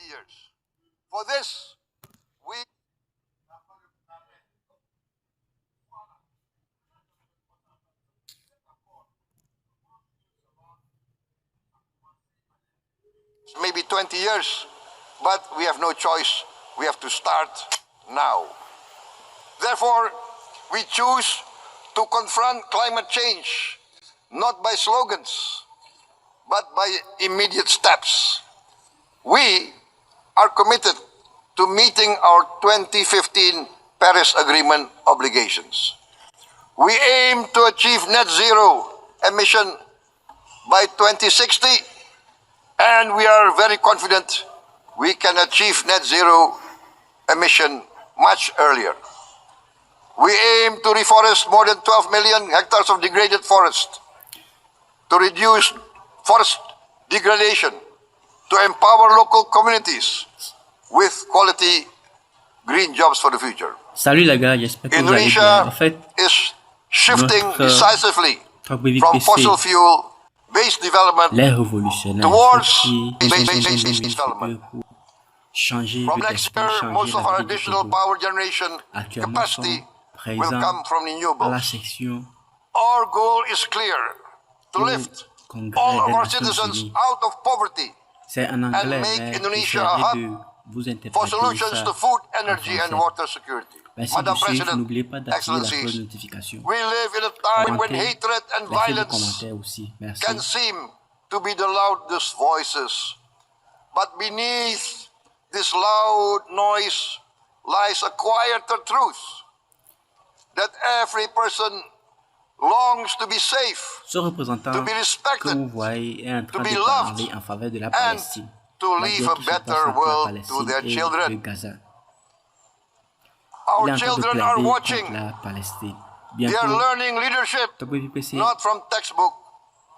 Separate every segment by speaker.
Speaker 1: years. For this, we maybe 20 years, but we have no choice. We have to start now. Therefore, we choose to confront climate change, not by slogans, but by immediate steps. We are committed to meeting our 2015 Paris Agreement obligations. We aim to achieve net zero emission by 2060, and we are very confident we can achieve net zero emission much earlier. We aim to reforest more than 12 million hectares of degraded forest, to reduce forest degradation, to empower local communities with quality green jobs for the future.
Speaker 2: Salut les gars, j'espère que vous allez bien. En fait,
Speaker 1: is shifting decisively
Speaker 2: Togbevi
Speaker 1: from
Speaker 2: Kpesse,
Speaker 1: fossil fuel-based development
Speaker 2: les révolutionnaires
Speaker 1: towards
Speaker 2: qui
Speaker 1: based development.
Speaker 2: pour changer
Speaker 1: From
Speaker 2: le
Speaker 1: next
Speaker 2: destin,
Speaker 1: year, most
Speaker 2: changer
Speaker 1: of our
Speaker 2: la vie du
Speaker 1: additional
Speaker 2: Togo.
Speaker 1: power generation
Speaker 2: Actuellement, sont
Speaker 1: capacity will
Speaker 2: présents
Speaker 1: come from
Speaker 2: à la
Speaker 1: renewables.
Speaker 2: section
Speaker 1: Our goal is clear: to
Speaker 2: au
Speaker 1: lift
Speaker 2: Congrès
Speaker 1: all of
Speaker 2: des
Speaker 1: our
Speaker 2: Nations
Speaker 1: citizens
Speaker 2: Unies.
Speaker 1: out of poverty
Speaker 2: C'est en anglais,
Speaker 1: make
Speaker 2: mais
Speaker 1: Indonesia a
Speaker 2: j'essaierai
Speaker 1: hub
Speaker 2: de vous
Speaker 1: for
Speaker 2: interpréter
Speaker 1: solutions
Speaker 2: ça
Speaker 1: to food,
Speaker 2: en
Speaker 1: energy, and
Speaker 2: français.
Speaker 1: water security.
Speaker 2: Merci
Speaker 1: Madam
Speaker 2: de suivre,
Speaker 1: President,
Speaker 2: n'oubliez pas d'activer la cloche de
Speaker 1: Excellencies,
Speaker 2: notification.
Speaker 1: we live in a time when
Speaker 2: Commentez,
Speaker 1: hatred and
Speaker 2: laissez des
Speaker 1: violence
Speaker 2: commentaires aussi. Merci.
Speaker 1: can seem to be the loudest voices. But beneath this loud noise lies a quieter truth, that every person longs to be safe,
Speaker 2: Ce représentant
Speaker 1: to be
Speaker 2: que
Speaker 1: respected,
Speaker 2: vous voyez est en train
Speaker 1: be
Speaker 2: de
Speaker 1: loved,
Speaker 2: parler en faveur de la
Speaker 1: and
Speaker 2: Palestine.
Speaker 1: to
Speaker 2: La
Speaker 1: leave
Speaker 2: guerre
Speaker 1: a
Speaker 2: qui se passe
Speaker 1: better
Speaker 2: entre la
Speaker 1: world to
Speaker 2: Palestine
Speaker 1: their
Speaker 2: et le
Speaker 1: children.
Speaker 2: Gaza.
Speaker 1: Our
Speaker 2: Il est en train de
Speaker 1: children are
Speaker 2: plaider
Speaker 1: watching.
Speaker 2: contre la Palestine.
Speaker 1: They are
Speaker 2: Bientôt,
Speaker 1: learning leadership,
Speaker 2: Togbevi Kpesse,
Speaker 1: not from textbook,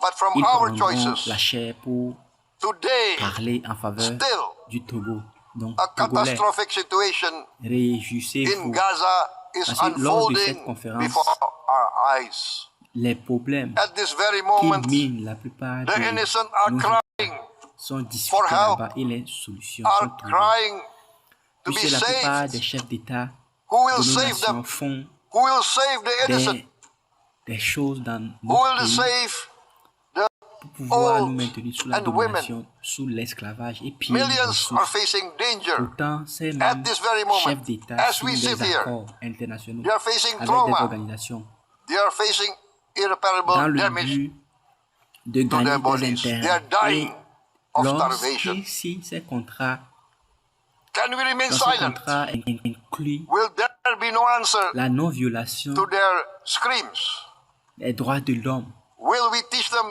Speaker 1: but from
Speaker 2: ils
Speaker 1: our
Speaker 2: prendront
Speaker 1: choices.
Speaker 2: la chair pour
Speaker 1: Today,
Speaker 2: parler en faveur
Speaker 1: still,
Speaker 2: du Togo. Donc,
Speaker 1: a
Speaker 2: Togolais,
Speaker 1: catastrophic situation in
Speaker 2: réjouissez-vous.
Speaker 1: Gaza is
Speaker 2: Parce que lors de cette
Speaker 1: unfolding
Speaker 2: conférence,
Speaker 1: before our eyes.
Speaker 2: les problèmes
Speaker 1: At this very
Speaker 2: qui
Speaker 1: moment,
Speaker 2: minent la plupart
Speaker 1: the
Speaker 2: de
Speaker 1: innocent are
Speaker 2: nos
Speaker 1: crying,
Speaker 2: sont discutés
Speaker 1: for help,
Speaker 2: là-bas et les solutions
Speaker 1: are
Speaker 2: sont trouvées.
Speaker 1: crying to be
Speaker 2: Puisque la plupart
Speaker 1: saved.
Speaker 2: des chefs d'État
Speaker 1: Who will
Speaker 2: de nos
Speaker 1: save
Speaker 2: nations
Speaker 1: them?
Speaker 2: font
Speaker 1: Who will save the innocent?
Speaker 2: des choses dans
Speaker 1: Who will
Speaker 2: notre pays
Speaker 1: save the
Speaker 2: pour pouvoir nous
Speaker 1: old
Speaker 2: maintenir sous la
Speaker 1: and women?
Speaker 2: domination, sous l'esclavage et piller nos
Speaker 1: Millions are
Speaker 2: ressources.
Speaker 1: facing danger.
Speaker 2: Pourtant, ces
Speaker 1: At
Speaker 2: mêmes
Speaker 1: this very
Speaker 2: chefs
Speaker 1: moment,
Speaker 2: d'État
Speaker 1: as we
Speaker 2: signent
Speaker 1: sit
Speaker 2: des
Speaker 1: here,
Speaker 2: accords internationaux
Speaker 1: they are facing
Speaker 2: avec des
Speaker 1: trauma.
Speaker 2: organisations
Speaker 1: They are facing
Speaker 2: dans
Speaker 1: irreparable
Speaker 2: le
Speaker 1: damage
Speaker 2: but de
Speaker 1: to
Speaker 2: gagner
Speaker 1: their
Speaker 2: des
Speaker 1: bodies. They are
Speaker 2: intérêts. Et
Speaker 1: dying of starvation.
Speaker 2: lorsque si ces contrats,
Speaker 1: Can we remain
Speaker 2: dans ces
Speaker 1: silent?
Speaker 2: contrats incluent
Speaker 1: Will there be no answer
Speaker 2: la non-violation
Speaker 1: to their screams?
Speaker 2: des droits de l'homme,
Speaker 1: Will we teach them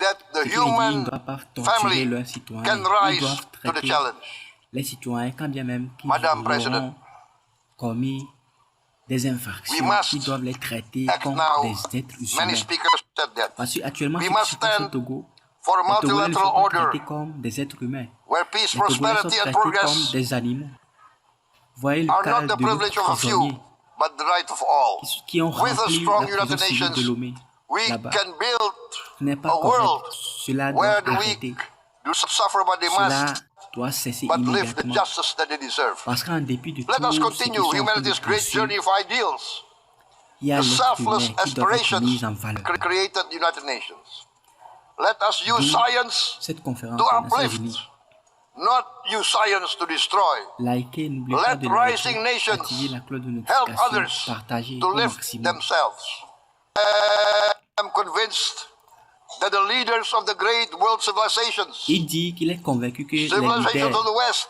Speaker 1: that the
Speaker 2: et que les guerriers ne
Speaker 1: human
Speaker 2: doivent pas torturer
Speaker 1: family
Speaker 2: leurs citoyens,
Speaker 1: can
Speaker 2: ils
Speaker 1: rise
Speaker 2: doivent
Speaker 1: to the
Speaker 2: traiter
Speaker 1: challenge?
Speaker 2: les citoyens quand bien même qu'ils
Speaker 1: Madam
Speaker 2: auront
Speaker 1: President,
Speaker 2: commis des
Speaker 1: we
Speaker 2: infractions,
Speaker 1: must
Speaker 2: ils doivent les traiter
Speaker 1: act
Speaker 2: comme
Speaker 1: now.
Speaker 2: des êtres
Speaker 1: Many
Speaker 2: humains.
Speaker 1: speakers said that.
Speaker 2: Parce qu'actuellement,
Speaker 1: We
Speaker 2: ce qui
Speaker 1: must
Speaker 2: se passe au
Speaker 1: stand
Speaker 2: Togo,
Speaker 1: for a
Speaker 2: les Togolais ne
Speaker 1: multilateral
Speaker 2: sont pas
Speaker 1: order
Speaker 2: traités comme des êtres humains.
Speaker 1: where peace,
Speaker 2: Les Togolais sont
Speaker 1: prosperity, and
Speaker 2: traités comme
Speaker 1: progress
Speaker 2: des animaux. Voyez le
Speaker 1: are
Speaker 2: cas
Speaker 1: not the
Speaker 2: de nos
Speaker 1: privilege of a few,
Speaker 2: prisonniers
Speaker 1: but the right of all.
Speaker 2: qui ont
Speaker 1: With a
Speaker 2: rempli
Speaker 1: strong
Speaker 2: la prison
Speaker 1: United
Speaker 2: civile de
Speaker 1: Nations,
Speaker 2: Lomé.
Speaker 1: we
Speaker 2: Là-bas,
Speaker 1: can build
Speaker 2: ce n'est pas
Speaker 1: a world
Speaker 2: correct. Cela doit
Speaker 1: where the
Speaker 2: arrêter.
Speaker 1: weak do not suffer, but they
Speaker 2: Cela
Speaker 1: must,
Speaker 2: doit cesser
Speaker 1: but live the
Speaker 2: immédiatement.
Speaker 1: justice that they deserve.
Speaker 2: Parce qu'en dépit de
Speaker 1: Let
Speaker 2: tout
Speaker 1: us
Speaker 2: ce qu'ils
Speaker 1: continue
Speaker 2: sont en train de
Speaker 1: humanity's great
Speaker 2: passer,
Speaker 1: journey of ideals,
Speaker 2: il y a
Speaker 1: the
Speaker 2: l'être
Speaker 1: selfless
Speaker 2: humain qui doit être
Speaker 1: aspirations
Speaker 2: mis en valeur.
Speaker 1: created United Nations. Let us use
Speaker 2: D'où
Speaker 1: science
Speaker 2: cette conférence
Speaker 1: to
Speaker 2: des Nations
Speaker 1: uplift,
Speaker 2: Unies.
Speaker 1: not use science to destroy.
Speaker 2: Likez, n'oubliez pas
Speaker 1: Let
Speaker 2: de
Speaker 1: rising
Speaker 2: liker,
Speaker 1: nations
Speaker 2: activer la cloche de
Speaker 1: help
Speaker 2: notification,
Speaker 1: others
Speaker 2: partager
Speaker 1: to
Speaker 2: au
Speaker 1: lift
Speaker 2: maximum.
Speaker 1: themselves. I am convinced that the leaders of the great world civilizations,
Speaker 2: Il dit qu'il est convaincu que les
Speaker 1: civilizations
Speaker 2: leaders
Speaker 1: of the West,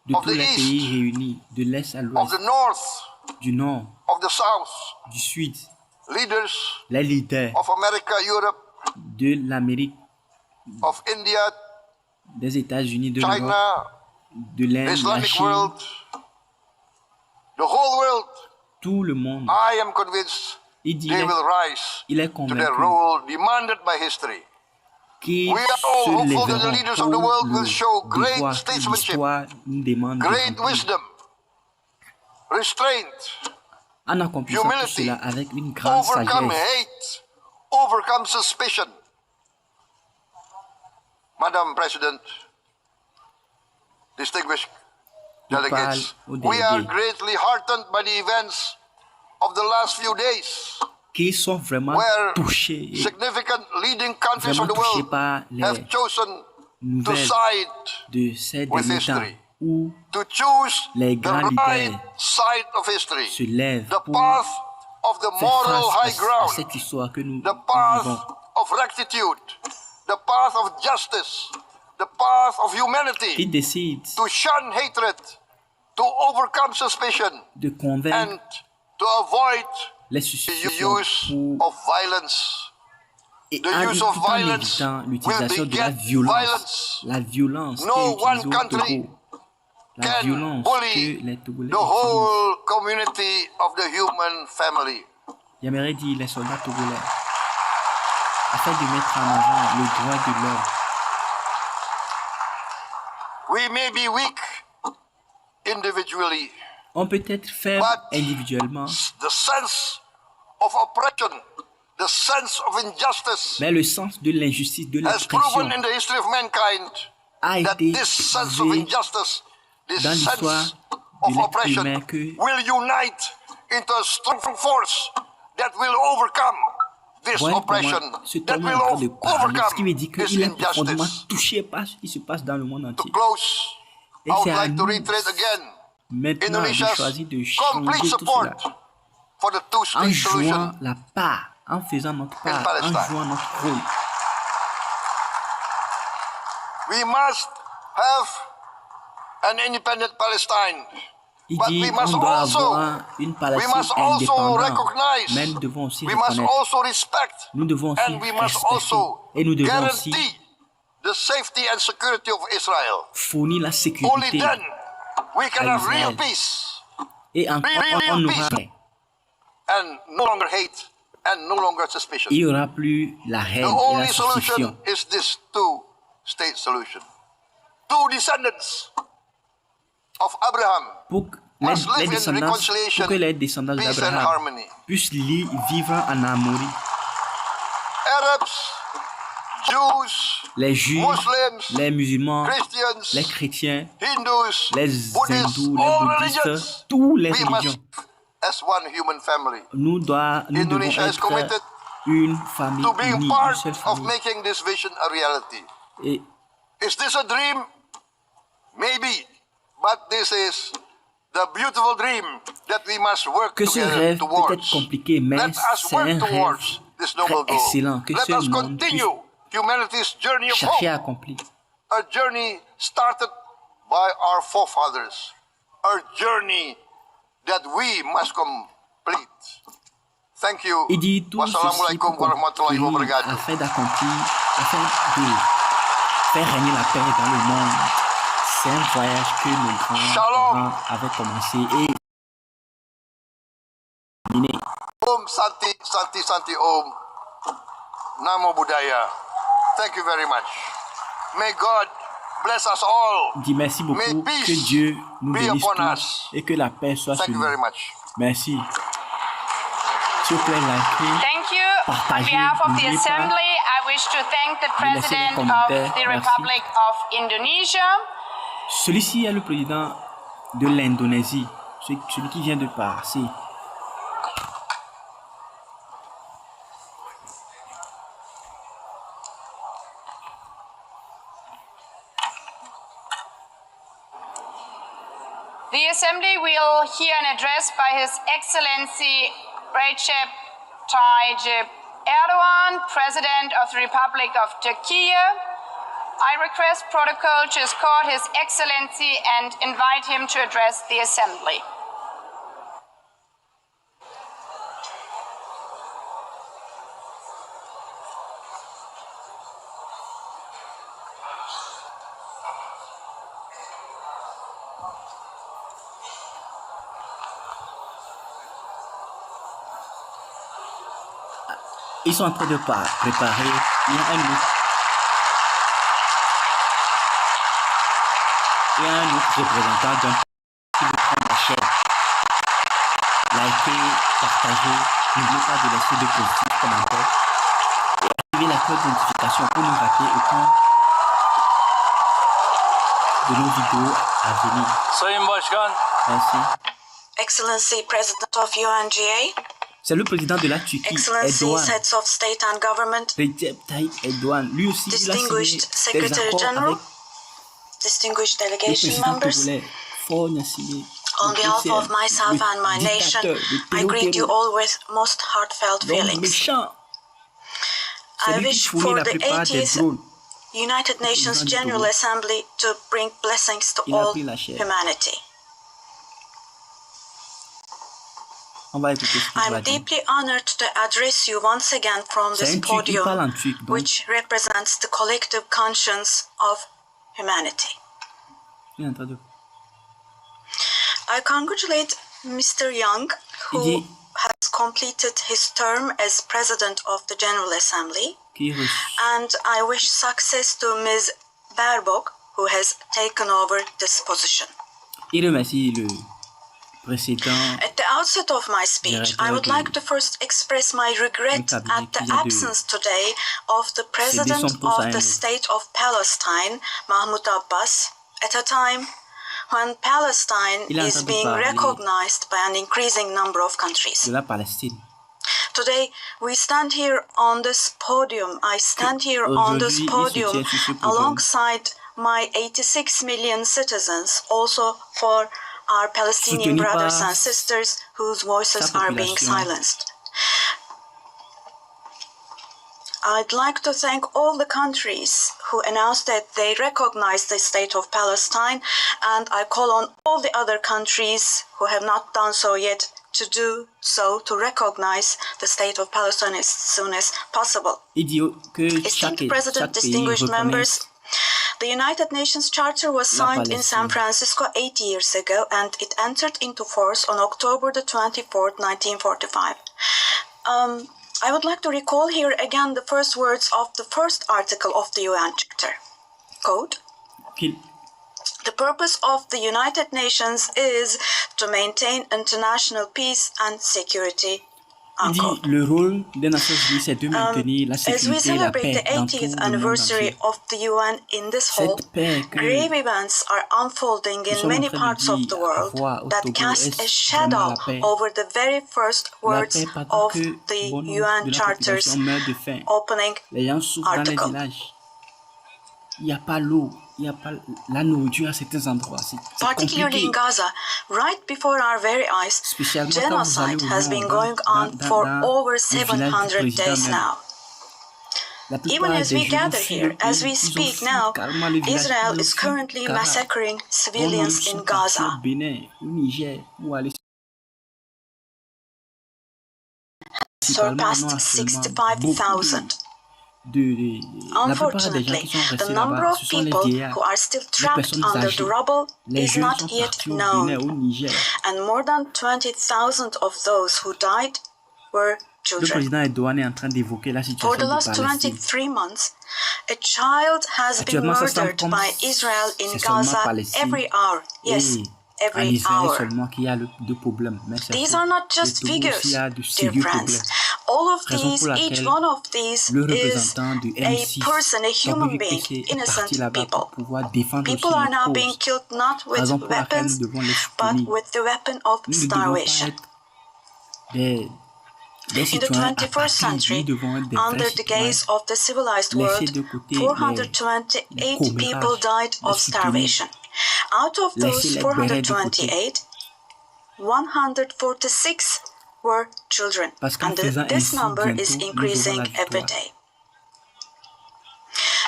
Speaker 2: de
Speaker 1: of
Speaker 2: tous
Speaker 1: the
Speaker 2: les
Speaker 1: East,
Speaker 2: pays réunis, de l'Est à
Speaker 1: of
Speaker 2: l'Ouest,
Speaker 1: the North,
Speaker 2: du Nord,
Speaker 1: of the South,
Speaker 2: du Sud,
Speaker 1: leaders
Speaker 2: les leaders
Speaker 1: of America, Europe,
Speaker 2: de l'Amérique,
Speaker 1: of India,
Speaker 2: des États-Unis, de l'Europe,
Speaker 1: China,
Speaker 2: de
Speaker 1: the
Speaker 2: l'Inde, la
Speaker 1: Islamic
Speaker 2: Chine,
Speaker 1: world, the whole world,
Speaker 2: tout le monde.
Speaker 1: I am convinced
Speaker 2: Il dit
Speaker 1: they will rise
Speaker 2: il est
Speaker 1: to their
Speaker 2: convaincu
Speaker 1: role demanded by history.
Speaker 2: qu'ils
Speaker 1: We are all
Speaker 2: se
Speaker 1: hopeful that the
Speaker 2: lèveront
Speaker 1: leaders
Speaker 2: pour
Speaker 1: of the world
Speaker 2: le
Speaker 1: will show great
Speaker 2: devoir que
Speaker 1: statesmanship,
Speaker 2: l'histoire nous demande de
Speaker 1: great
Speaker 2: remplir.
Speaker 1: wisdom, restraint,
Speaker 2: En accomplissant tout
Speaker 1: humility,
Speaker 2: cela avec une grande
Speaker 1: overcome
Speaker 2: sagesse,
Speaker 1: hate, overcome suspicion. Madam President, distinguished
Speaker 2: Il parle
Speaker 1: delegates,
Speaker 2: aux
Speaker 1: we are
Speaker 2: délégués
Speaker 1: greatly heartened by the events of the last few days,
Speaker 2: qui sont vraiment
Speaker 1: where
Speaker 2: touchés,
Speaker 1: significant leading countries
Speaker 2: vraiment
Speaker 1: of the
Speaker 2: touchés
Speaker 1: world
Speaker 2: par
Speaker 1: have
Speaker 2: les
Speaker 1: chosen to
Speaker 2: nouvelles
Speaker 1: side
Speaker 2: de ces
Speaker 1: with
Speaker 2: derniers temps
Speaker 1: history,
Speaker 2: où
Speaker 1: to choose
Speaker 2: les
Speaker 1: the
Speaker 2: grands
Speaker 1: right
Speaker 2: leaders
Speaker 1: side of history,
Speaker 2: se lèvent
Speaker 1: the
Speaker 2: pour
Speaker 1: path of the
Speaker 2: faire
Speaker 1: moral high
Speaker 2: face à
Speaker 1: ground,
Speaker 2: cette histoire que nous
Speaker 1: the path
Speaker 2: vivons.
Speaker 1: of rectitude, the path of justice, the path of humanity,
Speaker 2: Ils décident
Speaker 1: to shun hatred, to overcome suspicion,
Speaker 2: de convaincre
Speaker 1: and to avoid
Speaker 2: les
Speaker 1: the
Speaker 2: suspicions
Speaker 1: use
Speaker 2: pour,
Speaker 1: of violence.
Speaker 2: et
Speaker 1: The
Speaker 2: en,
Speaker 1: use of
Speaker 2: tout en
Speaker 1: violence
Speaker 2: évitant
Speaker 1: will
Speaker 2: l'utilisation de la
Speaker 1: beget
Speaker 2: violence.
Speaker 1: violence.
Speaker 2: La violence
Speaker 1: No
Speaker 2: qui est
Speaker 1: one
Speaker 2: utilisée au
Speaker 1: country
Speaker 2: Togo. La
Speaker 1: can
Speaker 2: violence
Speaker 1: bully
Speaker 2: que les Togolais
Speaker 1: the
Speaker 2: utilisent.
Speaker 1: whole community of the human family.
Speaker 2: J'aimerais dire les soldats togolais afin de mettre en avant le droit de l'homme.
Speaker 1: We may be weak individually,
Speaker 2: On peut être faible
Speaker 1: but
Speaker 2: individuellement,
Speaker 1: the sense of oppression, the sense of injustice
Speaker 2: mais le sens de l'injustice, de
Speaker 1: has proven
Speaker 2: l'oppression
Speaker 1: in the history of mankind
Speaker 2: a
Speaker 1: that
Speaker 2: été
Speaker 1: this sense of
Speaker 2: prouvé
Speaker 1: injustice, this
Speaker 2: dans l'histoire
Speaker 1: sense
Speaker 2: de
Speaker 1: of
Speaker 2: l'être
Speaker 1: oppression
Speaker 2: humain que
Speaker 1: will unite into a strong force that will overcome this
Speaker 2: voyez
Speaker 1: oppression,
Speaker 2: comment ce
Speaker 1: that
Speaker 2: homme est
Speaker 1: will
Speaker 2: en train de parler, ce qui veut dire
Speaker 1: overcome this
Speaker 2: qu'il est profondément
Speaker 1: injustice.
Speaker 2: touché par ce qui se passe dans le monde
Speaker 1: To
Speaker 2: entier.
Speaker 1: close,
Speaker 2: Et
Speaker 1: I would
Speaker 2: c'est à
Speaker 1: like to
Speaker 2: nous
Speaker 1: reiterate again
Speaker 2: maintenant de
Speaker 1: Indonesia's
Speaker 2: choisir de
Speaker 1: complete
Speaker 2: changer tout cela
Speaker 1: support for the
Speaker 2: en
Speaker 1: two-state
Speaker 2: jouant
Speaker 1: solution.
Speaker 2: la part, en faisant notre part, en
Speaker 1: Palestine.
Speaker 2: jouant notre rôle.
Speaker 1: We must have an independent Palestine.
Speaker 2: Il
Speaker 1: But
Speaker 2: dit
Speaker 1: we must
Speaker 2: on doit
Speaker 1: also,
Speaker 2: avoir une
Speaker 1: we
Speaker 2: Palestine
Speaker 1: must also
Speaker 2: indépendante,
Speaker 1: recognize,
Speaker 2: mais nous devons aussi
Speaker 1: we must
Speaker 2: reconnaître,
Speaker 1: also respect,
Speaker 2: nous devons aussi
Speaker 1: and we must
Speaker 2: respecter,
Speaker 1: also
Speaker 2: et nous devons aussi
Speaker 1: guarantee the safety and security of Israel.
Speaker 2: fournir la
Speaker 1: Only
Speaker 2: sécurité
Speaker 1: then we can
Speaker 2: à
Speaker 1: have real
Speaker 2: Israël.
Speaker 1: peace
Speaker 2: Et en, on aura paix.
Speaker 1: and no longer hate and no longer suspicion.
Speaker 2: Il n'y aura plus la haine
Speaker 1: The
Speaker 2: et la
Speaker 1: only
Speaker 2: suspicion.
Speaker 1: solution is this two-state solution. Two descendants of Abraham
Speaker 2: Pour que
Speaker 1: must
Speaker 2: les
Speaker 1: live in
Speaker 2: descendants,
Speaker 1: reconciliation,
Speaker 2: pour que les descendants
Speaker 1: peace and
Speaker 2: d'Abraham
Speaker 1: harmony.
Speaker 2: puissent vivre en harmonie.
Speaker 1: Arabs, Jews,
Speaker 2: Les juifs,
Speaker 1: Muslims,
Speaker 2: les musulmans,
Speaker 1: Christians,
Speaker 2: les chrétiens,
Speaker 1: Hindus,
Speaker 2: les
Speaker 1: Buddhists,
Speaker 2: hindous, les
Speaker 1: all
Speaker 2: bouddhistes,
Speaker 1: religions,
Speaker 2: toutes les
Speaker 1: we
Speaker 2: religions.
Speaker 1: must as one human family.
Speaker 2: Nous devons
Speaker 1: Indonesia is
Speaker 2: être
Speaker 1: committed
Speaker 2: une famille
Speaker 1: to being
Speaker 2: unie, une
Speaker 1: part
Speaker 2: seule
Speaker 1: of
Speaker 2: famille.
Speaker 1: making this vision a reality.
Speaker 2: Et
Speaker 1: Is this a dream? Maybe, but this is the beautiful dream that we must work
Speaker 2: que ce
Speaker 1: together
Speaker 2: rêve peut être
Speaker 1: towards.
Speaker 2: compliqué, mais
Speaker 1: Let us
Speaker 2: c'est
Speaker 1: work
Speaker 2: un rêve
Speaker 1: towards this
Speaker 2: très
Speaker 1: noble goal.
Speaker 2: excellent, que
Speaker 1: Let
Speaker 2: ce
Speaker 1: us
Speaker 2: monde puisse
Speaker 1: continue humanity's journey of
Speaker 2: chercher à
Speaker 1: hope,
Speaker 2: accomplir.
Speaker 1: a journey started by our forefathers, a journey that we must complete. Thank you.
Speaker 2: Il dit tout ceci
Speaker 1: Wassalamualaikum
Speaker 2: pour
Speaker 1: warahmatullahi
Speaker 2: conclure,
Speaker 1: wabarakatuh.
Speaker 2: afin d'accomplir, afin de faire régner la paix dans le monde. C'est un voyage que nos grands-parents avaient commencé et terminé.
Speaker 1: Om Santi, Santi, Santi Om. Namo Buddhaya. Thank you very much. May God bless us all.
Speaker 2: Il dit merci beaucoup,
Speaker 1: May peace
Speaker 2: que Dieu nous
Speaker 1: be
Speaker 2: bénisse
Speaker 1: upon
Speaker 2: tous
Speaker 1: us.
Speaker 2: et que la paix soit sur
Speaker 1: Thank you
Speaker 2: nous.
Speaker 1: very much.
Speaker 2: Merci. S'il vous plaît, likez.
Speaker 3: Thank you. On
Speaker 2: Partagez,
Speaker 3: behalf of the
Speaker 2: n'oubliez pas
Speaker 3: Assembly, I wish to thank the
Speaker 2: de laisser des
Speaker 3: President of
Speaker 2: commentaires.
Speaker 3: the
Speaker 2: Merci.
Speaker 3: Republic of Indonesia.
Speaker 2: Celui-ci est le président de l'Indonésie, celui qui vient de passer.
Speaker 3: The Assembly will hear an address by His Excellency Recep Tayyip Erdogan, President of the Republic of Turkey. I request protocol to escort His Excellency and invite him to address the Assembly.
Speaker 2: Ils sont en train de préparer. Il y a un autre représentant d'un qui veut prendre la chaîne. Likez, partagez, n'oubliez pas de laisser des positifs commentaires et activez la cloche de notification pour ne rater aucun de nos vidéos à venir.
Speaker 4: Sayın Başkan,
Speaker 2: Merci.
Speaker 5: Excellency President of UNGA,
Speaker 2: C'est le président de la Turquie,
Speaker 5: Excellencies
Speaker 2: Erdogan.
Speaker 5: Heads of State and Government,
Speaker 2: Recep Tayyip Erdogan. Lui aussi, il a signé
Speaker 5: Distinguished
Speaker 2: des
Speaker 5: Secretary
Speaker 2: accords
Speaker 5: General,
Speaker 2: avec
Speaker 5: distinguished
Speaker 2: le
Speaker 5: delegation
Speaker 2: président
Speaker 5: members,
Speaker 2: togolais. Faure a signé.
Speaker 5: on behalf of myself and my nation, I greet you all with most heartfelt feelings.
Speaker 2: Méchant. C'est
Speaker 5: I
Speaker 2: lui qui
Speaker 5: wish
Speaker 2: fournit
Speaker 5: for
Speaker 2: la
Speaker 5: the
Speaker 2: plupart des
Speaker 5: 80th
Speaker 2: drones.
Speaker 5: United Nations
Speaker 2: président du
Speaker 5: General
Speaker 2: Togo.
Speaker 5: Assembly to bring blessings to
Speaker 2: Il a
Speaker 5: all
Speaker 2: pris la chair.
Speaker 5: humanity.
Speaker 2: On va écouter ce qu'il va
Speaker 5: I'm
Speaker 2: dire.
Speaker 5: deeply honored to address you once again from
Speaker 2: C'est
Speaker 5: this
Speaker 2: un Turc qui parle en
Speaker 5: podium,
Speaker 2: turc, donc
Speaker 5: which represents the collective conscience of humanity.
Speaker 2: il est en train de...
Speaker 5: I congratulate Mr. Young,
Speaker 2: Il
Speaker 5: who
Speaker 2: dit
Speaker 5: has completed his term as President of the General Assembly,
Speaker 2: qu'il reçoit.
Speaker 5: and I wish success to Ms. Baerbock, who has taken over this position.
Speaker 2: Il remercie le précédent.
Speaker 5: At the outset of my speech, I would like to first express my regret at the absence today of the President of the State of Palestine, Mahmoud Abbas, at a time when Palestine is being recognized by an increasing number of countries.
Speaker 2: De la Palestine.
Speaker 5: Today, we stand here on this podium. I stand here on this podium alongside my 86 million citizens, also for our Palestinian brothers and sisters whose voices are being silenced. I'd like to thank all the countries who announced that they recognize the state of Palestine, and I call on all the other countries who have not done so yet to do so, to recognize the state of Palestine as soon as possible. Esteemed President, distinguished members, the United Nations Charter was signed in San Francisco 8 years ago, and it entered into force on October the 24th, 1945. I would like to recall here again the first words of the first article of the UN Charter. Quote, "The purpose of the United Nations is to maintain international peace and security."
Speaker 2: Il dit le rôle des Nations Unies c'est de maintenir la
Speaker 5: As we
Speaker 2: sécurité et la
Speaker 5: celebrate
Speaker 2: paix
Speaker 5: the
Speaker 2: dans tout
Speaker 5: 80th
Speaker 2: le monde
Speaker 5: anniversary
Speaker 2: entier.
Speaker 5: of the UN in this hall,
Speaker 2: Cette paix que
Speaker 5: grave events are unfolding
Speaker 2: nous
Speaker 5: in
Speaker 2: sommes en
Speaker 5: many
Speaker 2: train
Speaker 5: parts
Speaker 2: de
Speaker 5: of
Speaker 2: dire
Speaker 5: the
Speaker 2: à
Speaker 5: world
Speaker 2: voir au
Speaker 5: that
Speaker 2: Togo
Speaker 5: cast
Speaker 2: est
Speaker 5: a
Speaker 2: vraiment
Speaker 5: shadow
Speaker 2: la paix.
Speaker 5: over the very first
Speaker 2: La
Speaker 5: words
Speaker 2: paix pendant
Speaker 5: of
Speaker 2: que
Speaker 5: the
Speaker 2: bon nombre
Speaker 5: UN
Speaker 2: de la
Speaker 5: Charter's
Speaker 2: population meurt de faim.
Speaker 5: opening
Speaker 2: Les gens souffrent dans les
Speaker 5: article.
Speaker 2: villages. Il n'y a pas l'eau, il n'y a pas la nourriture à certains endroits. C'est
Speaker 5: Particularly in
Speaker 2: compliqué.
Speaker 5: Gaza, right before our very eyes,
Speaker 2: Spécialement quand vous allez
Speaker 5: genocide
Speaker 2: au
Speaker 5: has been
Speaker 2: nord,
Speaker 5: going on for over
Speaker 2: au village du
Speaker 5: 700
Speaker 2: président
Speaker 5: days
Speaker 2: même.
Speaker 5: now.
Speaker 2: La plupart
Speaker 5: Even as
Speaker 2: des
Speaker 5: we
Speaker 2: juifs
Speaker 5: gather
Speaker 2: fuient
Speaker 5: here,
Speaker 2: le
Speaker 5: as
Speaker 2: pays.
Speaker 5: we
Speaker 2: Ils ont
Speaker 5: speak
Speaker 2: fui
Speaker 5: now,
Speaker 2: carrément le village.
Speaker 5: Israel
Speaker 2: Ils ont
Speaker 5: is
Speaker 2: fui
Speaker 5: currently
Speaker 2: carrément.
Speaker 5: massacring
Speaker 2: Bon,
Speaker 5: civilians
Speaker 2: ils sont
Speaker 5: in
Speaker 2: partis
Speaker 5: Gaza.
Speaker 2: au Bénin, au Niger, pour aller
Speaker 5: Surpassed 65,000. Unfortunately, the number of people who are still trapped under the rubble is not yet known, and more than 20,000 of those who died were
Speaker 2: Le
Speaker 5: children.
Speaker 2: président Erdogan est en train d'évoquer la
Speaker 5: For
Speaker 2: situation
Speaker 5: the
Speaker 2: de
Speaker 5: last
Speaker 2: Palestine.
Speaker 5: 23 months, a child has been
Speaker 2: Actuellement, ça semble
Speaker 5: murdered
Speaker 2: comme
Speaker 5: by Israel in
Speaker 2: c'est seulement
Speaker 5: Gaza
Speaker 2: Palestine
Speaker 5: every hour. Yes,
Speaker 2: et en
Speaker 5: every
Speaker 2: Israël
Speaker 5: hour.
Speaker 2: seulement qu'il y a de problèmes. Mais c'est
Speaker 5: These
Speaker 2: faux.
Speaker 5: are not
Speaker 2: Le
Speaker 5: just
Speaker 2: Togo
Speaker 5: figures,
Speaker 2: aussi a de
Speaker 5: dear
Speaker 2: sérieux
Speaker 5: friends.
Speaker 2: problèmes.
Speaker 5: All of
Speaker 2: Raison
Speaker 5: these,
Speaker 2: pour
Speaker 5: each
Speaker 2: laquelle
Speaker 5: one of these
Speaker 2: le
Speaker 5: is
Speaker 2: représentant du
Speaker 5: a
Speaker 2: M6,
Speaker 5: person, a human
Speaker 2: Togbevi
Speaker 5: being,
Speaker 2: Kpesse, est parti
Speaker 5: innocent
Speaker 2: là-bas pour
Speaker 5: people.
Speaker 2: pouvoir défendre
Speaker 5: People
Speaker 2: aussi
Speaker 5: are
Speaker 2: notre
Speaker 5: now being
Speaker 2: cause.
Speaker 5: killed not with
Speaker 2: Raison pour laquelle
Speaker 5: weapons,
Speaker 2: nous devons les
Speaker 5: but
Speaker 2: soutenir.
Speaker 5: with the weapon of
Speaker 2: Nous ne devons pas
Speaker 5: starvation.
Speaker 2: être des
Speaker 5: In the
Speaker 2: citoyens
Speaker 5: 21st
Speaker 2: apatrides.
Speaker 5: century,
Speaker 2: Nous devons être des
Speaker 5: under
Speaker 2: vrais
Speaker 5: the
Speaker 2: citoyens.
Speaker 5: gaze of the civilized
Speaker 2: Laissez
Speaker 5: world,
Speaker 2: de côté les
Speaker 5: 428 people died
Speaker 2: les
Speaker 5: of starvation. Out of
Speaker 2: Laissez
Speaker 5: those
Speaker 2: les bérets de côté.
Speaker 5: 428, 146 were children,
Speaker 2: Parce qu'en
Speaker 5: and
Speaker 2: faisant
Speaker 5: this
Speaker 2: ainsi,
Speaker 5: number
Speaker 2: bientôt,
Speaker 5: is
Speaker 2: nous aurons
Speaker 5: increasing
Speaker 2: la
Speaker 5: every
Speaker 2: victoire.
Speaker 5: day.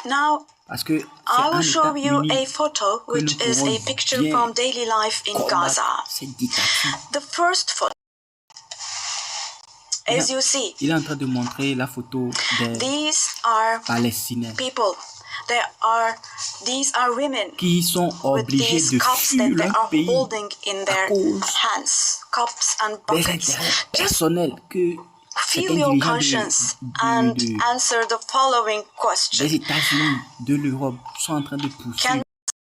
Speaker 5: Now,
Speaker 2: Parce que
Speaker 5: I will
Speaker 2: c'est
Speaker 5: show
Speaker 2: en
Speaker 5: you
Speaker 2: État
Speaker 5: a
Speaker 2: uni
Speaker 5: photo
Speaker 2: que
Speaker 5: which
Speaker 2: nous
Speaker 5: is
Speaker 2: pourrons
Speaker 5: a picture
Speaker 2: bien
Speaker 5: from daily life in
Speaker 2: combattre
Speaker 5: Gaza.
Speaker 2: cette dictature.
Speaker 5: The first photo, as you see,
Speaker 2: Il est en train de montrer la photo des
Speaker 5: these are
Speaker 2: Palestiniens
Speaker 5: people. These are women
Speaker 2: qui sont
Speaker 5: with
Speaker 2: obligés
Speaker 5: these
Speaker 2: de
Speaker 5: cups
Speaker 2: fuir
Speaker 5: that they
Speaker 2: leur
Speaker 5: are
Speaker 2: pays
Speaker 5: holding in their
Speaker 2: cause
Speaker 5: hands, cups and
Speaker 2: des
Speaker 5: buckets.
Speaker 2: intérêts
Speaker 5: Just
Speaker 2: personnels que
Speaker 5: feel
Speaker 2: certains
Speaker 5: your
Speaker 2: dirigeants
Speaker 5: conscience and answer the following question.
Speaker 2: des États-Unis, de l'Europe sont en train de pousser.
Speaker 5: Can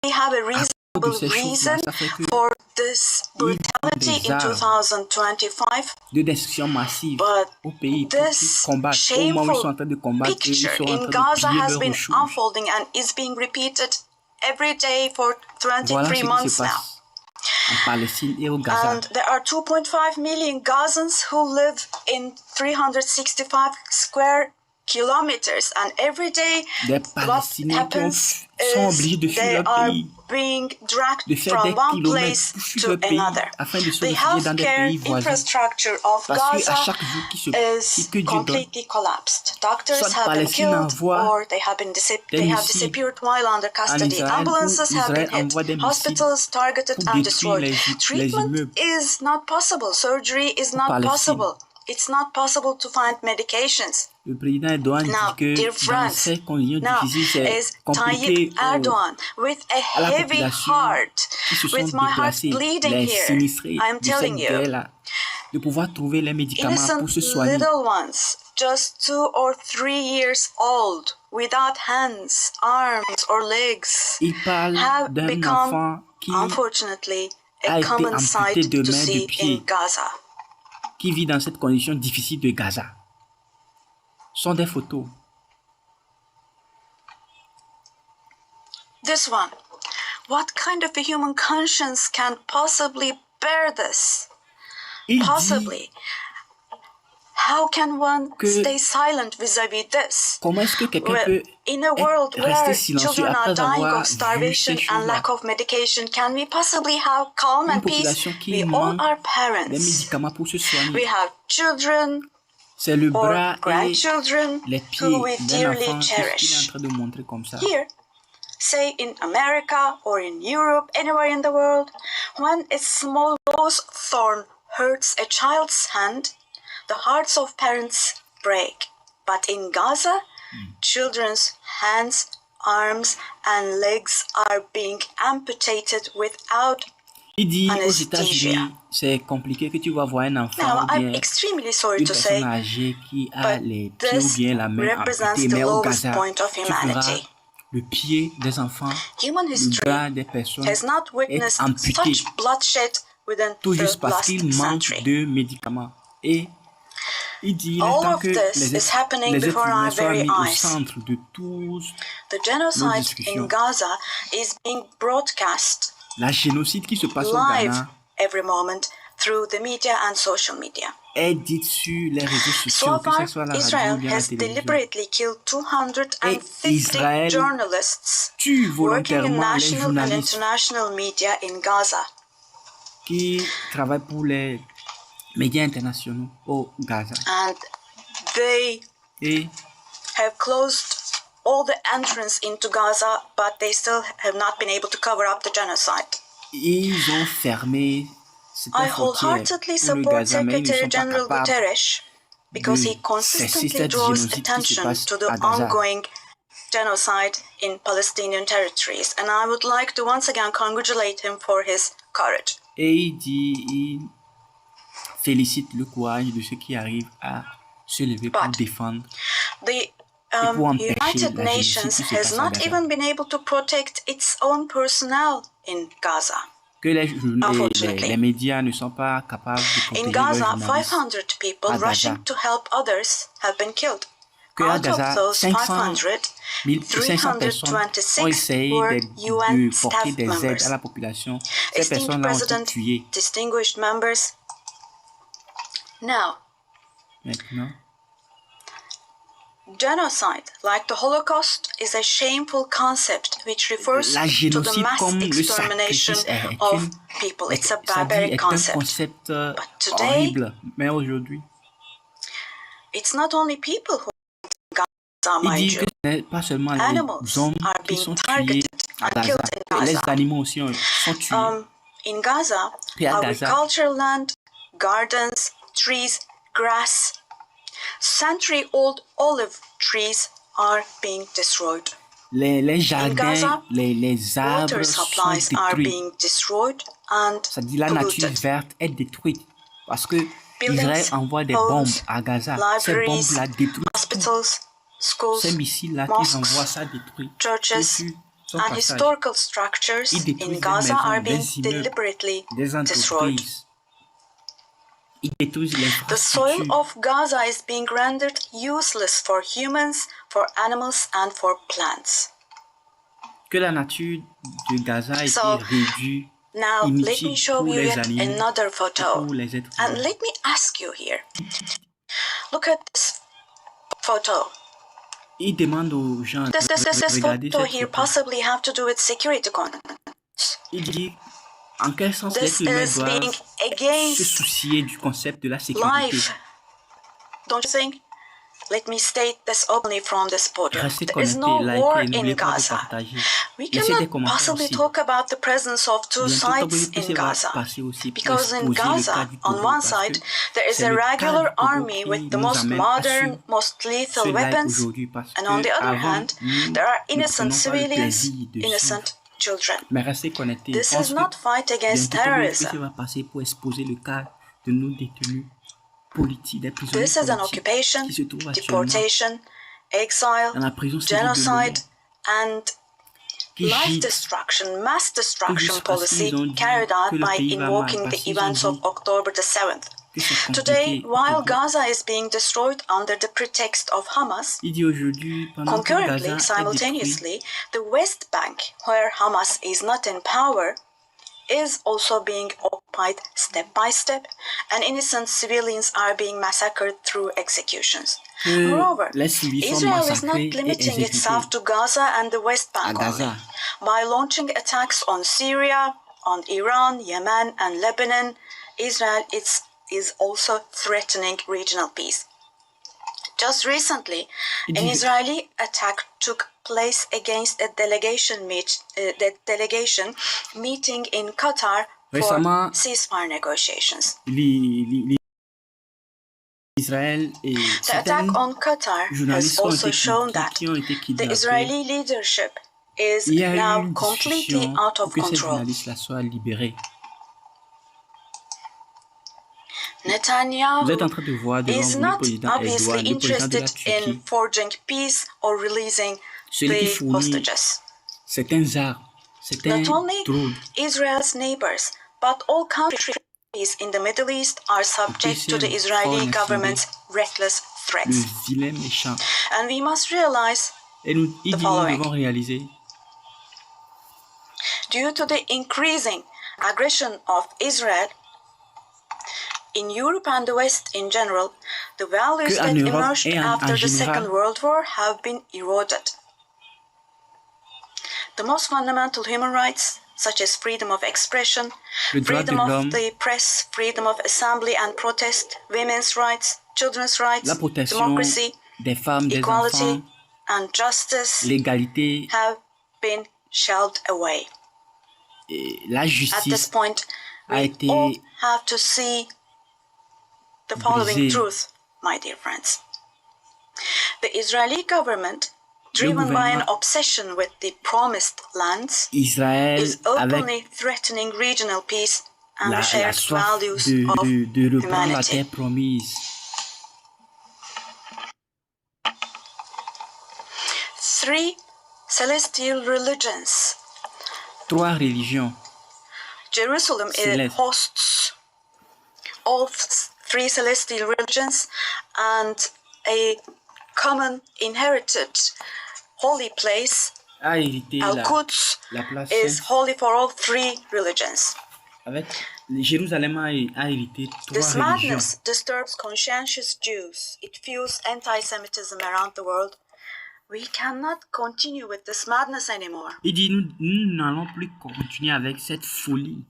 Speaker 5: we have a
Speaker 2: de
Speaker 5: reasonable
Speaker 2: ces choses-là,
Speaker 5: reason
Speaker 2: ça fait que
Speaker 5: for this brutality
Speaker 2: des
Speaker 5: in
Speaker 2: armes
Speaker 5: 2025?
Speaker 2: de destruction massive
Speaker 5: But
Speaker 2: au pays pour qu'ils
Speaker 5: this
Speaker 2: combattent. Au moment où ils sont en
Speaker 5: shameful
Speaker 2: train de combattre, ils
Speaker 5: picture
Speaker 2: sont en
Speaker 5: in
Speaker 2: train de
Speaker 5: Gaza
Speaker 2: piller
Speaker 5: has
Speaker 2: leurs
Speaker 5: been
Speaker 2: ressources.
Speaker 5: unfolding and is being repeated every day for
Speaker 2: Voilà
Speaker 5: 23
Speaker 2: ce qui se
Speaker 5: months now.
Speaker 2: passe en Palestine et au Gaza.
Speaker 5: And there are 2.5 million Gazans who live in 365 square kilometers, and every day
Speaker 2: Des
Speaker 5: what
Speaker 2: Palestiniens qui
Speaker 5: happens
Speaker 2: sont obligés de
Speaker 5: is
Speaker 2: fuir
Speaker 5: they
Speaker 2: leur
Speaker 5: are
Speaker 2: pays,
Speaker 5: being
Speaker 2: de
Speaker 5: dragged
Speaker 2: faire des
Speaker 5: from one
Speaker 2: kilomètres
Speaker 5: place
Speaker 2: pour fuir
Speaker 5: to
Speaker 2: leur pays
Speaker 5: another.
Speaker 2: afin de se
Speaker 5: The
Speaker 2: réfugier dans des
Speaker 5: healthcare
Speaker 2: pays voisins.
Speaker 5: infrastructure of
Speaker 2: Parce qu'à
Speaker 5: Gaza
Speaker 2: chaque jour que
Speaker 5: is
Speaker 2: Dieu donne,
Speaker 5: completely collapsed. Doctors
Speaker 2: soit
Speaker 5: have been
Speaker 2: Palestine
Speaker 5: killed
Speaker 2: envoie
Speaker 5: or they have
Speaker 2: des missiles
Speaker 5: disappeared while under
Speaker 2: en
Speaker 5: custody.
Speaker 2: Israël, ou
Speaker 5: Ambulances have
Speaker 2: Israël
Speaker 5: been hit.
Speaker 2: envoie des missiles
Speaker 5: Hospitals targeted
Speaker 2: pour
Speaker 5: and
Speaker 2: détruire
Speaker 5: destroyed.
Speaker 2: les
Speaker 5: Treatment
Speaker 2: immeubles.
Speaker 5: is not possible. Surgery is not
Speaker 2: Palestine.
Speaker 5: possible. It's not possible to find medications.
Speaker 2: Le président Erdogan
Speaker 5: Now,
Speaker 2: dit que
Speaker 5: dear
Speaker 2: dans
Speaker 5: friends,
Speaker 2: ces conditions
Speaker 5: now
Speaker 2: difficiles, c'est
Speaker 5: is
Speaker 2: compliqué
Speaker 5: Tayyip Erdogan with a
Speaker 2: à la
Speaker 5: heavy
Speaker 2: population
Speaker 5: heart,
Speaker 2: qui se sont
Speaker 5: with my heart
Speaker 2: déplacés,
Speaker 5: bleeding
Speaker 2: les
Speaker 5: here.
Speaker 2: sinistrés
Speaker 5: I am
Speaker 2: de cette
Speaker 5: telling you,
Speaker 2: guerre-là, de pouvoir trouver les médicaments
Speaker 5: innocent
Speaker 2: pour se soigner.
Speaker 5: little ones, just 2 or 3 years old, without hands, arms or legs,
Speaker 2: Il parle
Speaker 5: have
Speaker 2: d'un
Speaker 5: become,
Speaker 2: enfant qui
Speaker 5: unfortunately,
Speaker 2: a
Speaker 5: a
Speaker 2: été
Speaker 5: common
Speaker 2: amputé
Speaker 5: sight
Speaker 2: de
Speaker 5: to
Speaker 2: mains, de
Speaker 5: see in
Speaker 2: pieds,
Speaker 5: Gaza.
Speaker 2: qui vit dans cette condition difficile de Gaza. Ce sont des photos.
Speaker 5: This one. What kind of a human conscience can possibly bear this?
Speaker 2: Il dit
Speaker 5: Possibly. How can one
Speaker 2: que
Speaker 5: stay silent vis-à-vis this?
Speaker 2: comment est-ce que quelqu'un
Speaker 5: Well,
Speaker 2: peut
Speaker 5: in a world
Speaker 2: rester
Speaker 5: where
Speaker 2: silencieux
Speaker 5: children are
Speaker 2: après
Speaker 5: dying
Speaker 2: avoir
Speaker 5: of
Speaker 2: vu
Speaker 5: starvation
Speaker 2: ces
Speaker 5: and
Speaker 2: choses-là?
Speaker 5: lack of medication, can we possibly have calm
Speaker 2: Une
Speaker 5: and peace?
Speaker 2: population qui
Speaker 5: We all
Speaker 2: manque
Speaker 5: are
Speaker 2: des
Speaker 5: parents.
Speaker 2: médicaments pour se soigner.
Speaker 5: We have children
Speaker 2: C'est le
Speaker 5: or
Speaker 2: bras et
Speaker 5: grandchildren
Speaker 2: les pieds
Speaker 5: who we
Speaker 2: d'un
Speaker 5: dearly
Speaker 2: enfant qu'il est en
Speaker 5: cherish.
Speaker 2: train de montrer comme ça.
Speaker 5: Here, say in America or in Europe, anywhere in the world, when a small rose thorn hurts a child's hand, the hearts of parents break. But in Gaza, children's hands, arms, and legs are being amputated without
Speaker 2: Il dit aux
Speaker 5: anesthesia.
Speaker 2: États-Unis, c'est compliqué que tu vas voir un enfant
Speaker 5: Now,
Speaker 2: ou bien
Speaker 5: I'm extremely sorry
Speaker 2: une
Speaker 5: to
Speaker 2: personne
Speaker 5: say,
Speaker 2: âgée qui a
Speaker 5: but
Speaker 2: les pieds ou
Speaker 5: this
Speaker 2: bien la main
Speaker 5: represents
Speaker 2: amputée,
Speaker 5: the
Speaker 2: mais au
Speaker 5: lowest
Speaker 2: Gaza,
Speaker 5: point of
Speaker 2: tu verras
Speaker 5: humanity.
Speaker 2: le pied des enfants,
Speaker 5: Human
Speaker 2: le
Speaker 5: history
Speaker 2: bras des personnes
Speaker 5: has not
Speaker 2: être
Speaker 5: witnessed
Speaker 2: amputé,
Speaker 5: such bloodshed within
Speaker 2: tout
Speaker 5: the
Speaker 2: juste parce
Speaker 5: last
Speaker 2: qu'il manque
Speaker 5: century.
Speaker 2: de médicaments. Et il dit, il est
Speaker 5: All
Speaker 2: temps
Speaker 5: of
Speaker 2: que
Speaker 5: this
Speaker 2: les
Speaker 5: is happening
Speaker 2: êtres
Speaker 5: before
Speaker 2: humains
Speaker 5: our
Speaker 2: soient
Speaker 5: very
Speaker 2: mis au
Speaker 5: eyes.
Speaker 2: centre de tous
Speaker 5: The
Speaker 2: nos
Speaker 5: genocide in
Speaker 2: discussions.
Speaker 5: Gaza is being broadcast
Speaker 2: La génocide qui se passe au
Speaker 5: live
Speaker 2: Ghana
Speaker 5: every moment through the media and social media.
Speaker 2: est dite sur les réseaux sociaux,
Speaker 5: So
Speaker 2: que
Speaker 5: far,
Speaker 2: ce soit la radio ou
Speaker 5: Israel
Speaker 2: bien la
Speaker 5: has
Speaker 2: télévision.
Speaker 5: deliberately killed 250
Speaker 2: Israël
Speaker 5: journalists
Speaker 2: tue
Speaker 5: working in
Speaker 2: volontairement les
Speaker 5: national and
Speaker 2: journalistes
Speaker 5: international media in Gaza.
Speaker 2: qui travaillent pour les médias internationaux au Gaza.
Speaker 5: And they
Speaker 2: Et
Speaker 5: have closed all the entrance into Gaza, but they still have not been able to cover up the genocide.
Speaker 2: ils ont fermé cette
Speaker 5: I
Speaker 2: frontière
Speaker 5: wholeheartedly
Speaker 2: pour le
Speaker 5: support
Speaker 2: Gaza, mais ils ne
Speaker 5: Secretary
Speaker 2: sont pas
Speaker 5: General
Speaker 2: capables
Speaker 5: Guterres because
Speaker 2: de
Speaker 5: he
Speaker 2: cesser
Speaker 5: consistently
Speaker 2: cette
Speaker 5: draws
Speaker 2: génocide qui se
Speaker 5: attention
Speaker 2: passe
Speaker 5: to the
Speaker 2: à Gaza.
Speaker 5: ongoing genocide in Palestinian territories, and I would like to once again congratulate him for his courage.
Speaker 2: Et il félicite le courage de ceux qui arrivent à se lever pour
Speaker 5: But
Speaker 2: défendre
Speaker 5: the
Speaker 2: pour empêcher
Speaker 5: United
Speaker 2: la génocide
Speaker 5: Nations
Speaker 2: qui se
Speaker 5: has
Speaker 2: passe à
Speaker 5: not
Speaker 2: Gaza.
Speaker 5: even been able to protect its own personnel in Gaza.
Speaker 2: Que
Speaker 5: Unfortunately.
Speaker 2: les médias ne sont pas capables de protéger
Speaker 5: In
Speaker 2: leurs
Speaker 5: Gaza,
Speaker 2: journalistes.
Speaker 5: 500 people
Speaker 2: à Gaza.
Speaker 5: rushing to help others have been killed.
Speaker 2: Que à
Speaker 5: Out
Speaker 2: Gaza,
Speaker 5: of those
Speaker 2: 500
Speaker 5: 500,
Speaker 2: personnes ont
Speaker 5: 326
Speaker 2: essayé
Speaker 5: were
Speaker 2: de
Speaker 5: UN
Speaker 2: porter
Speaker 5: staff
Speaker 2: des aides
Speaker 5: members.
Speaker 2: à la population. Ces
Speaker 5: Esteemed
Speaker 2: personnes-là ont été
Speaker 5: President,
Speaker 2: tuées.
Speaker 5: distinguished members, now,
Speaker 2: Maintenant,
Speaker 5: genocide, like the Holocaust, is a shameful concept which refers
Speaker 2: la
Speaker 5: to the
Speaker 2: génocide
Speaker 5: mass
Speaker 2: comme le
Speaker 5: extermination
Speaker 2: sacrifice
Speaker 5: of people. It's a barbaric
Speaker 2: est un
Speaker 5: concept.
Speaker 2: concept
Speaker 5: But today,
Speaker 2: horrible. Mais aujourd'hui,
Speaker 5: it's not only people who are in Gaza,
Speaker 2: il
Speaker 5: mind
Speaker 2: dit
Speaker 5: you.
Speaker 2: que ce n'est pas seulement
Speaker 5: Animals
Speaker 2: les hommes
Speaker 5: are
Speaker 2: qui
Speaker 5: being
Speaker 2: sont tués
Speaker 5: targeted
Speaker 2: à
Speaker 5: and
Speaker 2: Gaza,
Speaker 5: killed in
Speaker 2: les
Speaker 5: Gaza.
Speaker 2: animaux aussi sont tués.
Speaker 5: In Gaza,
Speaker 2: Puis à Gaza,
Speaker 5: agricultural land, gardens, trees, grass, century-old olive trees are being destroyed.
Speaker 2: les jardins,
Speaker 5: Gaza,
Speaker 2: les arbres
Speaker 5: Water
Speaker 2: sont
Speaker 5: supplies are
Speaker 2: détruits.
Speaker 5: being destroyed and
Speaker 2: Ça dit la nature
Speaker 5: polluted.
Speaker 2: verte est détruite parce que
Speaker 5: Buildings,
Speaker 2: Israël envoie des
Speaker 5: homes,
Speaker 2: bombes à Gaza. Ces
Speaker 5: libraries,
Speaker 2: bombes-là détruisent tout.
Speaker 5: hospitals, schools,
Speaker 2: Ces missiles-là qu'ils
Speaker 5: mosques,
Speaker 2: envoient, ça détruit tout
Speaker 5: churches,
Speaker 2: sur son
Speaker 5: and
Speaker 2: passage.
Speaker 5: historical structures
Speaker 2: Ils détruisent
Speaker 5: in
Speaker 2: des
Speaker 5: Gaza
Speaker 2: maisons,
Speaker 5: are being
Speaker 2: des immeubles,
Speaker 5: deliberately
Speaker 2: des
Speaker 5: destroyed.
Speaker 2: entreprises. Ils détruisent
Speaker 5: The soil
Speaker 2: l'infrastructure.
Speaker 5: of Gaza is being rendered useless for humans, for animals, and for plants.
Speaker 2: que la nature de Gaza a été
Speaker 5: So,
Speaker 2: réduite,
Speaker 5: now, let me
Speaker 2: inutile
Speaker 5: show
Speaker 2: pour
Speaker 5: you
Speaker 2: les
Speaker 5: yet
Speaker 2: animaux
Speaker 5: another
Speaker 2: et
Speaker 5: photo.
Speaker 2: pour les êtres
Speaker 5: And
Speaker 2: humains.
Speaker 5: let me ask you here. Look at this photo.
Speaker 2: Il demande aux gens de
Speaker 5: This
Speaker 2: regarder
Speaker 5: photo
Speaker 2: cette
Speaker 5: here
Speaker 2: photo.
Speaker 5: possibly have to do with security concerns.
Speaker 2: Il dit en quel sens
Speaker 5: This
Speaker 2: l'être humain
Speaker 5: is
Speaker 2: doit
Speaker 5: being
Speaker 2: se
Speaker 5: against
Speaker 2: soucier du concept de la sécurité.
Speaker 5: life. Don't you think? Let me state this openly from this podium.
Speaker 2: Restez
Speaker 5: There is
Speaker 2: connectés,
Speaker 5: no war
Speaker 2: likez,
Speaker 5: in
Speaker 2: n'oubliez pas de
Speaker 5: Gaza.
Speaker 2: partager.
Speaker 5: We
Speaker 2: Laissez des
Speaker 5: cannot
Speaker 2: commentaires
Speaker 5: possibly
Speaker 2: aussi.
Speaker 5: talk about the presence of two
Speaker 2: Bientôt,
Speaker 5: sides
Speaker 2: Togbevi
Speaker 5: in
Speaker 2: Kpesse va
Speaker 5: Gaza.
Speaker 2: passer aussi pour
Speaker 5: Because in
Speaker 2: exposer le cas
Speaker 5: Gaza,
Speaker 2: du
Speaker 5: on
Speaker 2: Togo,
Speaker 5: one
Speaker 2: parce
Speaker 5: side,
Speaker 2: que
Speaker 5: there is
Speaker 2: c'est
Speaker 5: a
Speaker 2: le cas
Speaker 5: regular
Speaker 2: du Togo
Speaker 5: army
Speaker 2: qui
Speaker 5: with the
Speaker 2: nous
Speaker 5: most
Speaker 2: amène à
Speaker 5: modern,
Speaker 2: suivre
Speaker 5: most
Speaker 2: ce
Speaker 5: lethal
Speaker 2: live
Speaker 5: weapons.
Speaker 2: aujourd'hui, parce
Speaker 5: And on
Speaker 2: que
Speaker 5: the other
Speaker 2: avant,
Speaker 5: hand,
Speaker 2: nous
Speaker 5: there are
Speaker 2: ne
Speaker 5: innocent
Speaker 2: prenons pas le
Speaker 5: civilians,
Speaker 2: plaisir de suivre.
Speaker 5: innocent children.
Speaker 2: Mais restez connectés. Je
Speaker 5: This
Speaker 2: pense
Speaker 5: is
Speaker 2: que
Speaker 5: not fight against
Speaker 2: bientôt Togbevi Kpesse
Speaker 5: terrorism.
Speaker 2: va passer pour exposer le cas de nos détenus politiques, des prisonniers
Speaker 5: This is an
Speaker 2: politiques
Speaker 5: occupation,
Speaker 2: qui se trouvent actuellement
Speaker 5: deportation, exile,
Speaker 2: dans la prison civile de
Speaker 5: genocide,
Speaker 2: Lyon,
Speaker 5: and
Speaker 2: qui
Speaker 5: life
Speaker 2: gîtent
Speaker 5: destruction, mass
Speaker 2: tout
Speaker 5: destruction
Speaker 2: juste parce qu'ils
Speaker 5: policy
Speaker 2: ont dit
Speaker 5: carried out
Speaker 2: que le
Speaker 5: by
Speaker 2: pays va mal,
Speaker 5: invoking
Speaker 2: parce
Speaker 5: the
Speaker 2: qu'ils ont
Speaker 5: events of
Speaker 2: dit
Speaker 5: October the 7th.
Speaker 2: que c'est
Speaker 5: Today,
Speaker 2: compliqué.
Speaker 5: while Gaza is being destroyed under the pretext of Hamas,
Speaker 2: Il dit aujourd'hui, pendant que Gaza
Speaker 5: concurrently,
Speaker 2: est détruit,
Speaker 5: simultaneously, the West Bank, where Hamas is not in power, is also being occupied step by step, and innocent civilians are being massacred through executions. Moreover,
Speaker 2: les civils sont
Speaker 5: Israel is not
Speaker 2: massacrés et
Speaker 5: limiting
Speaker 2: exécutés
Speaker 5: itself to Gaza and the West
Speaker 2: à
Speaker 5: Bank only.
Speaker 2: Gaza.
Speaker 5: By launching attacks on Syria, on Iran, Yemen, and Lebanon, Israel is also threatening regional peace. Just recently, an Israeli attack took place against a delegation meeting in Qatar for
Speaker 2: Récemment,
Speaker 5: ceasefire negotiations.
Speaker 2: Israël et
Speaker 5: The attack on Qatar has
Speaker 2: journalistes ont
Speaker 5: also
Speaker 2: été
Speaker 5: shown that
Speaker 2: qui ont été
Speaker 5: the
Speaker 2: kidnappés.
Speaker 5: Israeli leadership is
Speaker 2: Il y a eu
Speaker 5: now
Speaker 2: une
Speaker 5: completely
Speaker 2: discussion
Speaker 5: out
Speaker 2: pour
Speaker 5: of
Speaker 2: que ces
Speaker 5: control.
Speaker 2: journalistes-là soient libérés. Vous
Speaker 5: Netanyahu
Speaker 2: êtes en train de voir devant
Speaker 5: is
Speaker 2: vous le
Speaker 5: not
Speaker 2: président
Speaker 5: obviously
Speaker 2: Erdogan, le président de la
Speaker 5: interested in
Speaker 2: Turquie,
Speaker 5: forging peace or releasing
Speaker 2: celui qui
Speaker 5: the
Speaker 2: fournit
Speaker 5: hostages.
Speaker 2: certaines armes, certains
Speaker 5: Not only
Speaker 2: drones.
Speaker 5: Israel's neighbors, but all countries in the Middle East are subject to the Israeli government's reckless
Speaker 2: Le
Speaker 5: threats.
Speaker 2: vilain méchant.
Speaker 5: And we must realize,
Speaker 2: Et nous, il dit, nous
Speaker 5: following.
Speaker 2: devons réaliser
Speaker 5: due to the increasing aggression of Israel in Europe and the West in general, the values
Speaker 2: Que en
Speaker 5: that
Speaker 2: Europe
Speaker 5: emerged
Speaker 2: et en
Speaker 5: after the
Speaker 2: général,
Speaker 5: Second World War have been eroded. The most fundamental human rights, such as freedom of expression,
Speaker 2: le droit de
Speaker 5: freedom of
Speaker 2: l'homme,
Speaker 5: the press, freedom of assembly and protest, women's rights, children's rights,
Speaker 2: la protection
Speaker 5: democracy,
Speaker 2: des femmes, des
Speaker 5: equality,
Speaker 2: enfants,
Speaker 5: and justice
Speaker 2: l'égalité,
Speaker 5: have been shelved away.
Speaker 2: et la
Speaker 5: At this
Speaker 2: justice
Speaker 5: point,
Speaker 2: a
Speaker 5: we
Speaker 2: été
Speaker 5: all have to see the following
Speaker 2: brisée.
Speaker 5: truth, my dear friends. The Israeli government, driven by an obsession with the promised lands,
Speaker 2: Israël
Speaker 5: is
Speaker 2: avec
Speaker 5: openly threatening regional peace and the
Speaker 2: la
Speaker 5: shared
Speaker 2: soif
Speaker 5: values of
Speaker 2: de reprendre la
Speaker 5: humanity.
Speaker 2: terre promise.
Speaker 5: 3 celestial religions.
Speaker 2: 3 religions.
Speaker 5: Jerusalem
Speaker 2: Celeste.
Speaker 5: hosts all 3 celestial religions and a common inherited holy place,
Speaker 2: A hérité
Speaker 5: Al-Quds,
Speaker 2: la place
Speaker 5: is
Speaker 2: sainte.
Speaker 5: holy for all 3 religions.
Speaker 2: Avec Jérusalem a hérité 3
Speaker 5: This
Speaker 2: religions.
Speaker 5: madness disturbs conscientious Jews. It fuels anti-Semitism around the world. We cannot continue with this madness anymore.
Speaker 2: Il dit, nous n'allons plus continuer avec cette folie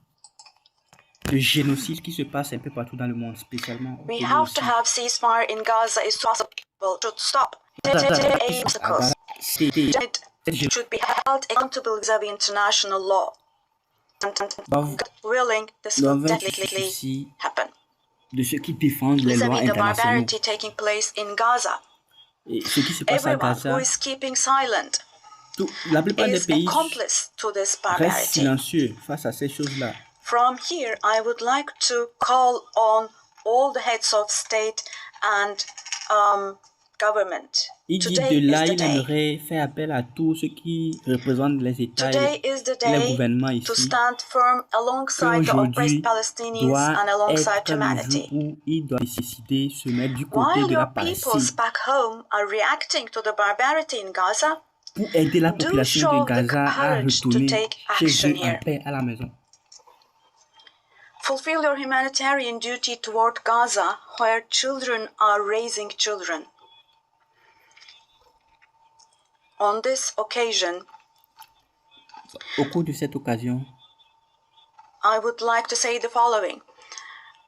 Speaker 2: de génocide qui se passe un peu partout dans le monde, spécialement au
Speaker 5: We
Speaker 2: Togo
Speaker 5: have
Speaker 2: aussi.
Speaker 5: to have ceasefire in Gaza is possible. Should stop. Obstacles. It should be held accountable vis-à-vis international law. And God willing, this will definitely happen.
Speaker 2: De ceux qui défendent les lois
Speaker 5: Vis-à-vis the
Speaker 2: internationales.
Speaker 5: barbarity taking place in Gaza,
Speaker 2: Et ce qui se passe à
Speaker 5: everyone
Speaker 2: Gaza,
Speaker 5: who is keeping silent
Speaker 2: la plupart des
Speaker 5: is
Speaker 2: pays
Speaker 5: accomplice to this
Speaker 2: restent
Speaker 5: barbarity.
Speaker 2: silencieux face à ces choses-là.
Speaker 5: From here, I would like to call on all the heads of state and government.
Speaker 2: Il dit
Speaker 5: Today
Speaker 2: de là,
Speaker 5: is the
Speaker 2: il
Speaker 5: day.
Speaker 2: aimerait faire appel à tous ceux qui représentent les États
Speaker 5: Today
Speaker 2: et
Speaker 5: is the
Speaker 2: les
Speaker 5: day
Speaker 2: gouvernements
Speaker 5: to
Speaker 2: ici.
Speaker 5: stand firm alongside the
Speaker 2: Aujourd'hui
Speaker 5: oppressed Palestinians
Speaker 2: doit
Speaker 5: and alongside
Speaker 2: être le
Speaker 5: humanity.
Speaker 2: jour où il doit décider de se mettre du côté
Speaker 5: While
Speaker 2: de la
Speaker 5: your peoples
Speaker 2: Palestine.
Speaker 5: back home are reacting to the barbarity in Gaza,
Speaker 2: pour aider la
Speaker 5: Do
Speaker 2: population
Speaker 5: show
Speaker 2: de
Speaker 5: the
Speaker 2: Gaza à
Speaker 5: courage to
Speaker 2: retourner
Speaker 5: take
Speaker 2: chez
Speaker 5: action
Speaker 2: eux en
Speaker 5: here.
Speaker 2: paix à la maison.
Speaker 5: Fulfill your humanitarian duty toward Gaza, where children are raising children. On this occasion,
Speaker 2: Au cours de cette occasion,
Speaker 5: I would like to say the following.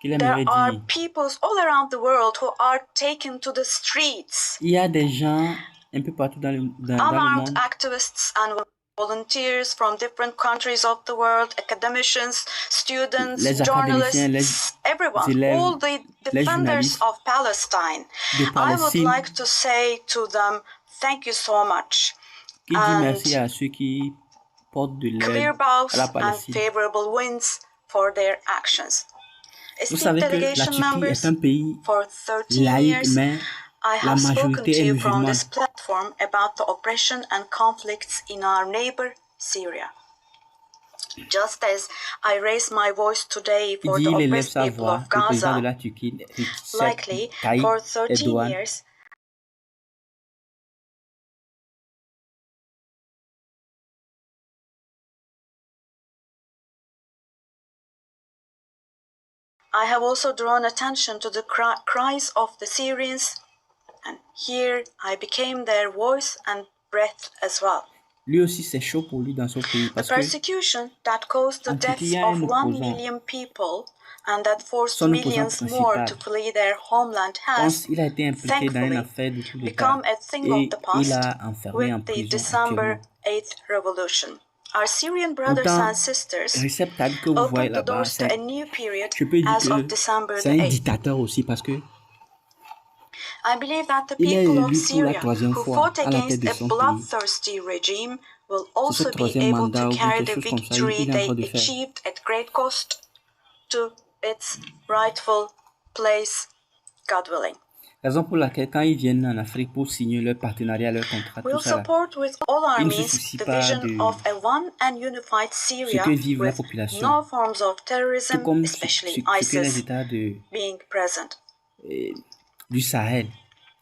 Speaker 2: qu'il
Speaker 5: There
Speaker 2: aimerait
Speaker 5: are
Speaker 2: dire,
Speaker 5: peoples all around the world who are taken to the streets.
Speaker 2: il y a des gens un peu partout dans le
Speaker 5: Unarmed
Speaker 2: monde,
Speaker 5: activists and volunteers from different countries of the world, academicians, students,
Speaker 2: les académiciens,
Speaker 5: journalists, everyone,
Speaker 2: élèves,
Speaker 5: all the
Speaker 2: les
Speaker 5: defenders
Speaker 2: journalistes
Speaker 5: of Palestine.
Speaker 2: de
Speaker 5: I would
Speaker 2: Palestine,
Speaker 5: like to say to them, thank you so much.
Speaker 2: qui dit
Speaker 5: And
Speaker 2: merci à ceux qui portent de
Speaker 5: clear
Speaker 2: l'aide
Speaker 5: bows
Speaker 2: à la
Speaker 5: and
Speaker 2: Palestine.
Speaker 5: favorable winds for their actions.
Speaker 2: Vous
Speaker 5: Esteemed
Speaker 2: savez que la
Speaker 5: delegation
Speaker 2: Turquie
Speaker 5: members,
Speaker 2: est un pays
Speaker 5: for 13
Speaker 2: laïque,
Speaker 5: years,
Speaker 2: mais
Speaker 5: I
Speaker 2: la
Speaker 5: have spoken
Speaker 2: majorité
Speaker 5: to
Speaker 2: est
Speaker 5: you from
Speaker 2: musulmane.
Speaker 5: this platform about the oppression and conflicts in our neighbor, Syria. Just as I raise my voice today
Speaker 2: Il
Speaker 5: for
Speaker 2: dit,
Speaker 5: the
Speaker 2: il élève
Speaker 5: oppressed
Speaker 2: sa
Speaker 5: people
Speaker 2: voix,
Speaker 5: of
Speaker 2: le président de
Speaker 5: Gaza,
Speaker 2: la Turquie,
Speaker 5: likely
Speaker 2: Tayyip
Speaker 5: for 13
Speaker 2: Erdogan,
Speaker 5: years, I have also drawn attention to the cries of the Syrians, and here I became their voice and breath as well.
Speaker 2: lui aussi c'est chaud pour lui dans son pays
Speaker 5: The
Speaker 2: parce que
Speaker 5: persecution that caused the
Speaker 2: en Turquie, il
Speaker 5: deaths
Speaker 2: y a un
Speaker 5: of 1
Speaker 2: opposant.
Speaker 5: million people and that forced
Speaker 2: Son opposant
Speaker 5: millions more to
Speaker 2: principal,
Speaker 5: flee their homeland
Speaker 2: quand
Speaker 5: has,
Speaker 2: il a été impliqué dans une
Speaker 5: thankfully,
Speaker 2: affaire de coup d'État
Speaker 5: become a thing
Speaker 2: et
Speaker 5: of the
Speaker 2: il
Speaker 5: past
Speaker 2: a enfermé en
Speaker 5: with the
Speaker 2: prison
Speaker 5: December
Speaker 2: actuellement.
Speaker 5: 8th revolution. Our Syrian brothers
Speaker 2: Pourtant,
Speaker 5: and sisters
Speaker 2: Recep Tayyip que vous voyez
Speaker 5: opened the
Speaker 2: là-bas,
Speaker 5: doors to a new period
Speaker 2: je peux dire
Speaker 5: as of
Speaker 2: que
Speaker 5: December
Speaker 2: c'est
Speaker 5: the
Speaker 2: un
Speaker 5: 8th.
Speaker 2: dictateur aussi parce que
Speaker 5: I believe that the
Speaker 2: il est
Speaker 5: people of
Speaker 2: élu pour la
Speaker 5: Syria
Speaker 2: troisième
Speaker 5: who
Speaker 2: fois
Speaker 5: fought
Speaker 2: à la tête
Speaker 5: against
Speaker 2: de
Speaker 5: a
Speaker 2: son pays.
Speaker 5: bloodthirsty regime will
Speaker 2: C'est
Speaker 5: also
Speaker 2: ce
Speaker 5: be
Speaker 2: troisième
Speaker 5: able
Speaker 2: mandat
Speaker 5: to
Speaker 2: ou bien
Speaker 5: carry
Speaker 2: quelque
Speaker 5: the
Speaker 2: chose comme ça,
Speaker 5: victory
Speaker 2: il est en
Speaker 5: they
Speaker 2: train de faire.
Speaker 5: achieved at great cost to its rightful place, God willing.
Speaker 2: Raison pour laquelle quand ils viennent en Afrique pour signer leur partenariat, leur contrat, tout
Speaker 5: We'll
Speaker 2: ça là,
Speaker 5: support with all our
Speaker 2: ils ne se
Speaker 5: means
Speaker 2: soucient
Speaker 5: the
Speaker 2: pas
Speaker 5: vision
Speaker 2: de
Speaker 5: of a one and unified
Speaker 2: ce
Speaker 5: Syria
Speaker 2: que vivent la
Speaker 5: with
Speaker 2: population,
Speaker 5: no forms of
Speaker 2: tout
Speaker 5: terrorism,
Speaker 2: comme
Speaker 5: especially
Speaker 2: ce que les
Speaker 5: ISIS,
Speaker 2: États
Speaker 5: being present.
Speaker 2: du Sahel.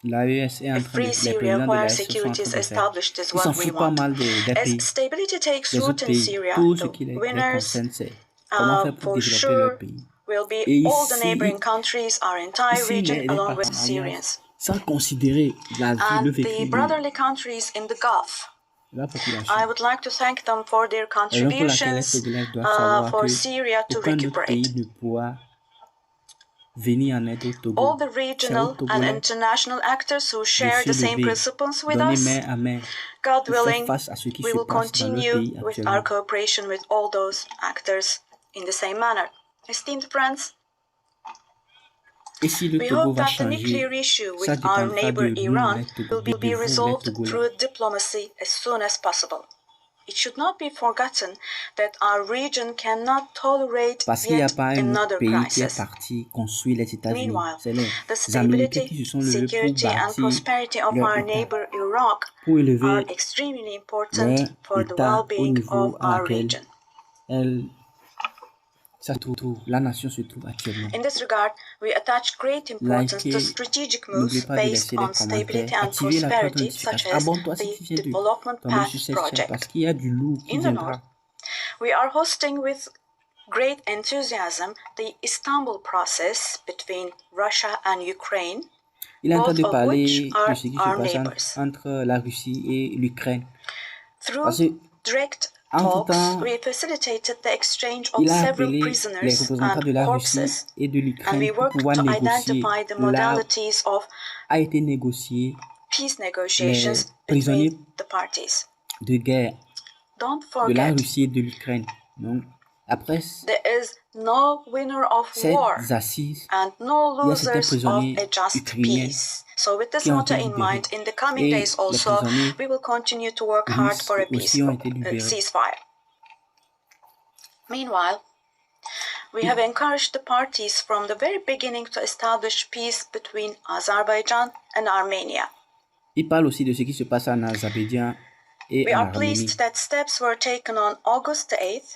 Speaker 2: L'AES est
Speaker 5: A
Speaker 2: en train
Speaker 5: free
Speaker 2: les
Speaker 5: Syria
Speaker 2: présidents de
Speaker 5: where
Speaker 2: l'AES sont en
Speaker 5: security
Speaker 2: train
Speaker 5: is
Speaker 2: de faire.
Speaker 5: established is
Speaker 2: Ils s'en
Speaker 5: what we
Speaker 2: foutent pas
Speaker 5: want.
Speaker 2: mal des
Speaker 5: As
Speaker 2: pays,
Speaker 5: stability takes
Speaker 2: des
Speaker 5: root
Speaker 2: autres
Speaker 5: in
Speaker 2: pays.
Speaker 5: Syria,
Speaker 2: Tout ce
Speaker 5: the
Speaker 2: qui les
Speaker 5: winners
Speaker 2: concerne, c'est comment faire pour
Speaker 5: for
Speaker 2: développer leur
Speaker 5: sure
Speaker 2: pays.
Speaker 5: will be
Speaker 2: Et
Speaker 5: all the
Speaker 2: ici,
Speaker 5: neighboring countries, our entire
Speaker 2: ici
Speaker 5: region,
Speaker 2: les
Speaker 5: along with
Speaker 2: partenariats,
Speaker 5: Syrians.
Speaker 2: sans considérer la vie,
Speaker 5: And
Speaker 2: le
Speaker 5: the
Speaker 2: vécu de
Speaker 5: brotherly countries in the Gulf.
Speaker 2: la population.
Speaker 5: I would like to thank them for their
Speaker 2: Raison pour laquelle les
Speaker 5: contributions
Speaker 2: Togolais doivent savoir
Speaker 5: for
Speaker 2: que
Speaker 5: Syria to
Speaker 2: aucun autre pays
Speaker 5: recuperate.
Speaker 2: ne pourra venir en aide au Togo.
Speaker 5: All the
Speaker 2: C'est aux
Speaker 5: regional and
Speaker 2: Togolais
Speaker 5: international actors who
Speaker 2: de
Speaker 5: share the
Speaker 2: se
Speaker 5: same
Speaker 2: lever,
Speaker 5: principles with
Speaker 2: donner
Speaker 5: us,
Speaker 2: main à main
Speaker 5: God
Speaker 2: pour faire
Speaker 5: willing,
Speaker 2: face à ce qui
Speaker 5: we
Speaker 2: se
Speaker 5: will
Speaker 2: passe dans leur
Speaker 5: continue
Speaker 2: pays
Speaker 5: with
Speaker 2: actuellement.
Speaker 5: our cooperation with all those actors in the same manner. Esteemed friends,
Speaker 2: Et si le
Speaker 5: we
Speaker 2: Togo
Speaker 5: hope
Speaker 2: va
Speaker 5: that the
Speaker 2: changer,
Speaker 5: nuclear issue
Speaker 2: ça
Speaker 5: with our
Speaker 2: dépendra
Speaker 5: neighbor
Speaker 2: de nous,
Speaker 5: Iran
Speaker 2: les Togolais,
Speaker 5: will be
Speaker 2: de vous, les
Speaker 5: resolved
Speaker 2: Togolais.
Speaker 5: through diplomacy as soon as possible. It should not be forgotten that our region cannot tolerate
Speaker 2: Parce qu'il n'y a
Speaker 5: yet
Speaker 2: pas un autre
Speaker 5: another
Speaker 2: pays qui est
Speaker 5: crisis.
Speaker 2: parti construire les États-Unis.
Speaker 5: Meanwhile,
Speaker 2: C'est
Speaker 5: the
Speaker 2: les Américains qui
Speaker 5: stability,
Speaker 2: se sont levés pour
Speaker 5: security, and
Speaker 2: bâtir
Speaker 5: prosperity of
Speaker 2: leur
Speaker 5: our
Speaker 2: État,
Speaker 5: neighbor Iraq
Speaker 2: pour
Speaker 5: are
Speaker 2: élever
Speaker 5: extremely
Speaker 2: leur
Speaker 5: important for the
Speaker 2: État au
Speaker 5: well-being
Speaker 2: niveau
Speaker 5: of
Speaker 2: à
Speaker 5: our
Speaker 2: laquelle
Speaker 5: region.
Speaker 2: la nation se trouve actuellement.
Speaker 5: In this regard, we attach great importance to
Speaker 2: Likez,
Speaker 5: strategic
Speaker 2: n'oubliez
Speaker 5: moves
Speaker 2: pas de
Speaker 5: based
Speaker 2: laisser
Speaker 5: on
Speaker 2: les
Speaker 5: stability
Speaker 2: commentaires,
Speaker 5: and
Speaker 2: activez la cloche de
Speaker 5: prosperity, such
Speaker 2: notification.
Speaker 5: as
Speaker 2: Abonne-toi si tu
Speaker 5: the
Speaker 2: viens de
Speaker 5: Development
Speaker 2: tomber sur
Speaker 5: Path
Speaker 2: cette chaîne parce
Speaker 5: Project.
Speaker 2: qu'il y a du lourd qui
Speaker 5: In the
Speaker 2: viendra.
Speaker 5: north, we are hosting with great enthusiasm the Istanbul process between Russia and Ukraine,
Speaker 2: Il est en train
Speaker 5: both
Speaker 2: de
Speaker 5: of
Speaker 2: parler
Speaker 5: which
Speaker 2: de
Speaker 5: are
Speaker 2: ce qui se
Speaker 5: our
Speaker 2: passe
Speaker 5: neighbors.
Speaker 2: entre la Russie et l'Ukraine.
Speaker 5: Through
Speaker 2: Parce que
Speaker 5: direct
Speaker 2: entre-temps,
Speaker 5: talks, we facilitated the exchange of
Speaker 2: il a
Speaker 5: several
Speaker 2: appelé les
Speaker 5: prisoners
Speaker 2: représentants
Speaker 5: and
Speaker 2: de la Russie
Speaker 5: corpses,
Speaker 2: et de
Speaker 5: and
Speaker 2: l'Ukraine
Speaker 5: we
Speaker 2: pour
Speaker 5: worked
Speaker 2: pouvoir
Speaker 5: to
Speaker 2: négocier.
Speaker 5: identify the
Speaker 2: Là
Speaker 5: modalities of
Speaker 2: a été négocié
Speaker 5: peace
Speaker 2: les
Speaker 5: negotiations
Speaker 2: prisonniers
Speaker 5: between the parties.
Speaker 2: de guerre
Speaker 5: Don't
Speaker 2: de la
Speaker 5: forget,
Speaker 2: Russie et de l'Ukraine. Donc, après
Speaker 5: there is no winner of
Speaker 2: ces
Speaker 5: war
Speaker 2: assises,
Speaker 5: and no
Speaker 2: il y a certains
Speaker 5: losers of
Speaker 2: prisonniers
Speaker 5: a just
Speaker 2: ukrainiens
Speaker 5: peace. So with this
Speaker 2: qui ont
Speaker 5: motto
Speaker 2: été
Speaker 5: in
Speaker 2: libérés.
Speaker 5: mind, in the coming
Speaker 2: Et
Speaker 5: days
Speaker 2: les
Speaker 5: also,
Speaker 2: prisonniers
Speaker 5: we will continue to work hard
Speaker 2: russes
Speaker 5: for a
Speaker 2: aussi ont été
Speaker 5: peaceful
Speaker 2: libérés.
Speaker 5: ceasefire. Meanwhile, we have encouraged the parties from the very beginning to establish peace between Azerbaijan and Armenia.
Speaker 2: Il parle aussi de ce qui se passe en Azerbaïdjan et
Speaker 5: We
Speaker 2: en
Speaker 5: are
Speaker 2: Arménie.
Speaker 5: pleased that steps were taken on August 8th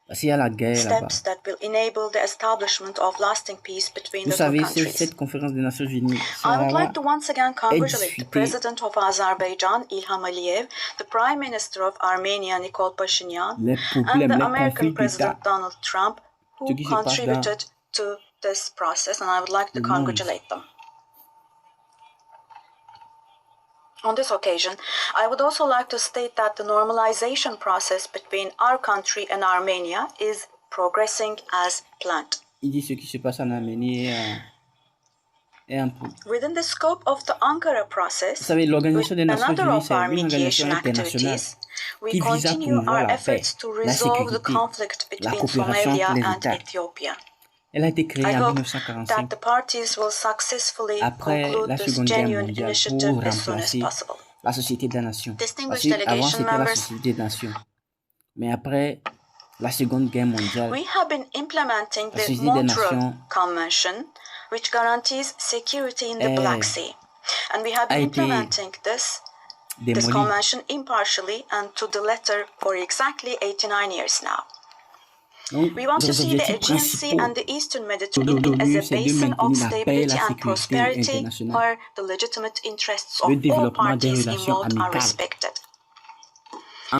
Speaker 2: Parce qu'il y a la guerre là-bas.
Speaker 5: steps that will enable the establishment of lasting peace between
Speaker 2: Vous
Speaker 5: the two
Speaker 2: savez,
Speaker 5: countries.
Speaker 2: cette conférence des Nations Unies
Speaker 5: I
Speaker 2: sera
Speaker 5: would
Speaker 2: là
Speaker 5: like to once again congratulate the
Speaker 2: discutée.
Speaker 5: President of Azerbaijan, Ilham Aliyev, the Prime Minister of Armenia, Nikol Pashinyan,
Speaker 2: Les
Speaker 5: and
Speaker 2: problèmes,
Speaker 5: the
Speaker 2: les
Speaker 5: American
Speaker 2: conflits d'État,
Speaker 5: President Donald Trump,
Speaker 2: ce
Speaker 5: who
Speaker 2: qui se passe dans
Speaker 5: contributed to this process, and I would like to
Speaker 2: le monde.
Speaker 5: congratulate them. On this occasion, I would also like to state that the normalization process between our country and Armenia is progressing as planned.
Speaker 2: Il dit ce qui se passe en Arménie est un peu.
Speaker 5: Within the scope of the Ankara
Speaker 2: Vous
Speaker 5: process,
Speaker 2: savez, l'Organisation des
Speaker 5: with
Speaker 2: Nations
Speaker 5: another
Speaker 2: Unies,
Speaker 5: of
Speaker 2: c'est
Speaker 5: our
Speaker 2: une organisation
Speaker 5: mediation
Speaker 2: internationale
Speaker 5: activities, we
Speaker 2: qui vise à
Speaker 5: continue
Speaker 2: promouvoir
Speaker 5: our
Speaker 2: la paix,
Speaker 5: efforts to
Speaker 2: la
Speaker 5: resolve the
Speaker 2: sécurité,
Speaker 5: conflict
Speaker 2: la
Speaker 5: between
Speaker 2: coopération
Speaker 5: Somalia
Speaker 2: entre les
Speaker 5: and
Speaker 2: États.
Speaker 5: Ethiopia.
Speaker 2: Elle a été créée
Speaker 5: I
Speaker 2: en
Speaker 5: hope
Speaker 2: 1945,
Speaker 5: that the parties will successfully
Speaker 2: après
Speaker 5: conclude
Speaker 2: la
Speaker 5: this
Speaker 2: Seconde Guerre
Speaker 5: genuine
Speaker 2: mondiale,
Speaker 5: initiative
Speaker 2: pour
Speaker 5: as soon as
Speaker 2: remplacer
Speaker 5: possible.
Speaker 2: la Société des Nations. Parce
Speaker 5: Distinguished
Speaker 2: qu'avant,
Speaker 5: delegation
Speaker 2: c'était la
Speaker 5: members,
Speaker 2: Société des Nations. Mais après la Seconde Guerre mondiale,
Speaker 5: we have been implementing
Speaker 2: la
Speaker 5: the
Speaker 2: Société des
Speaker 5: Montreux
Speaker 2: Nations
Speaker 5: Convention, which guarantees security in the Black Sea. And we have
Speaker 2: a
Speaker 5: been
Speaker 2: été
Speaker 5: implementing this
Speaker 2: démolie.
Speaker 5: convention impartially and to the letter for exactly 89 years now.
Speaker 2: Donc,
Speaker 5: We want to
Speaker 2: nos
Speaker 5: see the
Speaker 2: objectifs
Speaker 5: Aegean Sea
Speaker 2: principaux
Speaker 5: and the Eastern
Speaker 2: de
Speaker 5: Mediterranean as
Speaker 2: l'ONU,
Speaker 5: a
Speaker 2: c'est de
Speaker 5: basin of
Speaker 2: maintenir la paix et
Speaker 5: stability
Speaker 2: la
Speaker 5: and
Speaker 2: sécurité
Speaker 5: prosperity
Speaker 2: internationale,
Speaker 5: where the legitimate interests
Speaker 2: le
Speaker 5: of all
Speaker 2: développement des
Speaker 5: parties
Speaker 2: relations
Speaker 5: involved are
Speaker 2: amicales
Speaker 5: respected.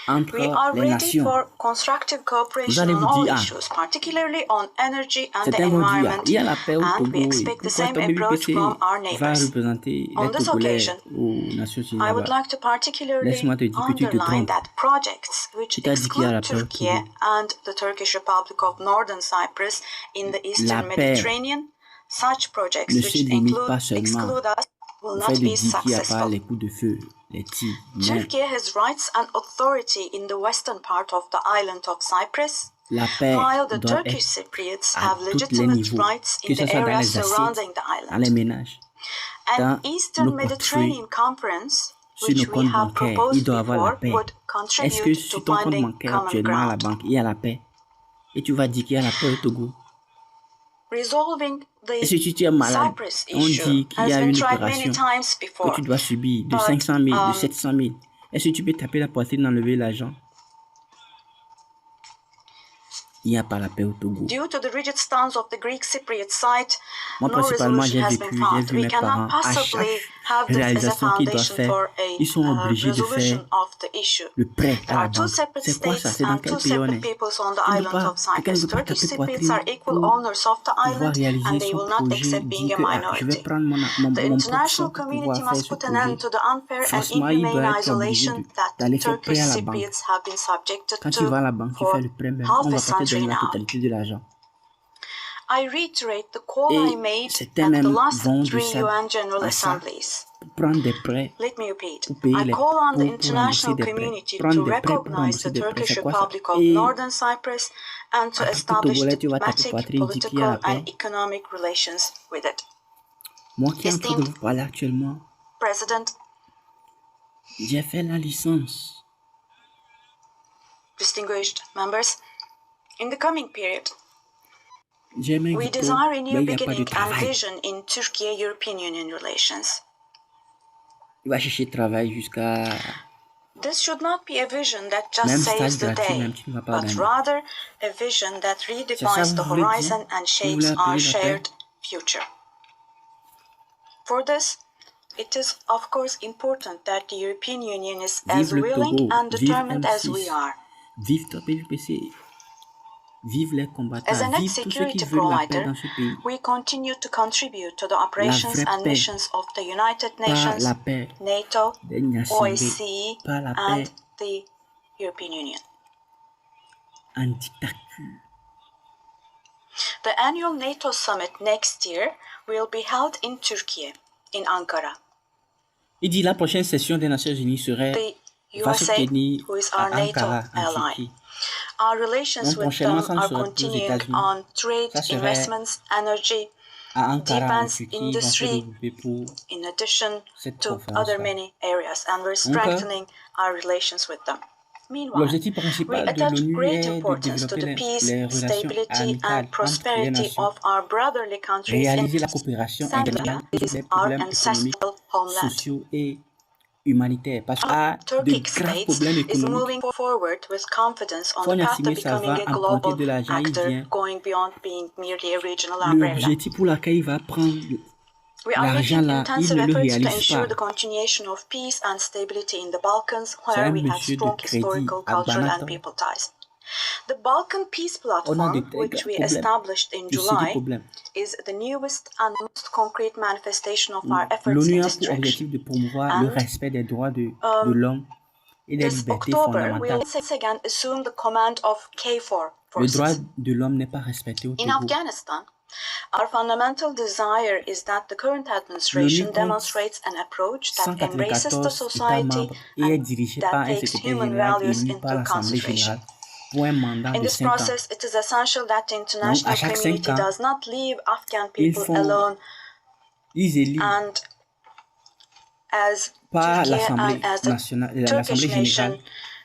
Speaker 2: entre
Speaker 5: We are
Speaker 2: les
Speaker 5: ready
Speaker 2: nations.
Speaker 5: for constructive
Speaker 2: Vous
Speaker 5: cooperation
Speaker 2: allez
Speaker 5: on
Speaker 2: vous
Speaker 5: all
Speaker 2: dire,
Speaker 5: issues, particularly on energy and the
Speaker 2: certains vont dire,
Speaker 5: environment,
Speaker 2: il y a la paix au
Speaker 5: and we
Speaker 2: Togo, et
Speaker 5: expect the
Speaker 2: pourquoi
Speaker 5: same
Speaker 2: Togbevi
Speaker 5: approach
Speaker 2: Kpesse
Speaker 5: from our
Speaker 2: va
Speaker 5: neighbors.
Speaker 2: représenter
Speaker 5: On
Speaker 2: les
Speaker 5: this
Speaker 2: Togolais
Speaker 5: occasion,
Speaker 2: aux Nations Unies
Speaker 5: I would
Speaker 2: là-bas?
Speaker 5: like to particularly
Speaker 2: Laisse-moi te dire que tu te
Speaker 5: underline
Speaker 2: trompes.
Speaker 5: that projects which
Speaker 2: Qui t'a dit qu'il y a la
Speaker 5: exclude
Speaker 2: paix au
Speaker 5: Turkey
Speaker 2: Togo?
Speaker 5: and the Turkish Republic of Northern Cyprus in the
Speaker 2: La
Speaker 5: Eastern
Speaker 2: paix
Speaker 5: Mediterranean, such projects
Speaker 2: ne
Speaker 5: which
Speaker 2: se limite
Speaker 5: include
Speaker 2: pas seulement
Speaker 5: exclude us will
Speaker 2: au fait
Speaker 5: not
Speaker 2: de
Speaker 5: be
Speaker 2: dire qu'il n'y a pas
Speaker 5: successful.
Speaker 2: les coups de feu, les tirs, mais
Speaker 5: Turkey has rights and authority in the western part of the island of Cyprus,
Speaker 2: la paix
Speaker 5: while the
Speaker 2: doit
Speaker 5: Turkish
Speaker 2: être
Speaker 5: Cypriots
Speaker 2: à
Speaker 5: have
Speaker 2: tous les
Speaker 5: legitimate
Speaker 2: niveaux,
Speaker 5: rights
Speaker 2: que
Speaker 5: in
Speaker 2: ce
Speaker 5: the
Speaker 2: soit dans
Speaker 5: area
Speaker 2: les assiettes,
Speaker 5: surrounding the
Speaker 2: dans les
Speaker 5: island.
Speaker 2: ménages,
Speaker 5: An
Speaker 2: dans
Speaker 5: Eastern
Speaker 2: nos portefeuilles,
Speaker 5: Mediterranean Conference,
Speaker 2: sur
Speaker 5: which
Speaker 2: nos
Speaker 5: we
Speaker 2: comptes
Speaker 5: have
Speaker 2: bancaires, il
Speaker 5: proposed
Speaker 2: doit avoir la
Speaker 5: before,
Speaker 2: paix.
Speaker 5: would
Speaker 2: Est-ce que
Speaker 5: contribute
Speaker 2: sur
Speaker 5: to
Speaker 2: ton compte
Speaker 5: finding
Speaker 2: bancaire
Speaker 5: common
Speaker 2: actuellement à la
Speaker 5: ground.
Speaker 2: banque, il y a la paix? Et tu vas dire qu'il y a la paix au Togo?
Speaker 5: Resolving
Speaker 2: Et si
Speaker 5: the
Speaker 2: tu es malade,
Speaker 5: Cyprus
Speaker 2: on
Speaker 5: issue
Speaker 2: dit qu'il y
Speaker 5: has
Speaker 2: a
Speaker 5: been
Speaker 2: une
Speaker 5: tried many
Speaker 2: opération
Speaker 5: times
Speaker 2: que
Speaker 5: before,
Speaker 2: tu dois subir de
Speaker 5: but
Speaker 2: 500 000, de 700 000. Est-ce que tu peux taper la poitrine, enlever l'argent? Il n'y a pas la paix au Togo.
Speaker 5: due to the rigid stance of the Greek Cypriot side,
Speaker 2: Moi,
Speaker 5: no
Speaker 2: principalement,
Speaker 5: resolution
Speaker 2: j'ai
Speaker 5: has been
Speaker 2: vécu, j'ai
Speaker 5: found.
Speaker 2: vu
Speaker 5: We
Speaker 2: mes
Speaker 5: cannot
Speaker 2: parents, à
Speaker 5: possibly
Speaker 2: chaque
Speaker 5: have this as a
Speaker 2: réalisation qu'ils doivent
Speaker 5: foundation
Speaker 2: faire,
Speaker 5: for a
Speaker 2: ils sont obligés de
Speaker 5: resolution
Speaker 2: faire
Speaker 5: of the issue.
Speaker 2: le prêt
Speaker 5: There
Speaker 2: à la
Speaker 5: are two
Speaker 2: banque.
Speaker 5: separate
Speaker 2: C'est quoi ça?
Speaker 5: states
Speaker 2: C'est dans
Speaker 5: and
Speaker 2: quel
Speaker 5: two
Speaker 2: pays on
Speaker 5: separate
Speaker 2: est?
Speaker 5: peoples on the
Speaker 2: Tu ne peux
Speaker 5: island
Speaker 2: pas,
Speaker 5: of
Speaker 2: quelqu'un ne
Speaker 5: Cyprus.
Speaker 2: peut pas
Speaker 5: Turkish
Speaker 2: taper
Speaker 5: Cypriots
Speaker 2: poitrine
Speaker 5: are equal
Speaker 2: pour
Speaker 5: owners of the
Speaker 2: pouvoir
Speaker 5: island
Speaker 2: réaliser
Speaker 5: and they
Speaker 2: son
Speaker 5: will not
Speaker 2: projet,
Speaker 5: accept being
Speaker 2: dire
Speaker 5: a
Speaker 2: que je vais
Speaker 5: minority.
Speaker 2: prendre
Speaker 5: The
Speaker 2: mon propre
Speaker 5: international
Speaker 2: sang pour
Speaker 5: community
Speaker 2: pouvoir faire
Speaker 5: must
Speaker 2: ce
Speaker 5: put an
Speaker 2: projet.
Speaker 5: end to the unfair and
Speaker 2: Forcément, il
Speaker 5: inhumane
Speaker 2: doit être obligé
Speaker 5: isolation that
Speaker 2: d'aller faire
Speaker 5: Turkish
Speaker 2: prêt à la banque.
Speaker 5: Cypriots have been subjected
Speaker 2: Quand tu vas à
Speaker 5: to
Speaker 2: la banque, tu
Speaker 5: for
Speaker 2: fais le prêt même.
Speaker 5: half
Speaker 2: On
Speaker 5: a
Speaker 2: va pas te
Speaker 5: century
Speaker 2: donner la
Speaker 5: now.
Speaker 2: totalité de l'argent.
Speaker 5: I reiterate the call I
Speaker 2: Et
Speaker 5: made
Speaker 2: certains
Speaker 5: at the
Speaker 2: même
Speaker 5: last
Speaker 2: vont de
Speaker 5: 3
Speaker 2: ça
Speaker 5: UN General
Speaker 2: à ça
Speaker 5: Assemblies.
Speaker 2: pour prendre des prêts,
Speaker 5: Let me repeat.
Speaker 2: pour payer
Speaker 5: I
Speaker 2: les,
Speaker 5: call on the
Speaker 2: pour
Speaker 5: international
Speaker 2: rembourser des prêts.
Speaker 5: community
Speaker 2: Prendre
Speaker 5: to
Speaker 2: des prêts pour
Speaker 5: recognize
Speaker 2: rembourser
Speaker 5: the
Speaker 2: des prêts,
Speaker 5: Turkish
Speaker 2: c'est quoi ça?
Speaker 5: Republic of
Speaker 2: Et
Speaker 5: Northern Cyprus and to
Speaker 2: en tant que
Speaker 5: establish
Speaker 2: Togolais, tu vas taper
Speaker 5: diplomatic,
Speaker 2: poitrine, dire qu'il y a la
Speaker 5: political, and
Speaker 2: paix.
Speaker 5: economic relations with it.
Speaker 2: Moi qui est en train de
Speaker 5: Esteemed
Speaker 2: vous parler actuellement,
Speaker 5: President,
Speaker 2: j'ai fait la licence.
Speaker 5: distinguished members, in the coming period,
Speaker 2: J'ai même
Speaker 5: we
Speaker 2: diplôme,
Speaker 5: desire a
Speaker 2: mais
Speaker 5: new
Speaker 2: il n'y a pas de
Speaker 5: beginning and
Speaker 2: travail.
Speaker 5: vision in Turkey-European Union relations.
Speaker 2: Il va chercher travail jusqu'à
Speaker 5: This should not be a vision that
Speaker 2: même
Speaker 5: just
Speaker 2: stage
Speaker 5: saves the
Speaker 2: gratuit,
Speaker 5: day,
Speaker 2: même tu ne vas pas
Speaker 5: but
Speaker 2: gagner.
Speaker 5: rather a vision that
Speaker 2: C'est ça
Speaker 5: redefines
Speaker 2: que
Speaker 5: the
Speaker 2: vous voulez dire?
Speaker 5: horizon and
Speaker 2: Vous
Speaker 5: shapes
Speaker 2: voulez
Speaker 5: our
Speaker 2: appeler la paix?
Speaker 5: shared future. For this, it is of course important that the European Union is as
Speaker 2: Vive le
Speaker 5: willing
Speaker 2: Togo,
Speaker 5: and
Speaker 2: vive
Speaker 5: determined as we
Speaker 2: M6,
Speaker 5: are.
Speaker 2: vive Togbevi Kpesse, vive les
Speaker 5: As a
Speaker 2: combattants,
Speaker 5: net
Speaker 2: vive tous ceux qui
Speaker 5: security
Speaker 2: veulent la paix
Speaker 5: provider,
Speaker 2: dans ce pays.
Speaker 5: we continue to contribute to the operations
Speaker 2: vraie
Speaker 5: and
Speaker 2: paix.
Speaker 5: missions of the United
Speaker 2: Pas
Speaker 5: Nations,
Speaker 2: la paix
Speaker 5: NATO,
Speaker 2: des nations,
Speaker 5: OSCE,
Speaker 2: pas la
Speaker 5: and
Speaker 2: paix
Speaker 5: the European Union.
Speaker 2: en dictature.
Speaker 5: The annual NATO summit next year will be held in Turkey, in Ankara.
Speaker 2: Il dit la prochaine session des Nations Unies serait
Speaker 5: The
Speaker 2: va se
Speaker 5: USA,
Speaker 2: tenir
Speaker 5: who is
Speaker 2: à
Speaker 5: our NATO
Speaker 2: Ankara, en
Speaker 5: ally.
Speaker 2: Turquie.
Speaker 5: Our relations
Speaker 2: Donc
Speaker 5: with
Speaker 2: prochainement,
Speaker 5: them
Speaker 2: ça ne
Speaker 5: are
Speaker 2: sera plus aux
Speaker 5: continuing
Speaker 2: États-Unis.
Speaker 5: on trade,
Speaker 2: Ça serait
Speaker 5: investments, energy,
Speaker 2: à Ankara, en
Speaker 5: defense
Speaker 2: Turquie, ils vont se
Speaker 5: industry,
Speaker 2: regrouper pour
Speaker 5: in addition
Speaker 2: cette
Speaker 5: to
Speaker 2: conférence-là.
Speaker 5: other many areas, and we're
Speaker 2: Donc,
Speaker 5: strengthening our relations with them. Meanwhile,
Speaker 2: l'objectif
Speaker 5: we
Speaker 2: principal de
Speaker 5: attach
Speaker 2: l'ONU
Speaker 5: great
Speaker 2: est de
Speaker 5: importance to
Speaker 2: développer
Speaker 5: the peace,
Speaker 2: les relations
Speaker 5: stability,
Speaker 2: amicales
Speaker 5: and
Speaker 2: entre les
Speaker 5: prosperity
Speaker 2: nations,
Speaker 5: of our brotherly countries in
Speaker 2: réaliser la coopération
Speaker 5: Zambia.
Speaker 2: internationale
Speaker 5: It
Speaker 2: sur
Speaker 5: is
Speaker 2: les
Speaker 5: our
Speaker 2: problèmes économiques,
Speaker 5: ancestral homeland.
Speaker 2: sociaux et humanitaire parce qu'il y a de
Speaker 5: Turkic
Speaker 2: graves
Speaker 5: states
Speaker 2: problèmes
Speaker 5: is
Speaker 2: économiques.
Speaker 5: moving forward with confidence on
Speaker 2: Faut
Speaker 5: the
Speaker 2: en
Speaker 5: path to
Speaker 2: assumer ça
Speaker 5: becoming
Speaker 2: va
Speaker 5: a global
Speaker 2: emprunter de l'argent, il
Speaker 5: actor,
Speaker 2: vient.
Speaker 5: going beyond being merely a regional umbrella.
Speaker 2: L'objectif pour lequel il va prendre
Speaker 5: We are
Speaker 2: l'argent
Speaker 5: making
Speaker 2: là, il
Speaker 5: intensive
Speaker 2: ne le
Speaker 5: efforts to
Speaker 2: réalise
Speaker 5: ensure
Speaker 2: pas.
Speaker 5: the continuation of peace and stability in the Balkans,
Speaker 2: C'est
Speaker 5: where
Speaker 2: un
Speaker 5: we have
Speaker 2: monsieur de
Speaker 5: strong
Speaker 2: crédit
Speaker 5: historical,
Speaker 2: à
Speaker 5: cultural, and
Speaker 2: Banatan.
Speaker 5: people ties. The Balkan Peace
Speaker 2: On a de
Speaker 5: Platform,
Speaker 2: très
Speaker 5: which
Speaker 2: graves
Speaker 5: we
Speaker 2: problèmes.
Speaker 5: established in
Speaker 2: Je sais des
Speaker 5: July,
Speaker 2: problèmes.
Speaker 5: is the newest and most concrete manifestation of our efforts
Speaker 2: L'ONU
Speaker 5: in
Speaker 2: a
Speaker 5: this
Speaker 2: pour
Speaker 5: direction.
Speaker 2: objectif de promouvoir le
Speaker 5: And
Speaker 2: respect des droits de l'homme et des
Speaker 5: this
Speaker 2: libertés
Speaker 5: October, we will
Speaker 2: fondamentales.
Speaker 5: once again assume the command of KFOR
Speaker 2: Le droit
Speaker 5: forces.
Speaker 2: de l'homme n'est pas respecté au
Speaker 5: In
Speaker 2: Togo.
Speaker 5: Afghanistan, our fundamental desire is that the current administration
Speaker 2: L'ONU compte
Speaker 5: demonstrates an approach that embraces the
Speaker 2: 194 États
Speaker 5: society
Speaker 2: membres et est
Speaker 5: and
Speaker 2: dirigé
Speaker 5: that
Speaker 2: par un
Speaker 5: takes
Speaker 2: secrétaire
Speaker 5: human
Speaker 2: général
Speaker 5: values
Speaker 2: élu par
Speaker 5: into
Speaker 2: l'Assemblée
Speaker 5: consideration.
Speaker 2: générale pour un mandat
Speaker 5: In
Speaker 2: de
Speaker 5: this
Speaker 2: 5 ans.
Speaker 5: process, it is essential that the
Speaker 2: Donc, à
Speaker 5: international
Speaker 2: chaque 5
Speaker 5: community
Speaker 2: ans,
Speaker 5: does not leave Afghan
Speaker 2: ils
Speaker 5: people
Speaker 2: font,
Speaker 5: alone,
Speaker 2: ils élisent
Speaker 5: and as
Speaker 2: par
Speaker 5: Turkey
Speaker 2: l'Assemblée
Speaker 5: and as the
Speaker 2: nationale,
Speaker 5: Turkish
Speaker 2: l'Assemblée
Speaker 5: nation
Speaker 2: générale,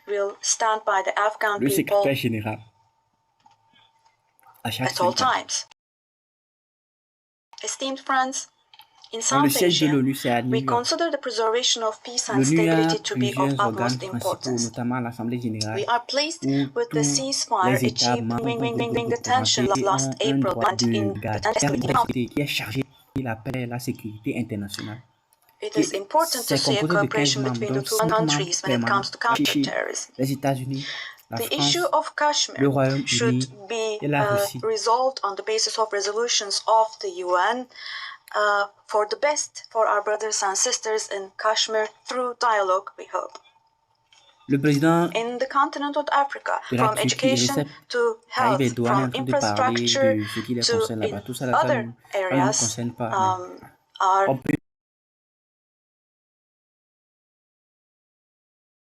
Speaker 5: will stand by the Afghan
Speaker 2: le
Speaker 5: people
Speaker 2: secrétaire général. À chaque
Speaker 5: at all
Speaker 2: 5 ans.
Speaker 5: times. Esteemed friends, in
Speaker 2: Donc,
Speaker 5: South
Speaker 2: le siège de
Speaker 5: Asia,
Speaker 2: l'ONU, c'est à New
Speaker 5: we
Speaker 2: York.
Speaker 5: consider the preservation of peace and
Speaker 2: L'ONU a
Speaker 5: stability to be of
Speaker 2: plusieurs organes
Speaker 5: utmost
Speaker 2: principaux,
Speaker 5: importance.
Speaker 2: notamment l'Assemblée générale,
Speaker 5: We are pleased
Speaker 2: où
Speaker 5: with the
Speaker 2: tous
Speaker 5: ceasefire
Speaker 2: les États
Speaker 5: achieved,
Speaker 2: membres
Speaker 5: bringing the
Speaker 2: représentés
Speaker 5: tension last
Speaker 2: ont un
Speaker 5: April
Speaker 2: droit
Speaker 5: and
Speaker 2: de
Speaker 5: in
Speaker 2: garde.
Speaker 5: the
Speaker 2: Il y a une autorité qui est chargée de la paix et la sécurité internationale.
Speaker 5: It is important to
Speaker 2: C'est
Speaker 5: see a
Speaker 2: composé de 15
Speaker 5: cooperation
Speaker 2: membres,
Speaker 5: between the
Speaker 2: dont
Speaker 5: two
Speaker 2: 5 membres
Speaker 5: countries when it
Speaker 2: permanents,
Speaker 5: comes to counterterrorism.
Speaker 2: les États-Unis, la
Speaker 5: The
Speaker 2: France,
Speaker 5: issue of
Speaker 2: le
Speaker 5: Kashmir
Speaker 2: Royaume-Uni
Speaker 5: should be
Speaker 2: et la Russie.
Speaker 5: resolved on the basis of resolutions of the UN for the best for our brothers and sisters in Kashmir through dialogue, we hope.
Speaker 2: Le président
Speaker 5: In the continent of Africa,
Speaker 2: de la
Speaker 5: from
Speaker 2: Turquie,
Speaker 5: education
Speaker 2: Recep
Speaker 5: to
Speaker 2: Tayyip
Speaker 5: health,
Speaker 2: Erdogan, est en
Speaker 5: from
Speaker 2: train de parler
Speaker 5: infrastructure
Speaker 2: de ce qui les
Speaker 5: to
Speaker 2: concerne là-bas.
Speaker 5: in
Speaker 2: Tout ça, là, ça
Speaker 5: other
Speaker 2: ne nous
Speaker 5: areas,
Speaker 2: concerne pas. Mais
Speaker 5: our
Speaker 2: on peut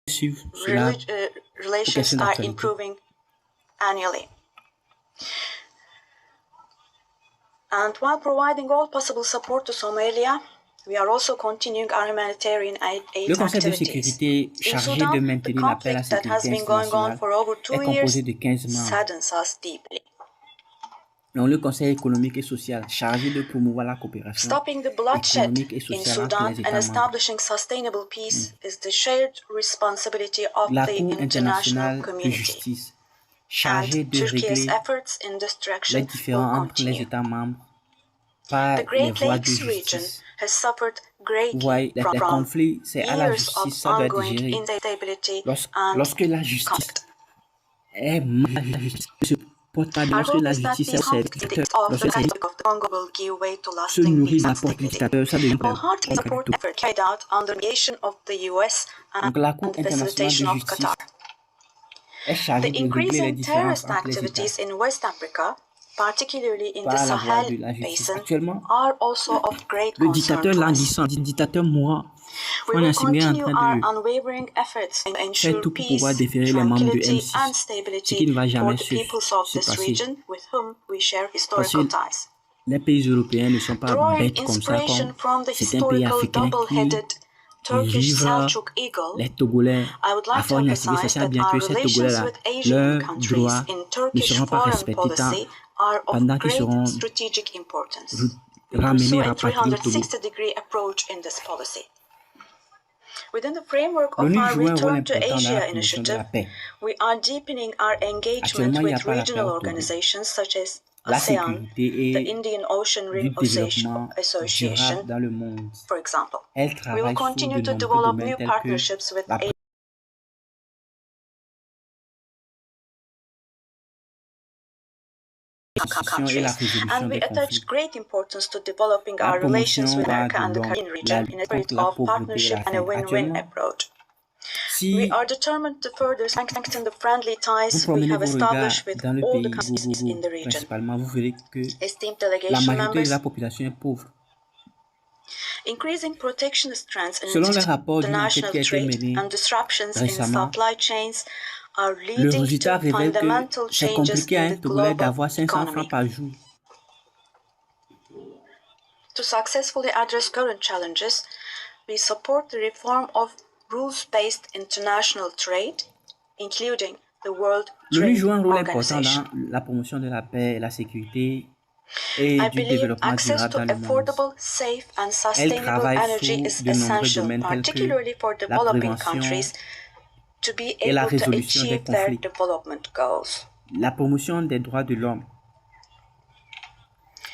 Speaker 2: suivre cela pour
Speaker 5: relations
Speaker 2: question
Speaker 5: are
Speaker 2: d'actualité.
Speaker 5: improving annually. And while providing all possible support to Somalia, we are also continuing our humanitarian aid
Speaker 2: Le Conseil de
Speaker 5: activities.
Speaker 2: sécurité
Speaker 5: In
Speaker 2: chargé
Speaker 5: Sudan,
Speaker 2: de
Speaker 5: the
Speaker 2: maintenir la paix et la
Speaker 5: conflict that has
Speaker 2: sécurité
Speaker 5: been going on
Speaker 2: internationale
Speaker 5: for over
Speaker 2: est
Speaker 5: 2
Speaker 2: composé
Speaker 5: years
Speaker 2: de 15 membres.
Speaker 5: saddens us deeply.
Speaker 2: Donc, le Conseil économique et social chargé de promouvoir la coopération
Speaker 5: Stopping the bloodshed
Speaker 2: économique et
Speaker 5: in
Speaker 2: sociale entre
Speaker 5: Sudan
Speaker 2: les États
Speaker 5: and
Speaker 2: membres.
Speaker 5: establishing sustainable peace is the shared responsibility of
Speaker 2: La
Speaker 5: the
Speaker 2: Cour
Speaker 5: international
Speaker 2: internationale de
Speaker 5: community.
Speaker 2: justice chargée
Speaker 5: And
Speaker 2: de
Speaker 5: Turkey's
Speaker 2: régler
Speaker 5: efforts in this
Speaker 2: les
Speaker 5: direction will
Speaker 2: différends entre les
Speaker 5: continue.
Speaker 2: États membres par
Speaker 5: The
Speaker 2: les
Speaker 5: Great
Speaker 2: voies de
Speaker 5: Lakes region
Speaker 2: justice.
Speaker 5: has suffered
Speaker 2: Vous
Speaker 5: greatly
Speaker 2: voyez, les
Speaker 5: from
Speaker 2: conflits, c'est à la
Speaker 5: years
Speaker 2: justice,
Speaker 5: of
Speaker 2: ça doit être
Speaker 5: ongoing
Speaker 2: géré.
Speaker 5: instability and
Speaker 2: Lorsque la justice
Speaker 5: conflict.
Speaker 2: est mal, la justice ne se porte pas bien.
Speaker 5: Our
Speaker 2: Lorsque
Speaker 5: hope
Speaker 2: la
Speaker 5: is that
Speaker 2: justice
Speaker 5: these
Speaker 2: est
Speaker 5: conflicts
Speaker 2: dictateur,
Speaker 5: of the
Speaker 2: lorsque c'est
Speaker 5: Republic of the Congo will give way to
Speaker 2: se
Speaker 5: lasting
Speaker 2: nourrit
Speaker 5: peace
Speaker 2: de
Speaker 5: and
Speaker 2: l'apport du
Speaker 5: stability.
Speaker 2: dictateur, ça devient un problème.
Speaker 5: Wholehearted support effort carried out under the mediation of the US and
Speaker 2: Donc la Cour
Speaker 5: the
Speaker 2: internationale de
Speaker 5: facilitation of
Speaker 2: justice
Speaker 5: Qatar.
Speaker 2: est chargée
Speaker 5: The
Speaker 2: de régler les
Speaker 5: increasing
Speaker 2: différences
Speaker 5: terrorist
Speaker 2: entre les États
Speaker 5: activities in West Africa, particularly in the
Speaker 2: par la voie
Speaker 5: Sahel
Speaker 2: de la justice.
Speaker 5: basin,
Speaker 2: Actuellement,
Speaker 5: are also of great
Speaker 2: le
Speaker 5: concern
Speaker 2: dictateur
Speaker 5: to us.
Speaker 2: languissant, le dictateur mourant,
Speaker 5: We
Speaker 2: on
Speaker 5: will
Speaker 2: est en
Speaker 5: continue
Speaker 2: train
Speaker 5: our
Speaker 2: de
Speaker 5: unwavering efforts to
Speaker 2: faire
Speaker 5: ensure
Speaker 2: tout pour
Speaker 5: peace,
Speaker 2: pouvoir déférer les membres de
Speaker 5: tranquility
Speaker 2: M6,
Speaker 5: and
Speaker 2: ce qui
Speaker 5: stability
Speaker 2: ne va
Speaker 5: for
Speaker 2: jamais
Speaker 5: the peoples of
Speaker 2: se
Speaker 5: this
Speaker 2: passer.
Speaker 5: region with whom we share
Speaker 2: Parce
Speaker 5: historical
Speaker 2: que
Speaker 5: ties.
Speaker 2: les pays européens ne sont pas
Speaker 5: Drawing
Speaker 2: bêtes comme ça,
Speaker 5: inspiration
Speaker 2: comme
Speaker 5: from the
Speaker 2: certains pays
Speaker 5: historical
Speaker 2: africains qui
Speaker 5: double-headed Turkish
Speaker 2: livrent
Speaker 5: Seljuk eagle,
Speaker 2: les Togolais
Speaker 5: I would
Speaker 2: à
Speaker 5: like to
Speaker 2: Faure Nyasigé,
Speaker 5: emphasize
Speaker 2: sachant
Speaker 5: that
Speaker 2: bien
Speaker 5: our
Speaker 2: que ces
Speaker 5: relations
Speaker 2: Togolais-là,
Speaker 5: with Asian
Speaker 2: leurs
Speaker 5: countries
Speaker 2: droits
Speaker 5: in
Speaker 2: ne
Speaker 5: Turkish
Speaker 2: seront pas
Speaker 5: foreign
Speaker 2: respectés tant
Speaker 5: policy are of
Speaker 2: pendant qu'ils
Speaker 5: great
Speaker 2: seront
Speaker 5: strategic importance. We
Speaker 2: ramenés,
Speaker 5: pursue a
Speaker 2: rapatriés au Togo.
Speaker 5: 360-degree approach in this policy. Within the framework of
Speaker 2: L'ONU
Speaker 5: our
Speaker 2: joue un rôle
Speaker 5: Return to
Speaker 2: important dans la
Speaker 5: Asia
Speaker 2: promotion de la
Speaker 5: initiative,
Speaker 2: paix.
Speaker 5: we are deepening our engagement
Speaker 2: Actuellement, il n'y a
Speaker 5: with
Speaker 2: pas la paix
Speaker 5: regional
Speaker 2: au Togo.
Speaker 5: organizations such as
Speaker 2: La
Speaker 5: ASEAN,
Speaker 2: sécurité
Speaker 5: the
Speaker 2: et
Speaker 5: Indian Ocean
Speaker 2: du développement
Speaker 5: Association,
Speaker 2: durable dans le monde.
Speaker 5: for example.
Speaker 2: Elle
Speaker 5: We will
Speaker 2: travaille sur
Speaker 5: continue
Speaker 2: de
Speaker 5: to
Speaker 2: nombreux
Speaker 5: develop
Speaker 2: domaines
Speaker 5: new
Speaker 2: tels que
Speaker 5: partnerships with
Speaker 2: la prévention et la
Speaker 5: countries,
Speaker 2: résolution
Speaker 5: and we
Speaker 2: des
Speaker 5: attach
Speaker 2: conflits.
Speaker 5: great importance to developing
Speaker 2: La
Speaker 5: our relations
Speaker 2: promotion
Speaker 5: with
Speaker 2: va
Speaker 5: America
Speaker 2: de
Speaker 5: and the
Speaker 2: l'homme,
Speaker 5: Caribbean
Speaker 2: la
Speaker 5: region in a
Speaker 2: lutte
Speaker 5: spirit
Speaker 2: contre la
Speaker 5: of
Speaker 2: pauvreté et
Speaker 5: partnership
Speaker 2: la
Speaker 5: and a
Speaker 2: faim.
Speaker 5: win-win
Speaker 2: Actuellement,
Speaker 5: approach.
Speaker 2: si
Speaker 5: We are determined to further strengthen the friendly
Speaker 2: vous
Speaker 5: ties we
Speaker 2: promenez
Speaker 5: have
Speaker 2: vos regards
Speaker 5: established with
Speaker 2: dans le
Speaker 5: all the
Speaker 2: pays,
Speaker 5: countries in the region.
Speaker 2: principalement, vous verrez que
Speaker 5: Esteemed
Speaker 2: la
Speaker 5: delegation
Speaker 2: majorité de la
Speaker 5: members,
Speaker 2: population est pauvre.
Speaker 5: increasing protectionist trends in
Speaker 2: Selon le rapport d'une enquête
Speaker 5: international
Speaker 2: qui a été
Speaker 5: trade
Speaker 2: menée
Speaker 5: and disruptions in
Speaker 2: récemment,
Speaker 5: supply chains are
Speaker 2: le
Speaker 5: leading
Speaker 2: résultat
Speaker 5: to
Speaker 2: révèle que
Speaker 5: fundamental
Speaker 2: c'est
Speaker 5: changes
Speaker 2: compliqué à
Speaker 5: in
Speaker 2: un
Speaker 5: the
Speaker 2: Togolais
Speaker 5: global
Speaker 2: d'avoir 500
Speaker 5: economy.
Speaker 2: francs par jour.
Speaker 5: To successfully address current challenges, we support the reform of rules-based international trade, including the World
Speaker 2: L'ONU
Speaker 5: Trade
Speaker 2: joue un rôle important
Speaker 5: Organization.
Speaker 2: dans la promotion de la paix et la sécurité et
Speaker 5: I
Speaker 2: du
Speaker 5: believe
Speaker 2: développement
Speaker 5: access
Speaker 2: durable
Speaker 5: to
Speaker 2: dans le monde.
Speaker 5: affordable, safe, and
Speaker 2: Elle
Speaker 5: sustainable
Speaker 2: travaille
Speaker 5: energy
Speaker 2: sur
Speaker 5: is
Speaker 2: de nombreux
Speaker 5: essential,
Speaker 2: domaines tels que
Speaker 5: particularly for
Speaker 2: la
Speaker 5: developing
Speaker 2: prévention
Speaker 5: countries to be
Speaker 2: et la
Speaker 5: able to
Speaker 2: résolution des
Speaker 5: achieve their
Speaker 2: conflits,
Speaker 5: development goals.
Speaker 2: la promotion des droits de l'homme,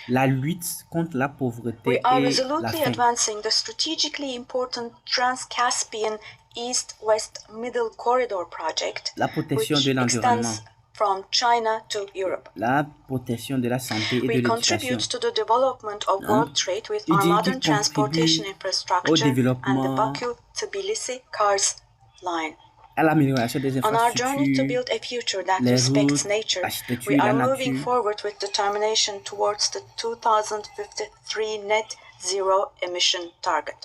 Speaker 2: la lutte contre la pauvreté
Speaker 5: We are
Speaker 2: et la
Speaker 5: resolutely
Speaker 2: faim,
Speaker 5: advancing the strategically important Trans-Caspian East-West Middle Corridor project,
Speaker 2: la protection
Speaker 5: which
Speaker 2: de l'environnement,
Speaker 5: extends from China to Europe.
Speaker 2: la protection de la santé et de
Speaker 5: We
Speaker 2: l'éducation.
Speaker 5: contribute to the development of world trade with
Speaker 2: Il
Speaker 5: our
Speaker 2: dit qu'il
Speaker 5: modern transportation
Speaker 2: contribue au
Speaker 5: infrastructure and the
Speaker 2: développement,
Speaker 5: Baku-Tbilisi cars line.
Speaker 2: à l'amélioration des
Speaker 5: On our journey to
Speaker 2: infrastructures,
Speaker 5: build a future that
Speaker 2: les
Speaker 5: respects
Speaker 2: routes,
Speaker 5: nature,
Speaker 2: l'architecture
Speaker 5: we
Speaker 2: et la
Speaker 5: are moving
Speaker 2: nature,
Speaker 5: forward with determination towards the 2053 net zero emission target.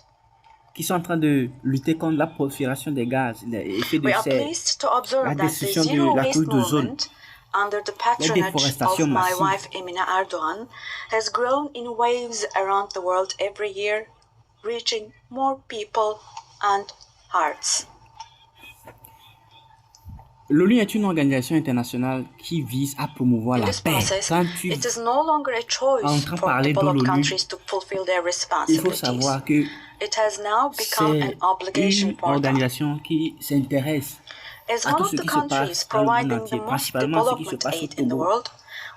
Speaker 2: qui sont en train de lutter contre la prolifération des gaz, les effets de
Speaker 5: We are
Speaker 2: serre,
Speaker 5: pleased to observe
Speaker 2: la
Speaker 5: that the
Speaker 2: destruction
Speaker 5: zero
Speaker 2: de la
Speaker 5: waste
Speaker 2: couche d'ozone,
Speaker 5: movement, under the
Speaker 2: la
Speaker 5: patronage
Speaker 2: déforestation
Speaker 5: of my
Speaker 2: massive,
Speaker 5: wife Emine Erdogan, has grown in waves around the world every year, reaching more people and hearts.
Speaker 2: L'ONU est une organisation internationale qui vise à promouvoir
Speaker 5: In
Speaker 2: la
Speaker 5: this
Speaker 2: paix.
Speaker 5: process,
Speaker 2: Quand tu
Speaker 5: it is no longer a choice
Speaker 2: entends
Speaker 5: for
Speaker 2: parler de
Speaker 5: developed
Speaker 2: l'ONU,
Speaker 5: countries to fulfill their
Speaker 2: il faut
Speaker 5: responsibilities.
Speaker 2: savoir que
Speaker 5: It has now become
Speaker 2: c'est
Speaker 5: an obligation
Speaker 2: une
Speaker 5: for them.
Speaker 2: organisation qui s'intéresse
Speaker 5: As
Speaker 2: à
Speaker 5: one
Speaker 2: tout
Speaker 5: of
Speaker 2: ce
Speaker 5: the
Speaker 2: qui se
Speaker 5: countries
Speaker 2: passe dans le monde
Speaker 5: providing the
Speaker 2: entier,
Speaker 5: most
Speaker 2: principalement ce qui se
Speaker 5: development
Speaker 2: passe au
Speaker 5: aid in the
Speaker 2: Togo,
Speaker 5: world,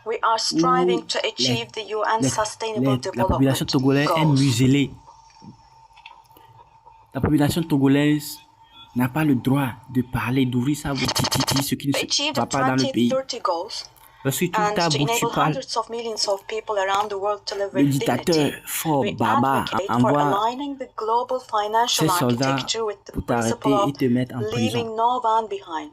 Speaker 5: we are
Speaker 2: où
Speaker 5: striving to achieve the UN Sustainable
Speaker 2: la population
Speaker 5: Development
Speaker 2: togolaise est
Speaker 5: Goals.
Speaker 2: muselée. La population togolaise n'a pas le droit de parler, d'ouvrir sa bouche, ce qui ne
Speaker 5: To
Speaker 2: se
Speaker 5: achieve
Speaker 2: va
Speaker 5: the
Speaker 2: pas dans le pays.
Speaker 5: 2030 goals
Speaker 2: Parce que tu
Speaker 5: and
Speaker 2: ta
Speaker 5: to
Speaker 2: bouche, tu
Speaker 5: enable
Speaker 2: parles,
Speaker 5: hundreds of millions of people around the world to live
Speaker 2: le
Speaker 5: with
Speaker 2: dictateur
Speaker 5: dignity,
Speaker 2: fort,
Speaker 5: we
Speaker 2: barbare,
Speaker 5: advocate for
Speaker 2: envoie
Speaker 5: aligning the global financial
Speaker 2: ses soldats
Speaker 5: architecture with the
Speaker 2: pour
Speaker 5: principle
Speaker 2: t'arrêter et
Speaker 5: of
Speaker 2: te mettre en prison.
Speaker 5: leaving no one behind.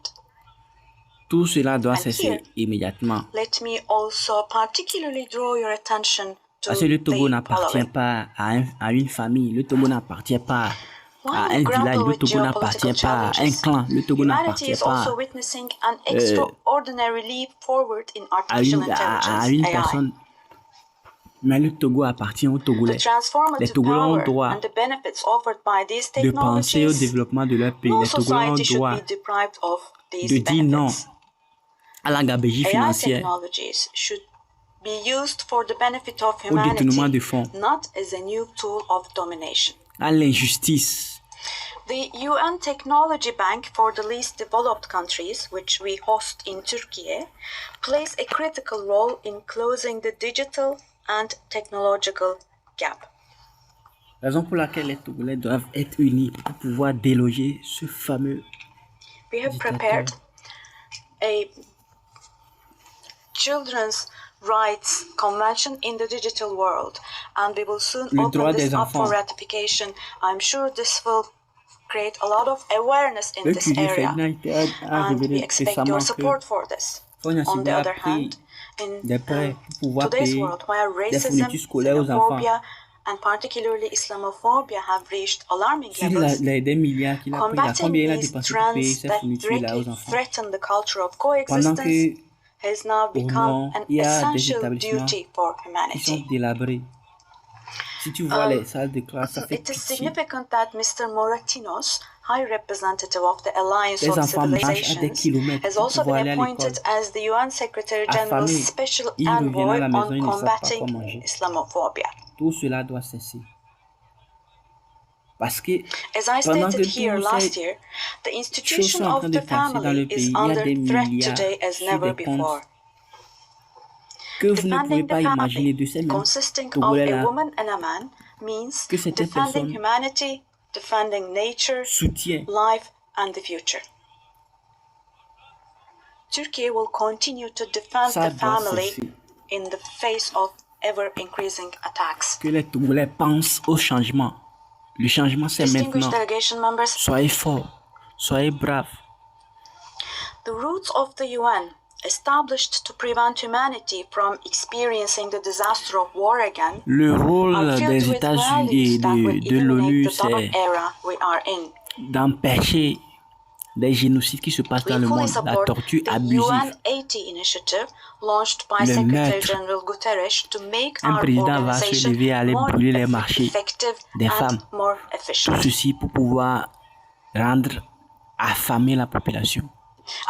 Speaker 2: Tout cela doit
Speaker 5: And
Speaker 2: cesser
Speaker 5: here,
Speaker 2: immédiatement.
Speaker 5: let me also particularly draw your attention to
Speaker 2: Parce que le Togo
Speaker 5: the
Speaker 2: n'appartient
Speaker 5: following.
Speaker 2: pas à une famille, le Togo n'appartient pas à
Speaker 5: While
Speaker 2: un
Speaker 5: we
Speaker 2: village,
Speaker 5: grapple
Speaker 2: le
Speaker 5: with
Speaker 2: Togo
Speaker 5: geopolitical
Speaker 2: n'appartient pas à un
Speaker 5: challenges,
Speaker 2: clan, le Togo
Speaker 5: humanity
Speaker 2: n'appartient
Speaker 5: is
Speaker 2: pas
Speaker 5: also witnessing an extraordinary leap forward in
Speaker 2: à
Speaker 5: artificial
Speaker 2: une
Speaker 5: intelligence, AI.
Speaker 2: personne. Mais le Togo appartient aux
Speaker 5: The
Speaker 2: Togolais. Les
Speaker 5: transformative
Speaker 2: Togolais ont
Speaker 5: power
Speaker 2: le droit
Speaker 5: and the benefits offered by these
Speaker 2: de penser au
Speaker 5: technologies,
Speaker 2: développement de leur pays.
Speaker 5: no
Speaker 2: Les Togolais ont
Speaker 5: society
Speaker 2: le
Speaker 5: should
Speaker 2: droit
Speaker 5: be deprived of
Speaker 2: de
Speaker 5: these
Speaker 2: dire non
Speaker 5: benefits.
Speaker 2: à la gabegie
Speaker 5: AI
Speaker 2: financière,
Speaker 5: technologies should be used for the benefit of
Speaker 2: au détournement de
Speaker 5: humanity,
Speaker 2: fonds,
Speaker 5: not as a new tool of domination.
Speaker 2: à l'injustice.
Speaker 5: The UN Technology Bank for the Least Developed Countries, which we host in Turkey, plays a critical role in closing the digital and technological gap.
Speaker 2: Raison pour laquelle les Togolais doivent être unis pour pouvoir déloger ce fameux
Speaker 5: We have
Speaker 2: dictateur.
Speaker 5: prepared a children's rights convention in the digital world, and we will soon
Speaker 2: Le
Speaker 5: open
Speaker 2: droit
Speaker 5: this
Speaker 2: des
Speaker 5: up for
Speaker 2: enfants.
Speaker 5: ratification. I'm sure this will create a lot of awareness in
Speaker 2: Le
Speaker 5: this
Speaker 2: curé
Speaker 5: area,
Speaker 2: Ferdinand a
Speaker 5: and we
Speaker 2: révélé
Speaker 5: expect
Speaker 2: récemment
Speaker 5: your
Speaker 2: que
Speaker 5: support for this.
Speaker 2: Fonia
Speaker 5: On the
Speaker 2: Sibla a
Speaker 5: other hand,
Speaker 2: pris
Speaker 5: in
Speaker 2: des prêts pour pouvoir
Speaker 5: today's
Speaker 2: payer
Speaker 5: world, where
Speaker 2: des
Speaker 5: racism,
Speaker 2: fournitures scolaires aux enfants.
Speaker 5: xenophobia, and particularly Islamophobia have reached alarming
Speaker 2: Sur
Speaker 5: levels,
Speaker 2: des milliards qu'il a pris, là,
Speaker 5: combating
Speaker 2: combien il a
Speaker 5: these
Speaker 2: dépensé pour payer
Speaker 5: trends
Speaker 2: ces
Speaker 5: that
Speaker 2: fournitures-là
Speaker 5: directly
Speaker 2: aux enfants?
Speaker 5: threaten the culture of
Speaker 2: Pendant
Speaker 5: coexistence
Speaker 2: que
Speaker 5: has now
Speaker 2: au
Speaker 5: become
Speaker 2: nord,
Speaker 5: an
Speaker 2: il y a des
Speaker 5: essential
Speaker 2: établissements
Speaker 5: duty for
Speaker 2: qui sont
Speaker 5: humanity.
Speaker 2: délabrés. Si tu vois les salles de classe, ça fait
Speaker 5: It is
Speaker 2: pitié.
Speaker 5: significant that Mr. Moratinos, High Representative of the Alliance
Speaker 2: Les
Speaker 5: of
Speaker 2: enfants marchent à des
Speaker 5: Civilizations,
Speaker 2: kilomètres
Speaker 5: has
Speaker 2: pour
Speaker 5: also
Speaker 2: pouvoir
Speaker 5: been
Speaker 2: aller à l'école.
Speaker 5: appointed as the UN Secretary General's
Speaker 2: Affamés,
Speaker 5: Special
Speaker 2: ils reviennent à
Speaker 5: Envoy
Speaker 2: la maison,
Speaker 5: on
Speaker 2: ils ne savent pas quoi
Speaker 5: combating
Speaker 2: manger.
Speaker 5: Islamophobia.
Speaker 2: Tout cela doit cesser. Parce que
Speaker 5: As I
Speaker 2: pendant
Speaker 5: stated
Speaker 2: que
Speaker 5: here
Speaker 2: tous
Speaker 5: last
Speaker 2: ces
Speaker 5: year, the
Speaker 2: choses
Speaker 5: institution
Speaker 2: sont en train
Speaker 5: of
Speaker 2: de
Speaker 5: the
Speaker 2: passer dans le
Speaker 5: family
Speaker 2: pays,
Speaker 5: is
Speaker 2: il y a
Speaker 5: under
Speaker 2: des
Speaker 5: threat
Speaker 2: milliards
Speaker 5: today as
Speaker 2: sur
Speaker 5: never
Speaker 2: des comptes
Speaker 5: before.
Speaker 2: que vous ne pouvez
Speaker 5: Defending
Speaker 2: pas
Speaker 5: the
Speaker 2: imaginer
Speaker 5: family,
Speaker 2: de ces mêmes
Speaker 5: consisting of
Speaker 2: Togolais-là
Speaker 5: a woman and a man, means
Speaker 2: que certaines
Speaker 5: defending
Speaker 2: personnes
Speaker 5: humanity, defending nature,
Speaker 2: soutiennent.
Speaker 5: life, and the future. Turkey will continue to defend
Speaker 2: Ça
Speaker 5: the
Speaker 2: doit
Speaker 5: family
Speaker 2: cesser.
Speaker 5: in the face of ever-increasing attacks.
Speaker 2: Que les Togolais pensent au changement. Le changement, c'est
Speaker 5: Distinguished
Speaker 2: maintenant.
Speaker 5: delegation members,
Speaker 2: Soyez forts, soyez braves.
Speaker 5: the roots of the UN, established to prevent humanity from experiencing the disaster of war again,
Speaker 2: Le rôle
Speaker 5: are filled
Speaker 2: des
Speaker 5: with
Speaker 2: États-Unis et
Speaker 5: values that will
Speaker 2: de l'ONU,
Speaker 5: illuminate the dark
Speaker 2: c'est
Speaker 5: era we are in.
Speaker 2: d'empêcher des génocides qui se passent dans
Speaker 5: We
Speaker 2: le
Speaker 5: fully
Speaker 2: monde, la
Speaker 5: support
Speaker 2: torture
Speaker 5: the
Speaker 2: abusive.
Speaker 5: UN 80 initiative launched by
Speaker 2: Le
Speaker 5: Secretary
Speaker 2: meurtre.
Speaker 5: General Guterres to make
Speaker 2: Un
Speaker 5: our
Speaker 2: président va se
Speaker 5: organization
Speaker 2: lever à aller
Speaker 5: more
Speaker 2: brûler les marchés
Speaker 5: effective
Speaker 2: des
Speaker 5: and
Speaker 2: femmes.
Speaker 5: more
Speaker 2: Tout
Speaker 5: efficient.
Speaker 2: ceci pour pouvoir rendre affamée la population.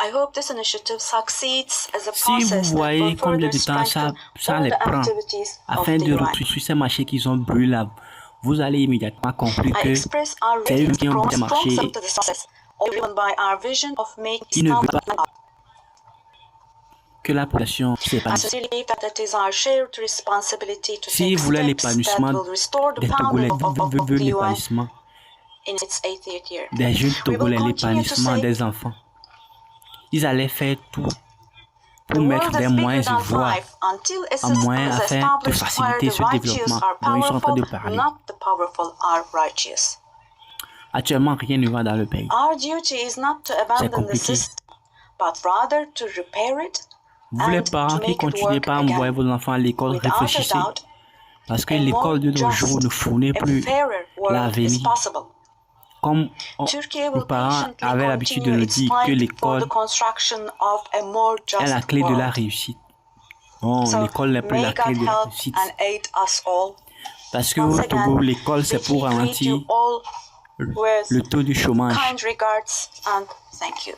Speaker 5: I hope this initiative succeeds as a
Speaker 2: Si
Speaker 5: process
Speaker 2: vous
Speaker 5: that
Speaker 2: voyez
Speaker 5: will
Speaker 2: combien
Speaker 5: further
Speaker 2: de temps
Speaker 5: strengthen
Speaker 2: ça
Speaker 5: all
Speaker 2: les
Speaker 5: the
Speaker 2: prend
Speaker 5: activities of
Speaker 2: afin
Speaker 5: the
Speaker 2: de
Speaker 5: UN.
Speaker 2: reconstruire ces marchés qu'ils ont brûlés là, vous allez immédiatement conclure
Speaker 5: I
Speaker 2: que
Speaker 5: express our
Speaker 2: c'est eux
Speaker 5: readiness
Speaker 2: qui
Speaker 5: to
Speaker 2: ont brûlé
Speaker 5: promote
Speaker 2: les marchés.
Speaker 5: strong to the success, all driven by our vision of making
Speaker 2: Ils ne veulent
Speaker 5: Islam
Speaker 2: pas que la population
Speaker 5: I
Speaker 2: s'épanouisse.
Speaker 5: sincerely believe that it is our shared responsibility to
Speaker 2: Si
Speaker 5: take
Speaker 2: vous voulez
Speaker 5: steps that
Speaker 2: l'épanouissement
Speaker 5: will restore the
Speaker 2: des
Speaker 5: power
Speaker 2: Togolais,
Speaker 5: of
Speaker 2: veulent
Speaker 5: the UN
Speaker 2: l'épanouissement
Speaker 5: in its 80th year.
Speaker 2: des jeunes
Speaker 5: We will
Speaker 2: Togolais,
Speaker 5: continue to
Speaker 2: l'épanouissement
Speaker 5: say
Speaker 2: des enfants. Ils allaient faire tout
Speaker 5: the
Speaker 2: pour mettre
Speaker 5: world
Speaker 2: des
Speaker 5: is bigger
Speaker 2: moyens
Speaker 5: than
Speaker 2: ivoires
Speaker 5: life until a
Speaker 2: en moyens
Speaker 5: system is
Speaker 2: afin de
Speaker 5: established where
Speaker 2: faciliter
Speaker 5: the
Speaker 2: ce
Speaker 5: righteous
Speaker 2: développement
Speaker 5: are
Speaker 2: dont ils sont en train
Speaker 5: powerful,
Speaker 2: de parler.
Speaker 5: not the powerful are righteous.
Speaker 2: Actuellement, rien ne va dans le pays.
Speaker 5: Our duty is not to abandon the
Speaker 2: compliqué.
Speaker 5: system, but rather to repair it
Speaker 2: Vous les
Speaker 5: and
Speaker 2: parents
Speaker 5: to
Speaker 2: qui
Speaker 5: make it
Speaker 2: continuez
Speaker 5: work
Speaker 2: pas à envoyer
Speaker 5: again.
Speaker 2: vos enfants à l'école,
Speaker 5: Without a
Speaker 2: réfléchissez.
Speaker 5: doubt,
Speaker 2: Parce que
Speaker 5: a more
Speaker 2: l'école de nos
Speaker 5: just
Speaker 2: jours ne fournit
Speaker 5: and
Speaker 2: plus
Speaker 5: fairer world is
Speaker 2: l'avenir.
Speaker 5: possible.
Speaker 2: Comme
Speaker 5: Turkey
Speaker 2: nos
Speaker 5: will
Speaker 2: parents
Speaker 5: patiently
Speaker 2: avaient l'habitude de
Speaker 5: continue
Speaker 2: nous
Speaker 5: its
Speaker 2: dire que
Speaker 5: fight for
Speaker 2: l'école
Speaker 5: the construction of a more
Speaker 2: est la
Speaker 5: just
Speaker 2: clé de la
Speaker 5: world.
Speaker 2: réussite. Non,
Speaker 5: So
Speaker 2: l'école n'est plus
Speaker 5: may
Speaker 2: la clé
Speaker 5: God
Speaker 2: de la
Speaker 5: help
Speaker 2: réussite.
Speaker 5: and aid us all.
Speaker 2: Parce que
Speaker 5: Once
Speaker 2: au
Speaker 5: again,
Speaker 2: Togo, l'école, c'est
Speaker 5: we
Speaker 2: pour
Speaker 5: greet
Speaker 2: ralentir
Speaker 5: you all with
Speaker 2: le taux du chômage.
Speaker 5: kind regards and thank you.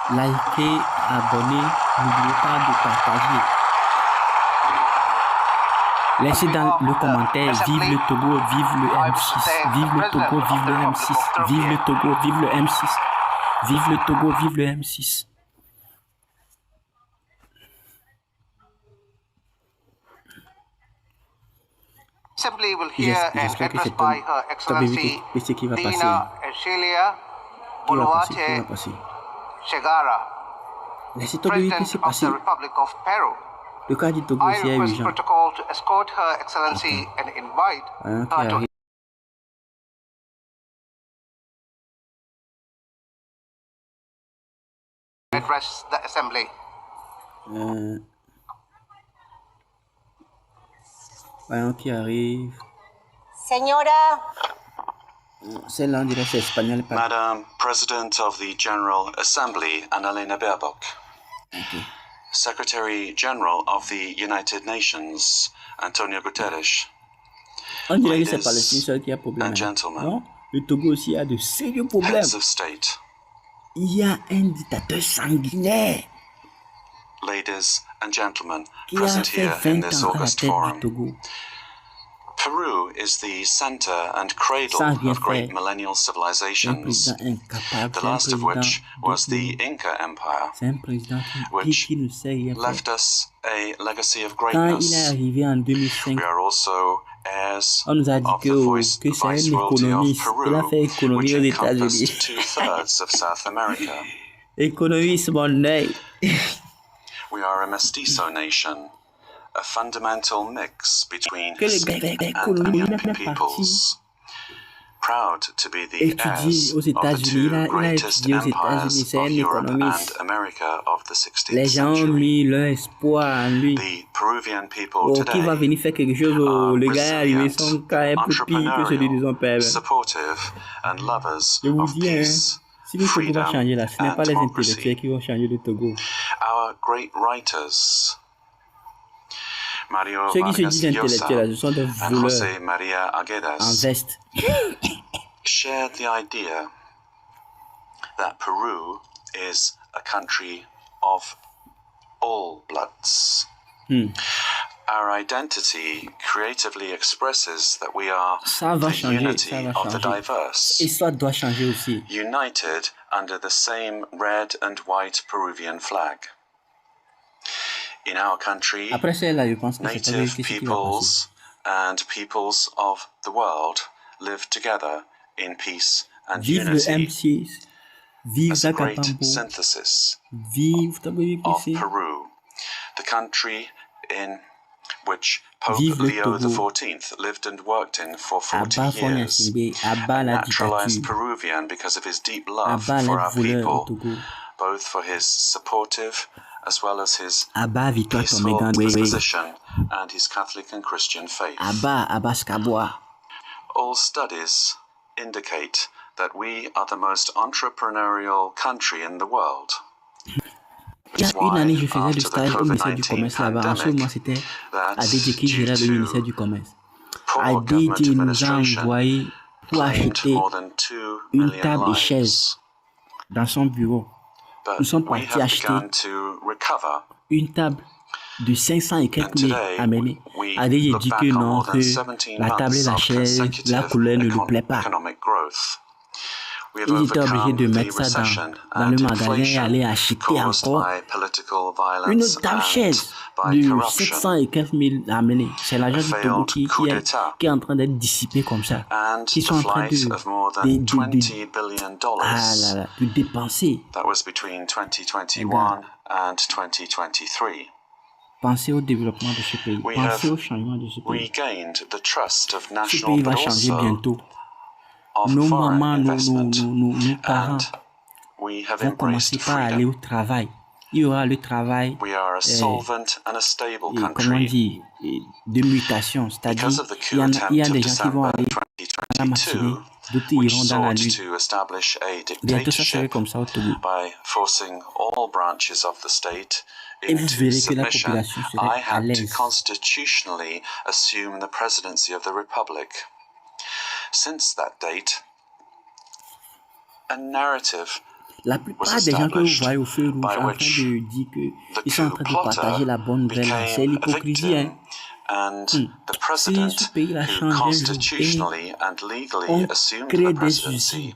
Speaker 2: Likez, abonnez, n'oubliez pas de partager. Laissez dans le commentaire, vive le Togo, vive le M6, vive le Togo, vive le M6, vive le Togo, vive le M6, vive le Togo, vive le M6.
Speaker 1: Assembly will hear an
Speaker 2: J'espère que
Speaker 1: address
Speaker 2: c'est
Speaker 1: by Her
Speaker 2: Togbevi
Speaker 1: Excellency
Speaker 2: qui va passer.
Speaker 1: Dina Eshelia
Speaker 2: Qui va passer,
Speaker 1: Boluarte Shegara,
Speaker 2: Laissez Togbevi
Speaker 1: President
Speaker 2: se
Speaker 1: of
Speaker 2: passer.
Speaker 1: the Republic of Peru.
Speaker 2: Le cas du Togo,
Speaker 1: I
Speaker 2: c'est
Speaker 1: request
Speaker 2: urgent.
Speaker 1: protocol to escort Her Excellency and invite
Speaker 2: Qui
Speaker 1: her to
Speaker 2: arrive.
Speaker 1: address the assembly.
Speaker 2: Voyons qui arrive.
Speaker 4: Señora,
Speaker 2: C'est l'un des restes espagnols.
Speaker 6: Madam President of the General Assembly, Annalena Baerbock.
Speaker 2: Okay.
Speaker 6: Secretary General of the United Nations, Antonio Guterres.
Speaker 2: On dirait que c'est
Speaker 6: Ladies
Speaker 2: Palestine seul qui a problème.
Speaker 6: and gentlemen.
Speaker 2: Non, le Togo aussi a de sérieux problèmes.
Speaker 6: Heads of State,
Speaker 2: Il y a un dictateur sanguinaire
Speaker 6: ladies and gentlemen,
Speaker 2: qui a
Speaker 6: present
Speaker 2: fait
Speaker 6: here in
Speaker 2: 20
Speaker 6: this
Speaker 2: ans à la
Speaker 6: august
Speaker 2: tête du
Speaker 6: forum.
Speaker 2: Togo.
Speaker 6: Peru is the center and cradle
Speaker 2: Sans rien
Speaker 6: of great
Speaker 2: faire.
Speaker 6: millennial
Speaker 2: Un
Speaker 6: civilizations,
Speaker 2: président incapable,
Speaker 6: the
Speaker 2: c'est un
Speaker 6: last of
Speaker 2: président
Speaker 6: which was the
Speaker 2: détenu.
Speaker 6: Inca Empire,
Speaker 2: C'est un président qui
Speaker 6: which
Speaker 2: ne sait rien faire.
Speaker 6: left us a legacy of
Speaker 2: Quand il est
Speaker 6: greatness.
Speaker 2: arrivé en 2005,
Speaker 6: We are also heirs
Speaker 2: on nous a dit
Speaker 6: of the
Speaker 2: que c'est un
Speaker 6: Viceroyalty of
Speaker 2: économiste. Il a
Speaker 6: Peru,
Speaker 2: fait économie aux
Speaker 6: which encompassed
Speaker 2: États-Unis.
Speaker 6: 2/3 of South America.
Speaker 2: Économiste, mon œil.
Speaker 6: We are a mestizo nation, a fundamental mix between
Speaker 2: Que les
Speaker 6: Sikh
Speaker 2: gars
Speaker 6: and
Speaker 2: coloniaux, il a
Speaker 6: Anian
Speaker 2: fait
Speaker 6: peoples. Proud to be the
Speaker 2: Étudié
Speaker 6: heirs
Speaker 2: aux
Speaker 6: of the
Speaker 2: États-Unis,
Speaker 6: two
Speaker 2: il a
Speaker 6: greatest
Speaker 2: étudié aux
Speaker 6: empires
Speaker 2: États-Unis, c'est un
Speaker 6: of Europe
Speaker 2: économiste.
Speaker 6: and America of the
Speaker 2: Les
Speaker 6: 16th
Speaker 2: gens ont
Speaker 6: century.
Speaker 2: mis leur espoir en lui.
Speaker 6: The Peruvian people
Speaker 2: Oh, qui va
Speaker 6: today
Speaker 2: venir faire quelque chose? Oh,
Speaker 6: are
Speaker 2: le gars est arrivé,
Speaker 6: resilient,
Speaker 2: son cas est un peu pire que celui de son père.
Speaker 6: supportive, and lovers
Speaker 2: Je vous
Speaker 6: of
Speaker 2: dis, hein,
Speaker 6: peace,
Speaker 2: si le Togo va
Speaker 6: freedom,
Speaker 2: changer là, ce n'est
Speaker 6: and
Speaker 2: pas les
Speaker 6: democracy.
Speaker 2: intellectuels qui vont changer le Togo.
Speaker 6: Our great writers, Mario
Speaker 2: Ceux qui se
Speaker 6: Vargas
Speaker 2: disent intellectuels là,
Speaker 6: Llosa
Speaker 2: ce sont des
Speaker 6: and
Speaker 2: voleurs
Speaker 6: José María
Speaker 2: en
Speaker 6: Aguedas,
Speaker 2: veste.
Speaker 6: shared the idea that Peru is a country of all bloods. Our identity creatively expresses that we are
Speaker 2: Ça va
Speaker 6: the
Speaker 2: changer,
Speaker 6: unity
Speaker 2: ça va
Speaker 6: of the
Speaker 2: changer.
Speaker 6: diverse,
Speaker 2: Et ça doit changer aussi.
Speaker 6: united under the same red and white Peruvian flag. In our country,
Speaker 2: Après celle-là, je pense que c'est pas
Speaker 6: native
Speaker 2: ce qui va passer.
Speaker 6: peoples and peoples of the world live together in peace and
Speaker 2: Vive le
Speaker 6: unity
Speaker 2: M6, vive
Speaker 6: as a great
Speaker 2: Zakatambo,
Speaker 6: synthesis
Speaker 2: vive Togbevi
Speaker 6: of
Speaker 2: Kpesse,
Speaker 6: Peru, the country in which Pope
Speaker 2: Vive le
Speaker 6: Leo
Speaker 2: Togo.
Speaker 6: XIV lived and worked in for 40
Speaker 2: abat Faure
Speaker 6: years,
Speaker 2: Simbe, abat la
Speaker 6: naturalized
Speaker 2: dictature,
Speaker 6: Peruvian because of his deep love
Speaker 2: abat
Speaker 6: for
Speaker 2: les
Speaker 6: our
Speaker 2: voleurs au
Speaker 6: people,
Speaker 2: Togo,
Speaker 6: both for his supportive as well as his
Speaker 2: abat Victoire
Speaker 6: peaceful
Speaker 2: Tomégan,
Speaker 6: disposition and his Catholic and Christian faith.
Speaker 2: abat Skabois.
Speaker 6: All studies indicate that we are the most entrepreneurial country in the world.
Speaker 2: Il y a une année, je faisais du stage au ministère du Commerce là-bas. En ce moment, c'était Adédié qui gérait le ministère du Commerce.
Speaker 6: Poor
Speaker 2: Adédié
Speaker 6: government
Speaker 2: nous a
Speaker 6: administration
Speaker 2: envoyé pour
Speaker 6: claimed
Speaker 2: acheter
Speaker 6: more than 2
Speaker 2: une
Speaker 6: million
Speaker 2: table et
Speaker 6: lives.
Speaker 2: chaise dans son bureau. Nous
Speaker 6: But
Speaker 2: sommes
Speaker 6: we
Speaker 2: partis
Speaker 6: have
Speaker 2: acheter
Speaker 6: begun to recover.
Speaker 2: une table de 500 et quelques
Speaker 6: And
Speaker 2: mille
Speaker 6: today,
Speaker 2: amenés.
Speaker 6: we
Speaker 2: Allez, j'ai
Speaker 6: look
Speaker 2: dit
Speaker 6: back
Speaker 2: que
Speaker 6: on
Speaker 2: non,
Speaker 6: more
Speaker 2: que
Speaker 6: than 17
Speaker 2: la table et
Speaker 6: months
Speaker 2: la
Speaker 6: of
Speaker 2: chaise, la
Speaker 6: consecutive
Speaker 2: couleur ne lui plaît pas.
Speaker 6: economic growth. We have
Speaker 2: Ils étaient obligés
Speaker 6: overcome
Speaker 2: de
Speaker 6: the
Speaker 2: mettre ça
Speaker 6: recession
Speaker 2: dans le
Speaker 6: and
Speaker 2: magasin et
Speaker 6: inflation
Speaker 2: aller acheter
Speaker 6: caused
Speaker 2: encore
Speaker 6: by political
Speaker 2: une
Speaker 6: violence
Speaker 2: table
Speaker 6: and
Speaker 2: chaise
Speaker 6: by
Speaker 2: de
Speaker 6: corruption.
Speaker 2: 700 et quelques mille amenés. C'est l'argent du Togo qui est en train d'être dissipé comme ça.
Speaker 6: And
Speaker 2: Qui
Speaker 6: the
Speaker 2: sont en train
Speaker 6: flight of more than $20 billion
Speaker 2: de dépenser.
Speaker 6: that was between 2021 and 2023.
Speaker 2: Pensez au développement de ce pays.
Speaker 6: We
Speaker 2: Pensez
Speaker 6: have
Speaker 2: au changement de ce pays.
Speaker 6: regained the trust of
Speaker 2: Ce
Speaker 6: national
Speaker 2: pays va
Speaker 6: but
Speaker 2: changer
Speaker 6: also
Speaker 2: bientôt.
Speaker 6: of
Speaker 2: Nos
Speaker 6: foreign
Speaker 2: mamans,
Speaker 6: investment.
Speaker 2: nos parents
Speaker 6: And we have
Speaker 2: vont commencer
Speaker 6: embraced
Speaker 2: par aller au
Speaker 6: freedom.
Speaker 2: travail. Il y aura le travail,
Speaker 6: We are a solvent and a stable
Speaker 2: comment
Speaker 6: country.
Speaker 2: dire, de mutation. C'est-à-dire,
Speaker 6: Because of the
Speaker 2: il
Speaker 6: coup
Speaker 2: y a
Speaker 6: attempt
Speaker 2: des
Speaker 6: of
Speaker 2: gens qui vont
Speaker 6: December
Speaker 2: aller à la matinée,
Speaker 6: 2022,
Speaker 2: d'autres
Speaker 6: which
Speaker 2: iront dans la
Speaker 6: sought
Speaker 2: nuit.
Speaker 6: to establish a
Speaker 2: Bientôt, ça serait
Speaker 6: dictatorship
Speaker 2: comme ça au Togo.
Speaker 6: by forcing all branches of the state
Speaker 2: Et vous
Speaker 6: into
Speaker 2: verrez que la
Speaker 6: submission,
Speaker 2: population
Speaker 6: I
Speaker 2: serait à
Speaker 6: had to
Speaker 2: l'aise.
Speaker 6: constitutionally assume the presidency of the republic. Since that date, a narrative
Speaker 2: La plupart des gens que vous voyez au feu rouge en train de dire qu'ils sont en train de partager la bonne nouvelle, c'est
Speaker 6: became a
Speaker 2: l'hypocrisie. Hein.
Speaker 6: victim, and the
Speaker 2: Si
Speaker 6: president
Speaker 2: ce pays a
Speaker 6: who
Speaker 2: changé un jour
Speaker 6: constitutionally and legally
Speaker 2: on
Speaker 6: assumed
Speaker 2: crée
Speaker 6: the
Speaker 2: des
Speaker 6: presidency
Speaker 2: usines.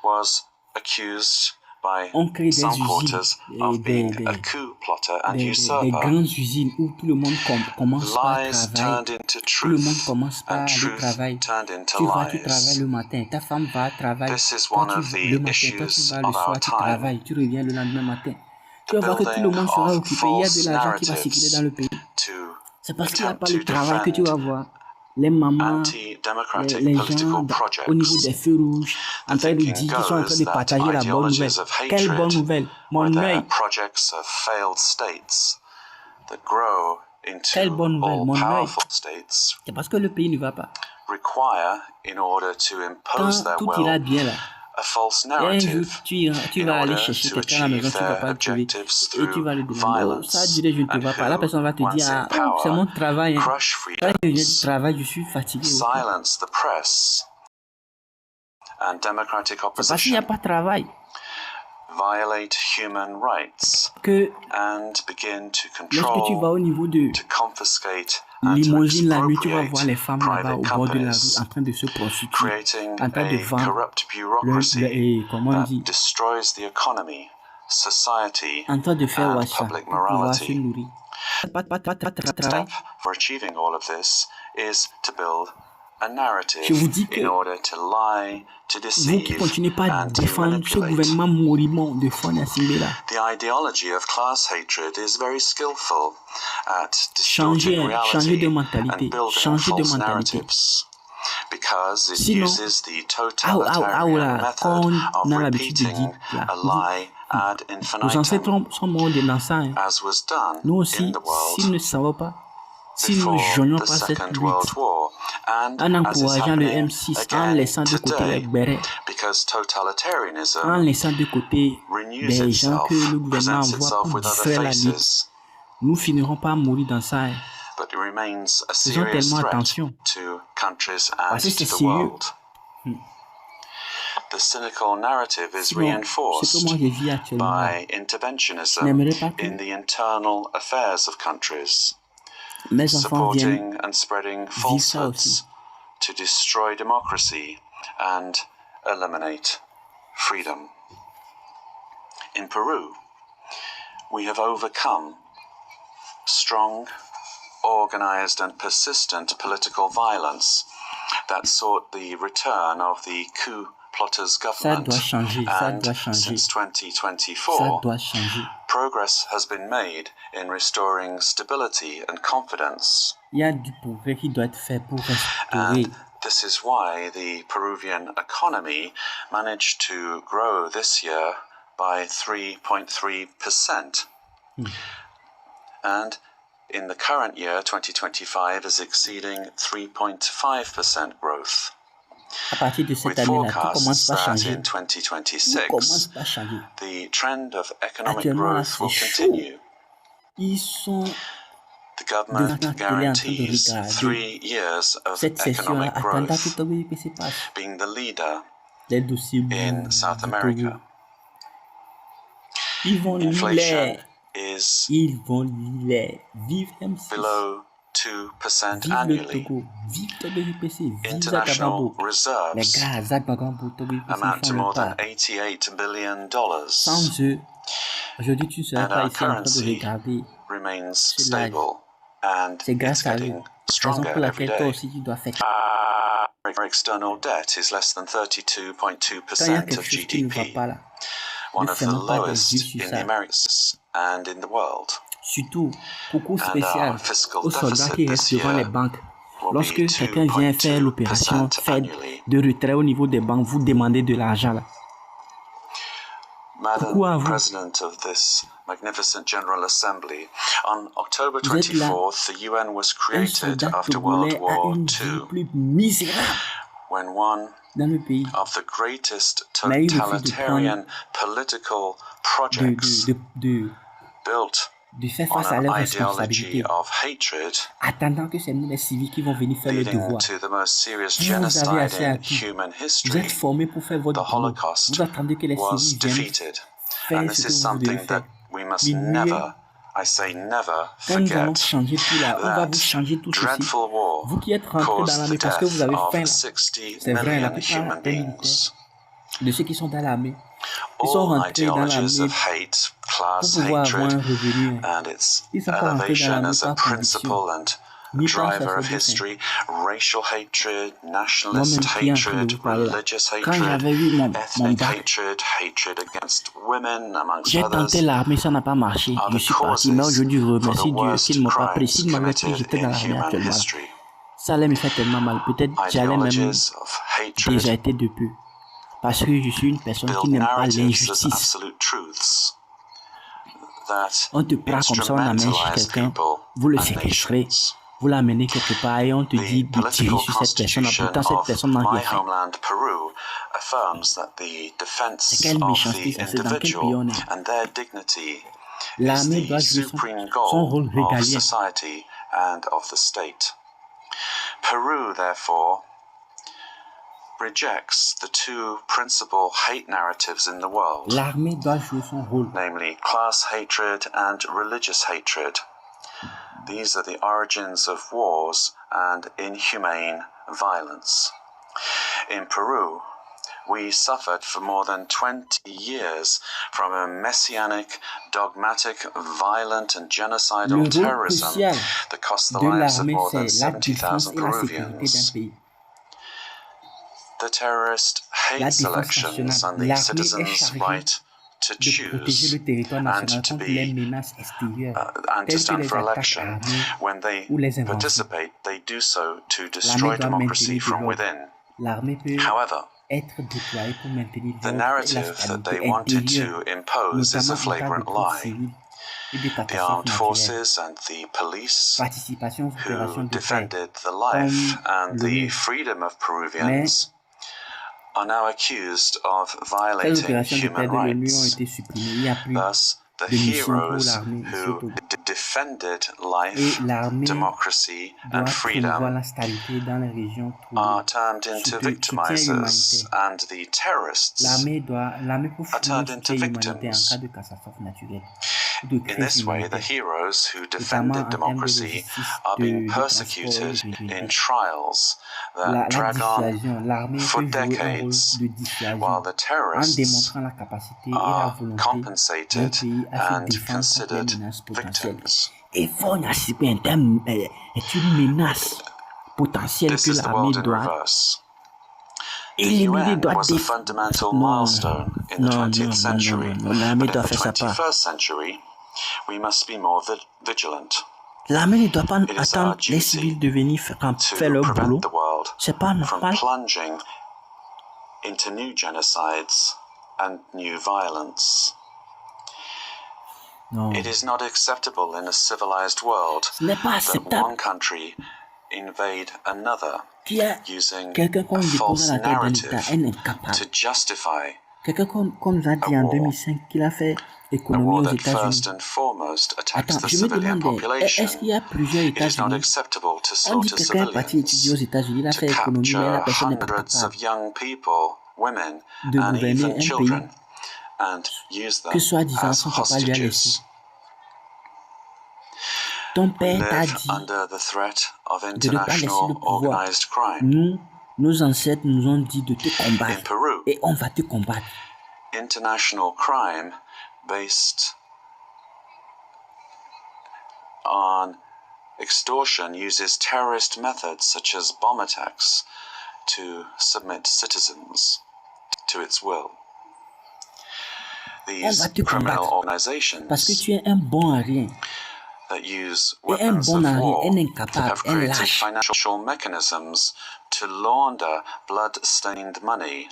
Speaker 6: was accused by
Speaker 2: On crée des
Speaker 6: some
Speaker 2: usines,
Speaker 6: quarters of being a coup plotter and
Speaker 2: des
Speaker 6: usurper.
Speaker 2: grandes usines où tout le monde commence par
Speaker 6: Lies
Speaker 2: travailler.
Speaker 6: turned into
Speaker 2: Tout le monde
Speaker 6: truth,
Speaker 2: commence par
Speaker 6: and
Speaker 2: aller
Speaker 6: truth
Speaker 2: travailler.
Speaker 6: turned into
Speaker 2: Tu vas, tu travailles
Speaker 6: lies.
Speaker 2: le matin, ta femme va travailler.
Speaker 6: This is
Speaker 2: Toi,
Speaker 6: one
Speaker 2: tu
Speaker 6: of
Speaker 2: vas
Speaker 6: the
Speaker 2: le matin, toi, tu
Speaker 6: issues
Speaker 2: vas le
Speaker 6: of our
Speaker 2: soir, tu
Speaker 6: time.
Speaker 2: travailles, tu reviens le lendemain matin. Tu
Speaker 6: The
Speaker 2: vas voir que tout le
Speaker 6: building
Speaker 2: monde sera
Speaker 6: of
Speaker 2: occupé. Il y a de
Speaker 6: false
Speaker 2: l'argent qui va circuler dans le
Speaker 6: narratives
Speaker 2: pays.
Speaker 6: to
Speaker 2: C'est parce qu'il n'y a
Speaker 6: attempt
Speaker 2: pas
Speaker 6: to
Speaker 2: le travail que tu vas
Speaker 6: defend
Speaker 2: voir. Les mamans,
Speaker 6: anti-democratic
Speaker 2: les gens
Speaker 6: political
Speaker 2: au niveau
Speaker 6: projects.
Speaker 2: des feux rouges, en
Speaker 6: The
Speaker 2: train de
Speaker 6: thinking
Speaker 2: dire qu'ils sont en train
Speaker 6: goes
Speaker 2: de
Speaker 6: that
Speaker 2: partager la bonne nouvelle.
Speaker 6: ideologies of
Speaker 2: Quelle bonne
Speaker 6: hatred
Speaker 2: nouvelle?
Speaker 6: were
Speaker 2: Mon
Speaker 6: the
Speaker 2: œil.
Speaker 6: projects of failed states that grow
Speaker 2: Quelle
Speaker 6: into
Speaker 2: bonne nouvelle? Mon œil.
Speaker 6: all-powerful states
Speaker 2: C'est parce que le pays ne va pas.
Speaker 6: require, in order to
Speaker 2: Quand
Speaker 6: impose their
Speaker 2: tout ira
Speaker 6: will,
Speaker 2: bien là,
Speaker 6: a false
Speaker 2: et un jour
Speaker 6: narrative
Speaker 2: tu
Speaker 6: in
Speaker 2: vas aller
Speaker 6: order
Speaker 2: chercher
Speaker 6: to
Speaker 2: quelqu'un à la maison,
Speaker 6: achieve
Speaker 2: tu ne vas
Speaker 6: their
Speaker 2: pas le trouver.
Speaker 6: objectives
Speaker 2: Et tu
Speaker 6: through
Speaker 2: vas lui demander, oh, ça
Speaker 6: violence,
Speaker 2: dirait je ne te
Speaker 6: and
Speaker 2: vois pas. La personne va te
Speaker 6: who,
Speaker 2: dire,
Speaker 6: once in
Speaker 2: ah, oh, c'est mon
Speaker 6: power,
Speaker 2: travail. Hein.
Speaker 6: crush
Speaker 2: Quand je viens du
Speaker 6: freedoms,
Speaker 2: travail, je suis fatigué.
Speaker 6: silence the press and democratic
Speaker 2: C'est parce qu'il n'y a
Speaker 6: opposition,
Speaker 2: pas de travail
Speaker 6: violate human rights,
Speaker 2: que
Speaker 6: and begin to
Speaker 2: lorsque tu vas
Speaker 6: control,
Speaker 2: au niveau de
Speaker 6: to confiscate, and to
Speaker 2: Limousine la nuit, tu vas voir les
Speaker 6: expropriate
Speaker 2: femmes là-bas au
Speaker 6: private
Speaker 2: bord de la rue
Speaker 6: companies,
Speaker 2: en train de se prostituer,
Speaker 6: creating
Speaker 2: en train de
Speaker 6: a
Speaker 2: vendre
Speaker 6: corrupt bureaucracy
Speaker 2: et comment on
Speaker 6: that
Speaker 2: dit,
Speaker 6: destroys the economy, society,
Speaker 2: en train de faire
Speaker 6: and
Speaker 2: washa
Speaker 6: public
Speaker 2: pour pouvoir se
Speaker 6: morality.
Speaker 2: nourrir. Pas
Speaker 6: The
Speaker 2: travail.
Speaker 6: step for achieving all of this is to build a narrative
Speaker 2: Je vous dis que
Speaker 6: in order to lie, to
Speaker 2: vous qui
Speaker 6: deceive,
Speaker 2: continuez pas à
Speaker 6: and to
Speaker 2: défendre ce
Speaker 6: manipulate.
Speaker 2: gouvernement moribond de Faure et là,
Speaker 6: The ideology of class hatred is very skillful at
Speaker 2: changer
Speaker 6: distorting
Speaker 2: de
Speaker 6: reality
Speaker 2: mentalité,
Speaker 6: and building
Speaker 2: changer de
Speaker 6: false
Speaker 2: mentalité.
Speaker 6: narratives, because it
Speaker 2: Sinon,
Speaker 6: uses the
Speaker 2: là,
Speaker 6: totalitarian
Speaker 2: quand
Speaker 6: method
Speaker 2: on
Speaker 6: of
Speaker 2: a l'habitude de dire,
Speaker 6: repeating
Speaker 2: là,
Speaker 6: a lie ad
Speaker 2: nos ancêtres
Speaker 6: infinitum,
Speaker 2: sont morts de ça. Hein.
Speaker 6: as was done
Speaker 2: Nous
Speaker 6: in
Speaker 2: aussi,
Speaker 6: the
Speaker 2: s'ils ne
Speaker 6: world
Speaker 2: savent pas, si nous ne
Speaker 6: before
Speaker 2: joignons
Speaker 6: the
Speaker 2: pas cette
Speaker 6: Second
Speaker 2: lutte,
Speaker 6: World War, and
Speaker 2: en
Speaker 6: as is
Speaker 2: encourageant le
Speaker 6: happening
Speaker 2: M6, en
Speaker 6: again
Speaker 2: laissant de côté les
Speaker 6: today,
Speaker 2: bérets,
Speaker 6: because
Speaker 2: en
Speaker 6: totalitarianism
Speaker 2: laissant de côté
Speaker 6: renews
Speaker 2: des gens
Speaker 6: itself,
Speaker 2: que le gouvernement
Speaker 6: presents
Speaker 2: envoie
Speaker 6: itself
Speaker 2: pour
Speaker 6: with other
Speaker 2: distraire la lutte,
Speaker 6: faces,
Speaker 2: nous finirons par mourir dans ça. Hein.
Speaker 6: but it remains a
Speaker 2: Faisons
Speaker 6: serious
Speaker 2: tellement
Speaker 6: threat
Speaker 2: attention.
Speaker 6: to countries and
Speaker 2: Parce que c'est
Speaker 6: to the
Speaker 2: sérieux.
Speaker 6: world. The cynical narrative is
Speaker 2: Sinon, ce que
Speaker 6: reinforced
Speaker 2: moi je vis actuellement,
Speaker 6: by
Speaker 2: je
Speaker 6: interventionism
Speaker 2: n'aimerais pas que
Speaker 6: in the internal affairs of countries,
Speaker 2: mes enfants viennent
Speaker 6: supporting and spreading
Speaker 2: vivre ça aussi.
Speaker 6: falsehoods to destroy democracy and eliminate freedom. In Peru, we have overcome strong, organized and persistent political violence that sought the return of the coup plotters
Speaker 2: Ça
Speaker 6: government,
Speaker 2: doit changer, ça
Speaker 6: and
Speaker 2: doit changer,
Speaker 6: since
Speaker 2: ça
Speaker 6: 2024,
Speaker 2: doit changer.
Speaker 6: progress has been made in restoring stability and confidence.
Speaker 2: Il y a du progrès qui doit être fait pour restaurer.
Speaker 6: And this is why the Peruvian economy managed to grow this year by 3.3%. And in the current year, 2025, is exceeding 3.5% growth,
Speaker 2: À partir de cette
Speaker 6: with
Speaker 2: année-là, tout commence
Speaker 6: forecasts
Speaker 2: par
Speaker 6: that
Speaker 2: changer.
Speaker 6: in
Speaker 2: Tout commence
Speaker 6: 2026,
Speaker 2: par changer.
Speaker 6: the trend of economic
Speaker 2: Actuellement, là,
Speaker 6: growth will
Speaker 2: c'est chaud.
Speaker 6: continue.
Speaker 2: Ils sont
Speaker 6: The government guarantees 3 years of economic growth, being the leader in South America. Inflation is below 2% annually. International reserves amount to more than $88 billion. And our currency remains stable, and it's getting stronger every day. Our external debt is less than 32.2% of GDP, one of the lowest in the Americas and in the world. And our fiscal deficit this year
Speaker 2: lorsque quelqu'un vient faire l'opération de retrait au niveau des banques, vous demandez de l'argent là.
Speaker 6: Madam President of this magnificent General Assembly, on October 24th, the UN was created after World War II, when one of the greatest totalitarian political projects built on an ideology of hatred, leading to the most serious genocide in human history, the Holocaust was defeated. And this is something that we must never, I say never, forget. That dreadful war caused the death of 60 million human beings. All ideologies of hate, class hatred, and its elevation as a principle and driver of history, racial hatred, nationalist hatred, religious hatred, ethnic hatred, hatred against women, amongst others, are the causes for the worst crimes committed in human history. Ideologies of hatred
Speaker 2: parce que je suis une personne qui n'aime pas l'injustice. On te prend comme ça, on amène chez quelqu'un, vous le séquestrez, vous l'amenez quelque part et on te dit de tirer sur cette personne. Pourtant, cette personne n'a rien fait. C'est quelle méchanceté ça, c'est dans quel pays on est? L'armée doit jouer son rôle régalien.
Speaker 6: Peru, therefore, rejects the two principal hate narratives in the world, namely class hatred and religious hatred. These are the origins of wars and inhumane violence. In Peru, we suffered for more than 20 years from a messianic, dogmatic, violent and genocidal terrorism that cost the lives of more than 70,000 Peruvians. The terrorist hates elections and the citizens' right to choose and to be and to stand for election. When they participate, they do so to destroy democracy from within. However, the narrative that they wanted to impose is a flagrant lie. The armed forces and the police, who defended the life and the freedom of Peruvians, are now accused of violating human rights. Thus, the heroes who defended life, democracy, and freedom are turned into victimizers, and the terrorists are turned into victims. In this way, the heroes who defended democracy are being persecuted in trials that drag on for decades, while the terrorists are compensated and considered victims. This is the world in reverse. The UN was a fundamental milestone in the 20th century, but in the 21st century, we must be more vigilant.
Speaker 2: L'armée ne doit pas attendre les civils de venir faire leur boulot. C'est pas normal.
Speaker 6: Plunging into new genocides and new violence.
Speaker 2: No.
Speaker 6: It is not acceptable in a civilized world that one country invade another using a false narrative to justify
Speaker 2: quelqu'un qu'on nous a dit en 2005 qu'il a fait économie aux
Speaker 6: that
Speaker 2: États-Unis.
Speaker 6: first and foremost attacks
Speaker 2: Attends,
Speaker 6: the
Speaker 2: je me
Speaker 6: civilian
Speaker 2: demande,
Speaker 6: population.
Speaker 2: est-ce qu'il y a plusieurs
Speaker 6: It is not
Speaker 2: États-Unis?
Speaker 6: acceptable to
Speaker 2: On dit
Speaker 6: slaughter
Speaker 2: que quelqu'un est parti étudier aux
Speaker 6: civilians,
Speaker 2: États-Unis, il a
Speaker 6: to
Speaker 2: fait économie, mais la
Speaker 6: capture
Speaker 2: personne n'est pas
Speaker 6: hundreds
Speaker 2: capable
Speaker 6: of young people, women,
Speaker 2: de
Speaker 6: and
Speaker 2: gouverner
Speaker 6: even
Speaker 2: un pays
Speaker 6: children, and use them
Speaker 2: que soi-disant
Speaker 6: as
Speaker 2: son papa lui a laissé.
Speaker 6: hostages.
Speaker 2: Ton
Speaker 6: We
Speaker 2: père t'a
Speaker 6: live
Speaker 2: dit
Speaker 6: under the threat of
Speaker 2: de ne pas laisser le
Speaker 6: international
Speaker 2: pouvoir.
Speaker 6: organized crime.
Speaker 2: Nous, nos ancêtres nous ont dit de te
Speaker 6: In
Speaker 2: combattre
Speaker 6: Peru,
Speaker 2: et on va te combattre.
Speaker 6: international crime based on extortion uses terrorist methods such as bomb attacks to submit citizens to its will.
Speaker 2: On va
Speaker 6: These
Speaker 2: te
Speaker 6: criminal
Speaker 2: combattre parce que
Speaker 6: organizations
Speaker 2: tu es un bon à rien.
Speaker 6: that use
Speaker 2: Et un
Speaker 6: weapons
Speaker 2: bon
Speaker 6: of
Speaker 2: à rien,
Speaker 6: war
Speaker 2: un incapable,
Speaker 6: have
Speaker 2: un
Speaker 6: created
Speaker 2: lâche.
Speaker 6: financial mechanisms to launder blood-stained money,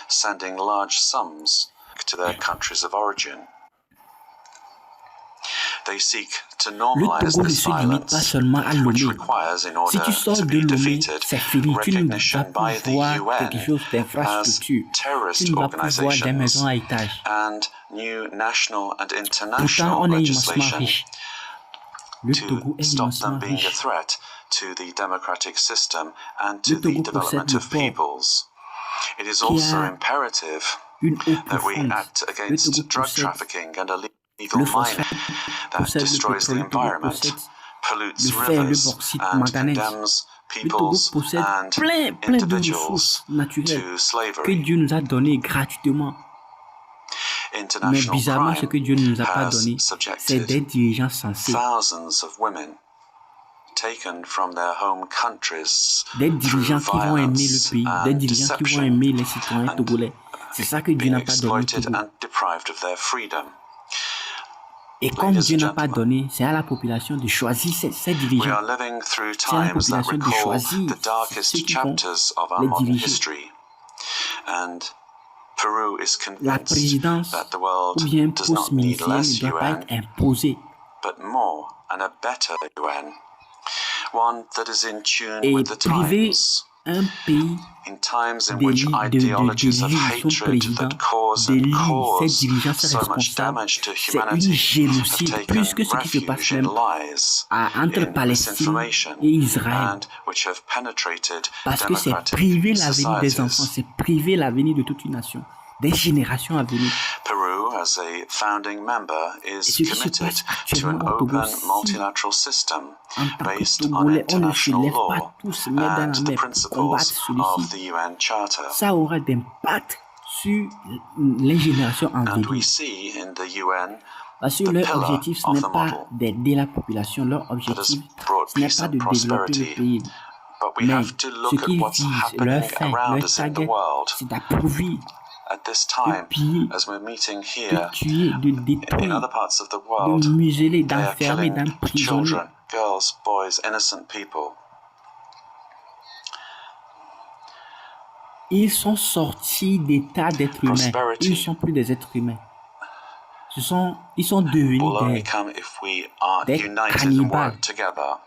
Speaker 6: sending large sums to their countries of origin. They seek to
Speaker 2: Le
Speaker 6: normalize
Speaker 2: Togo ne
Speaker 6: this
Speaker 2: se limite pas
Speaker 6: violence,
Speaker 2: seulement à
Speaker 6: which
Speaker 2: Lomé.
Speaker 6: requires, in
Speaker 2: Si
Speaker 6: order
Speaker 2: tu sors
Speaker 6: to
Speaker 2: de
Speaker 6: be
Speaker 2: Lomé,
Speaker 6: defeated,
Speaker 2: c'est fini. Tu ne vas
Speaker 6: recognition
Speaker 2: plus
Speaker 6: by the
Speaker 2: voir quelque
Speaker 6: UN
Speaker 2: chose
Speaker 6: as
Speaker 2: d'infrastructure. Tu
Speaker 6: terrorist
Speaker 2: ne vas plus voir des maisons
Speaker 6: organizations
Speaker 2: à étage.
Speaker 6: and new national and
Speaker 2: Pourtant,
Speaker 6: international
Speaker 2: on est immensément
Speaker 6: legislation
Speaker 2: riche. Le
Speaker 6: to
Speaker 2: Togo est
Speaker 6: stop
Speaker 2: immensément
Speaker 6: them being a
Speaker 2: riche.
Speaker 6: threat to the democratic system and to
Speaker 2: Le
Speaker 6: the
Speaker 2: Togo
Speaker 6: development
Speaker 2: possède le
Speaker 6: of
Speaker 2: port
Speaker 6: peoples. It is
Speaker 2: qui
Speaker 6: also
Speaker 2: a
Speaker 6: imperative
Speaker 2: une eau
Speaker 6: that we
Speaker 2: profonde.
Speaker 6: act
Speaker 2: Le
Speaker 6: against
Speaker 2: Togo
Speaker 6: drug
Speaker 2: possède
Speaker 6: trafficking and illegal
Speaker 2: le
Speaker 6: mining
Speaker 2: phosphate,
Speaker 6: that
Speaker 2: possède le
Speaker 6: destroys the
Speaker 2: pétrole, le Togo
Speaker 6: environment,
Speaker 2: possède
Speaker 6: pollutes
Speaker 2: le fer, le
Speaker 6: rivers,
Speaker 2: bauxite,
Speaker 6: and
Speaker 2: manganèse.
Speaker 6: condemns
Speaker 2: Le Togo
Speaker 6: peoples
Speaker 2: possède
Speaker 6: and
Speaker 2: plein de
Speaker 6: individuals
Speaker 2: ressources naturelles
Speaker 6: to
Speaker 2: que
Speaker 6: slavery.
Speaker 2: Dieu nous a données gratuitement. Mais
Speaker 6: International
Speaker 2: bizarrement, ce que Dieu ne nous a pas
Speaker 6: has
Speaker 2: donné, c'est
Speaker 6: subjected
Speaker 2: des dirigeants sensés.
Speaker 6: thousands of women taken from their home countries
Speaker 2: Des
Speaker 6: through
Speaker 2: dirigeants qui vont aimer le
Speaker 6: violence
Speaker 2: pays, des
Speaker 6: and
Speaker 2: dirigeants qui vont
Speaker 6: deception,
Speaker 2: aimer les citoyens
Speaker 6: and
Speaker 2: togolais. C'est ça que Dieu
Speaker 6: being
Speaker 2: n'a pas donné au
Speaker 6: exploited
Speaker 2: Togo.
Speaker 6: and deprived of their freedom.
Speaker 2: Et comme
Speaker 6: Ladies
Speaker 2: Dieu
Speaker 6: and
Speaker 2: n'a pas
Speaker 6: gentlemen,
Speaker 2: donné, c'est à la population de choisir ces
Speaker 6: we
Speaker 2: dirigeants.
Speaker 6: are living through
Speaker 2: C'est à la
Speaker 6: times that
Speaker 2: population de
Speaker 6: recall
Speaker 2: choisir
Speaker 6: the darkest
Speaker 2: ceux qui vont
Speaker 6: chapters of our
Speaker 2: les
Speaker 6: modern
Speaker 2: diriger.
Speaker 6: history. And Peru is
Speaker 2: La
Speaker 6: convinced
Speaker 2: présidence
Speaker 6: that the
Speaker 2: ou
Speaker 6: world
Speaker 2: bien
Speaker 6: does
Speaker 2: poste
Speaker 6: not need
Speaker 2: ministériel
Speaker 6: less
Speaker 2: ne doit pas
Speaker 6: UN,
Speaker 2: être imposé.
Speaker 6: but more and a better UN. One that is in tune
Speaker 2: Et
Speaker 6: with the
Speaker 2: priver
Speaker 6: times.
Speaker 2: un pays
Speaker 6: In times in which
Speaker 2: d'élire
Speaker 6: ideologies of
Speaker 2: son
Speaker 6: hatred
Speaker 2: président,
Speaker 6: that cause
Speaker 2: d'élire
Speaker 6: and
Speaker 2: ses
Speaker 6: cause
Speaker 2: dirigeants, ses
Speaker 6: so much
Speaker 2: responsables,
Speaker 6: damage to
Speaker 2: c'est une
Speaker 6: humanity have
Speaker 2: génocide,
Speaker 6: taken
Speaker 2: plus que ce qui se passe
Speaker 6: refuge in
Speaker 2: même
Speaker 6: lies,
Speaker 2: entre
Speaker 6: in
Speaker 2: Palestine
Speaker 6: misinformation,
Speaker 2: et Israël.
Speaker 6: and which have penetrated
Speaker 2: Parce que c'est
Speaker 6: democratic
Speaker 2: priver l'avenir des enfants,
Speaker 6: societies.
Speaker 2: c'est priver l'avenir de toute une nation, des générations à venir.
Speaker 6: Peru, as a founding member, is
Speaker 2: ce qui se
Speaker 6: committed
Speaker 2: passe
Speaker 6: to an
Speaker 2: actuellement au Togo,
Speaker 6: open
Speaker 2: si
Speaker 6: multilateral system
Speaker 2: en tant que
Speaker 6: based on
Speaker 2: Togolais, on ne se
Speaker 6: international
Speaker 2: lève pas
Speaker 6: law
Speaker 2: tous mettre dans
Speaker 6: and
Speaker 2: la
Speaker 6: the
Speaker 2: mer pour combattre
Speaker 6: principles of the
Speaker 2: celui-ci,
Speaker 6: UN Charter.
Speaker 2: ça aura d'impact sur les générations en
Speaker 6: And we
Speaker 2: venir.
Speaker 6: see in the UN
Speaker 2: Parce que
Speaker 6: the
Speaker 2: leur
Speaker 6: pillar
Speaker 2: objectif, ce
Speaker 6: of
Speaker 2: n'est
Speaker 6: the
Speaker 2: pas
Speaker 6: model
Speaker 2: d'aider la population, leur
Speaker 6: that has
Speaker 2: objectif,
Speaker 6: brought
Speaker 2: ce n'est
Speaker 6: peace
Speaker 2: pas
Speaker 6: and
Speaker 2: de développer le
Speaker 6: prosperity.
Speaker 2: pays.
Speaker 6: But we
Speaker 2: Mais
Speaker 6: have to
Speaker 2: ce
Speaker 6: look at
Speaker 2: qu'ils
Speaker 6: what's
Speaker 2: visent,
Speaker 6: happening
Speaker 2: leur fin,
Speaker 6: around
Speaker 2: leur
Speaker 6: us in the
Speaker 2: target,
Speaker 6: world.
Speaker 2: c'est d'approuvir,
Speaker 6: At this
Speaker 2: de
Speaker 6: time,
Speaker 2: piller,
Speaker 6: as we're meeting
Speaker 2: de
Speaker 6: here
Speaker 2: tuer, de
Speaker 6: in
Speaker 2: détruire,
Speaker 6: other parts of the
Speaker 2: de
Speaker 6: world,
Speaker 2: museler,
Speaker 6: they are
Speaker 2: d'enfermer,
Speaker 6: killing
Speaker 2: d'emprisonner.
Speaker 6: children, girls, boys, innocent people.
Speaker 2: Ils sont sortis d'état d'être humains. Ils ne sont plus des êtres humains. Ils sont devenus
Speaker 6: Will only come if we are
Speaker 2: des
Speaker 6: united and
Speaker 2: cannibales.
Speaker 6: work together.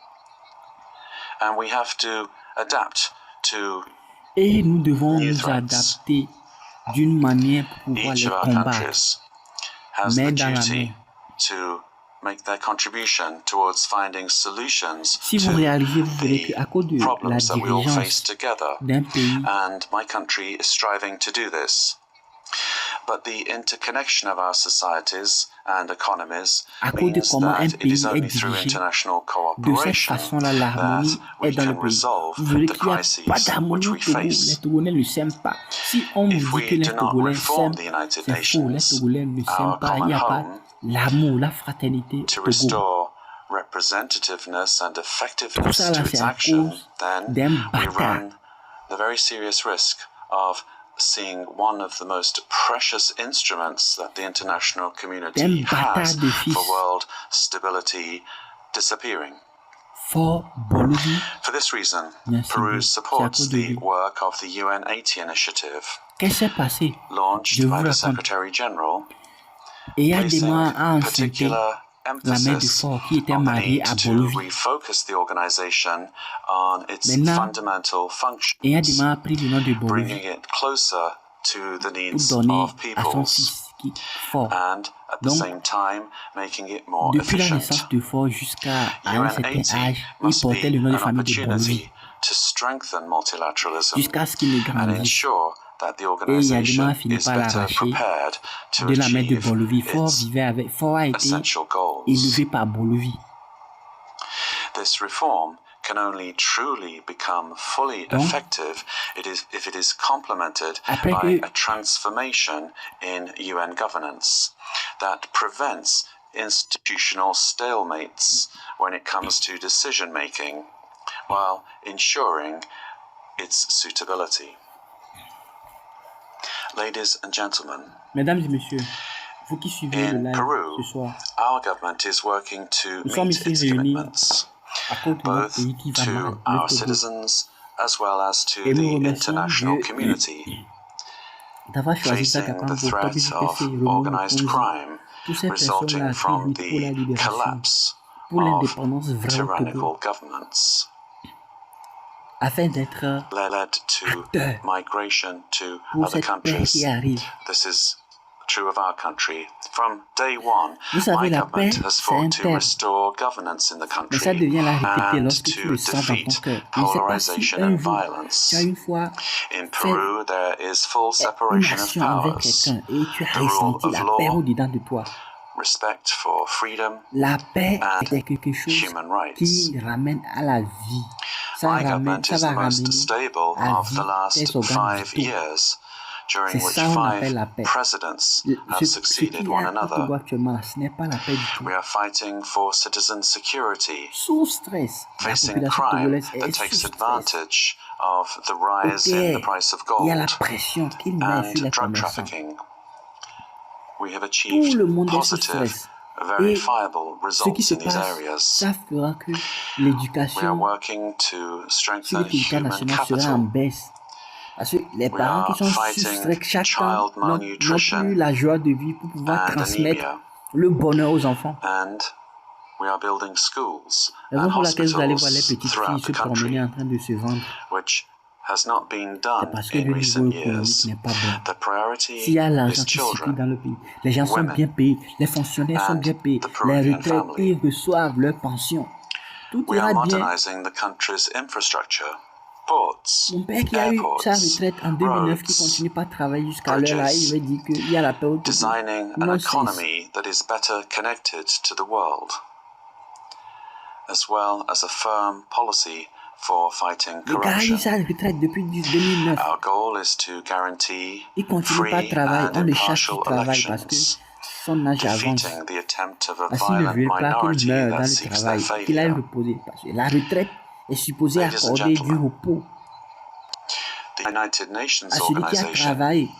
Speaker 6: And we have to adapt to
Speaker 2: Et nous devons
Speaker 6: new
Speaker 2: nous
Speaker 6: threats.
Speaker 2: adapter d'une manière pour pouvoir
Speaker 6: Each
Speaker 2: les
Speaker 6: of our
Speaker 2: combattre.
Speaker 6: countries has
Speaker 2: Mais
Speaker 6: the
Speaker 2: dans la
Speaker 6: duty
Speaker 2: main.
Speaker 6: to make their contribution towards finding solutions
Speaker 2: Si vous
Speaker 6: to
Speaker 2: réalisez, vous verrez
Speaker 6: the
Speaker 2: qu'à cause de la
Speaker 6: problems that we all face
Speaker 2: dirigeance
Speaker 6: together.
Speaker 2: d'un pays,
Speaker 6: And my country is striving to do this. But the interconnection of our societies and economies
Speaker 2: à cause de
Speaker 6: means
Speaker 2: comment un
Speaker 6: that it is
Speaker 2: pays est
Speaker 6: only through
Speaker 2: dirigé,
Speaker 6: international
Speaker 2: de cette
Speaker 6: cooperation
Speaker 2: façon-là,
Speaker 6: that
Speaker 2: l'harmonie
Speaker 6: we
Speaker 2: est dans
Speaker 6: can
Speaker 2: le pays.
Speaker 6: resolve
Speaker 2: Vous verrez
Speaker 6: the
Speaker 2: qu'il n'y a
Speaker 6: crises
Speaker 2: pas d'harmonie
Speaker 6: which
Speaker 2: au
Speaker 6: we
Speaker 2: Togo. Les
Speaker 6: face.
Speaker 2: Togolais ne s'aiment pas. Si on
Speaker 6: If
Speaker 2: vous dit
Speaker 6: we
Speaker 2: que les
Speaker 6: do not
Speaker 2: Togolais
Speaker 6: reform
Speaker 2: s'aiment,
Speaker 6: the United
Speaker 2: c'est faux. Les
Speaker 6: Nations,
Speaker 2: Togolais ne s'aiment
Speaker 6: our
Speaker 2: pas. Il
Speaker 6: common
Speaker 2: n'y a pas
Speaker 6: home,
Speaker 2: l'amour, la fraternité au
Speaker 6: to
Speaker 2: Togo.
Speaker 6: restore representativeness and
Speaker 2: Tout
Speaker 6: effectiveness
Speaker 2: ça là,
Speaker 6: to
Speaker 2: c'est
Speaker 6: its
Speaker 2: à
Speaker 6: action,
Speaker 2: cause
Speaker 6: then
Speaker 2: d'un
Speaker 6: we
Speaker 2: bâtard.
Speaker 6: run the very serious risk of seeing one of the most precious instruments that the international community
Speaker 2: D'un bâtard
Speaker 6: has
Speaker 2: de fils.
Speaker 6: for world stability disappearing.
Speaker 2: Fort Bolivie.
Speaker 6: For this reason,
Speaker 2: Merci
Speaker 6: Peru
Speaker 2: beaucoup.
Speaker 6: supports
Speaker 2: C'est à cause de
Speaker 6: the
Speaker 2: lui.
Speaker 6: work of the UN 80 initiative,
Speaker 2: Qu'est-ce qui s'est passé?
Speaker 6: launched
Speaker 2: Je vous
Speaker 6: by the
Speaker 2: raconte.
Speaker 6: Secretary General,
Speaker 2: Et il y a des
Speaker 6: placing
Speaker 2: mois à insulter
Speaker 6: particular
Speaker 2: la mère du
Speaker 6: emphasis
Speaker 2: fort qui était
Speaker 6: on the
Speaker 2: mariée
Speaker 6: need
Speaker 2: à
Speaker 6: to
Speaker 2: Bolivie.
Speaker 6: refocus the organization on its
Speaker 2: Maintenant,
Speaker 6: fundamental
Speaker 2: Et il y a des
Speaker 6: functions,
Speaker 2: mois a pris le nom de Bolivie
Speaker 6: bringing it closer to the
Speaker 2: pour
Speaker 6: needs
Speaker 2: donner
Speaker 6: of
Speaker 2: à son
Speaker 6: peoples
Speaker 2: fils qui fort.
Speaker 6: and at the same time making it more
Speaker 2: Depuis la
Speaker 6: efficient.
Speaker 2: naissance de Faure jusqu'à un certain
Speaker 6: UN80
Speaker 2: âge, il
Speaker 6: must
Speaker 2: portait
Speaker 6: be
Speaker 2: le nom de
Speaker 6: an
Speaker 2: famille de Bolivie
Speaker 6: opportunity to strengthen multilateralism
Speaker 2: jusqu'à ce qu'il ne
Speaker 6: and
Speaker 2: grandisse.
Speaker 6: ensure that the
Speaker 2: Et
Speaker 6: organization
Speaker 2: Yadima a fini
Speaker 6: is
Speaker 2: par
Speaker 6: better
Speaker 2: l'arracher
Speaker 6: prepared to
Speaker 2: de la main de
Speaker 6: achieve
Speaker 2: Bolivie. Faure
Speaker 6: its
Speaker 2: vivait avec. Faure a été
Speaker 6: essential goals.
Speaker 2: élevé par Bolivie.
Speaker 6: This reform can only truly become fully
Speaker 2: Donc,
Speaker 6: effective if it is complemented
Speaker 2: après
Speaker 6: by
Speaker 2: que
Speaker 6: a transformation in UN governance that prevents institutional stalemates when it comes to decision making while ensuring its suitability. Ladies and gentlemen,
Speaker 2: mesdames et messieurs, vous qui suivez le
Speaker 6: in
Speaker 2: live
Speaker 6: Peru,
Speaker 2: ce soir,
Speaker 6: our government is working to
Speaker 2: nous sommes
Speaker 6: meet
Speaker 2: ici
Speaker 6: its
Speaker 2: réunis
Speaker 6: commitments,
Speaker 2: à cause de notre
Speaker 6: both
Speaker 2: pays qui va mal,
Speaker 6: to
Speaker 2: le
Speaker 6: our
Speaker 2: Togo.
Speaker 6: citizens as well as to
Speaker 2: Et nous
Speaker 6: the
Speaker 2: remercions
Speaker 6: international
Speaker 2: Dieu
Speaker 6: community.
Speaker 2: d'avoir choisi
Speaker 6: Facing
Speaker 2: d'attaquer
Speaker 6: the threat
Speaker 2: Kpesse
Speaker 6: of
Speaker 2: Remou
Speaker 6: organized
Speaker 2: Mokonzi.
Speaker 6: crime
Speaker 2: Toutes ces
Speaker 6: resulting
Speaker 2: personnes-là qui
Speaker 6: from
Speaker 2: luttent pour la
Speaker 6: the
Speaker 2: libération,
Speaker 6: collapse
Speaker 2: pour
Speaker 6: of
Speaker 2: l'indépendance vraie au Togo,
Speaker 6: tyrannical governments
Speaker 2: afin d'être
Speaker 6: led to
Speaker 2: acteurs
Speaker 6: migration to
Speaker 2: pour
Speaker 6: other
Speaker 2: cette paix
Speaker 6: countries.
Speaker 2: qui arrive.
Speaker 6: This is true of our country. From day one,
Speaker 2: Vous savez,
Speaker 6: my
Speaker 2: la
Speaker 6: government
Speaker 2: paix,
Speaker 6: has
Speaker 2: c'est
Speaker 6: fought to
Speaker 2: interne.
Speaker 6: restore governance in the
Speaker 2: Mais ça
Speaker 6: country
Speaker 2: devient la répéter
Speaker 6: and
Speaker 2: lorsque tu
Speaker 6: to
Speaker 2: le sens dans ton
Speaker 6: defeat
Speaker 2: cœur. Je ne sais pas si
Speaker 6: polarization
Speaker 2: un
Speaker 6: and
Speaker 2: jour,
Speaker 6: violence.
Speaker 2: tu as une fois
Speaker 6: In
Speaker 2: fait
Speaker 6: Peru, there is full
Speaker 2: une
Speaker 6: separation of
Speaker 2: action avec
Speaker 6: powers.
Speaker 2: quelqu'un et tu as
Speaker 6: The rule
Speaker 2: ressenti
Speaker 6: of
Speaker 2: la
Speaker 6: law,
Speaker 2: paix au-dedans de toi.
Speaker 6: respect for freedom,
Speaker 2: La paix
Speaker 6: and
Speaker 2: est quelque chose
Speaker 6: human rights.
Speaker 2: qui ramène à la vie. Ça
Speaker 6: My government
Speaker 2: va
Speaker 6: is the most
Speaker 2: ramener
Speaker 6: stable
Speaker 2: à
Speaker 6: of
Speaker 2: vie
Speaker 6: the last
Speaker 2: tes organes
Speaker 6: 5
Speaker 2: vitaux.
Speaker 6: years, during
Speaker 2: C'est
Speaker 6: which
Speaker 2: ça qu'on appelle
Speaker 6: 5
Speaker 2: la paix.
Speaker 6: presidents have
Speaker 2: Ce
Speaker 6: succeeded
Speaker 2: qu'il y
Speaker 6: one
Speaker 2: a au Togo
Speaker 6: another.
Speaker 2: actuellement, là, ce n'est pas la paix du tout.
Speaker 6: We are fighting for citizen security,
Speaker 2: Sous stress, la
Speaker 6: facing
Speaker 2: population
Speaker 6: crime
Speaker 2: togolaise
Speaker 6: that
Speaker 2: est
Speaker 6: takes
Speaker 2: sous stress.
Speaker 6: advantage of the rise in the price of
Speaker 2: Il y a la
Speaker 6: gold
Speaker 2: pression qu'il met
Speaker 6: and
Speaker 2: sur les
Speaker 6: drug
Speaker 2: commerçants.
Speaker 6: trafficking. We have
Speaker 2: Tout
Speaker 6: achieved
Speaker 2: le monde est sous
Speaker 6: positive,
Speaker 2: stress. Et
Speaker 6: verifiable
Speaker 2: ce qui se
Speaker 6: results in these
Speaker 2: passe,
Speaker 6: areas.
Speaker 2: ça fera que
Speaker 6: We are
Speaker 2: l'éducation
Speaker 6: working to
Speaker 2: sur le
Speaker 6: strengthen
Speaker 2: territoire
Speaker 6: human
Speaker 2: national sera en
Speaker 6: capital.
Speaker 2: baisse. Parce que les
Speaker 6: We
Speaker 2: parents qui
Speaker 6: are
Speaker 2: sont sous
Speaker 6: fighting
Speaker 2: stress chaque
Speaker 6: child
Speaker 2: temps n'ont
Speaker 6: malnutrition
Speaker 2: plus la joie de vivre pour pouvoir
Speaker 6: and
Speaker 2: transmettre
Speaker 6: anemia.
Speaker 2: le bonheur aux enfants.
Speaker 6: And we are building schools
Speaker 2: La raison
Speaker 6: and
Speaker 2: pour laquelle vous allez voir les
Speaker 6: hospitals
Speaker 2: petites filles
Speaker 6: throughout
Speaker 2: se
Speaker 6: the
Speaker 2: promener
Speaker 6: country,
Speaker 2: en train de se vendre,
Speaker 6: which has not been
Speaker 2: c'est
Speaker 6: done
Speaker 2: parce que
Speaker 6: in
Speaker 2: le niveau
Speaker 6: recent
Speaker 2: économique
Speaker 6: years.
Speaker 2: n'est pas bon.
Speaker 6: The priority
Speaker 2: S'il y a l'argent
Speaker 6: is
Speaker 2: qui circule
Speaker 6: children,
Speaker 2: dans le pays, les gens sont
Speaker 6: women,
Speaker 2: bien payés, les fonctionnaires sont
Speaker 6: and
Speaker 2: bien payés,
Speaker 6: the
Speaker 2: les
Speaker 6: Peruvian
Speaker 2: retraités
Speaker 6: family.
Speaker 2: reçoivent leur pension. Tout
Speaker 6: We are
Speaker 2: ira bien.
Speaker 6: modernizing the country's infrastructure, ports,
Speaker 2: Mon père qui a eu sa
Speaker 6: airports,
Speaker 2: retraite en 2009, qui
Speaker 6: roads,
Speaker 2: continue pas à travailler jusqu'à l'heure là, il va dire qu'il y a la paix au Togo.
Speaker 6: designing an
Speaker 2: Nonsense.
Speaker 6: economy that is better connected to the world, as well as a firm policy for fighting
Speaker 2: Le gars a eu
Speaker 6: corruption.
Speaker 2: sa retraite depuis 2009.
Speaker 6: Our goal is to guarantee
Speaker 2: Il continue
Speaker 6: free
Speaker 2: pas à travailler.
Speaker 6: and
Speaker 2: On le chasse du
Speaker 6: impartial
Speaker 2: travail parce que
Speaker 6: elections,
Speaker 2: son âge avance.
Speaker 6: defeating the attempt of a
Speaker 2: Parce qu'il ne
Speaker 6: violent
Speaker 2: veut pas qu'il
Speaker 6: minority
Speaker 2: meure dans
Speaker 6: that
Speaker 2: le
Speaker 6: seeks their
Speaker 2: travail, qu'il aille
Speaker 6: failure.
Speaker 2: reposer. Parce que la retraite est supposée
Speaker 6: Ladies and
Speaker 2: accorder du
Speaker 6: gentlemen,
Speaker 2: repos
Speaker 6: The United Nations
Speaker 2: à celui qui a
Speaker 6: organization
Speaker 2: travaillé.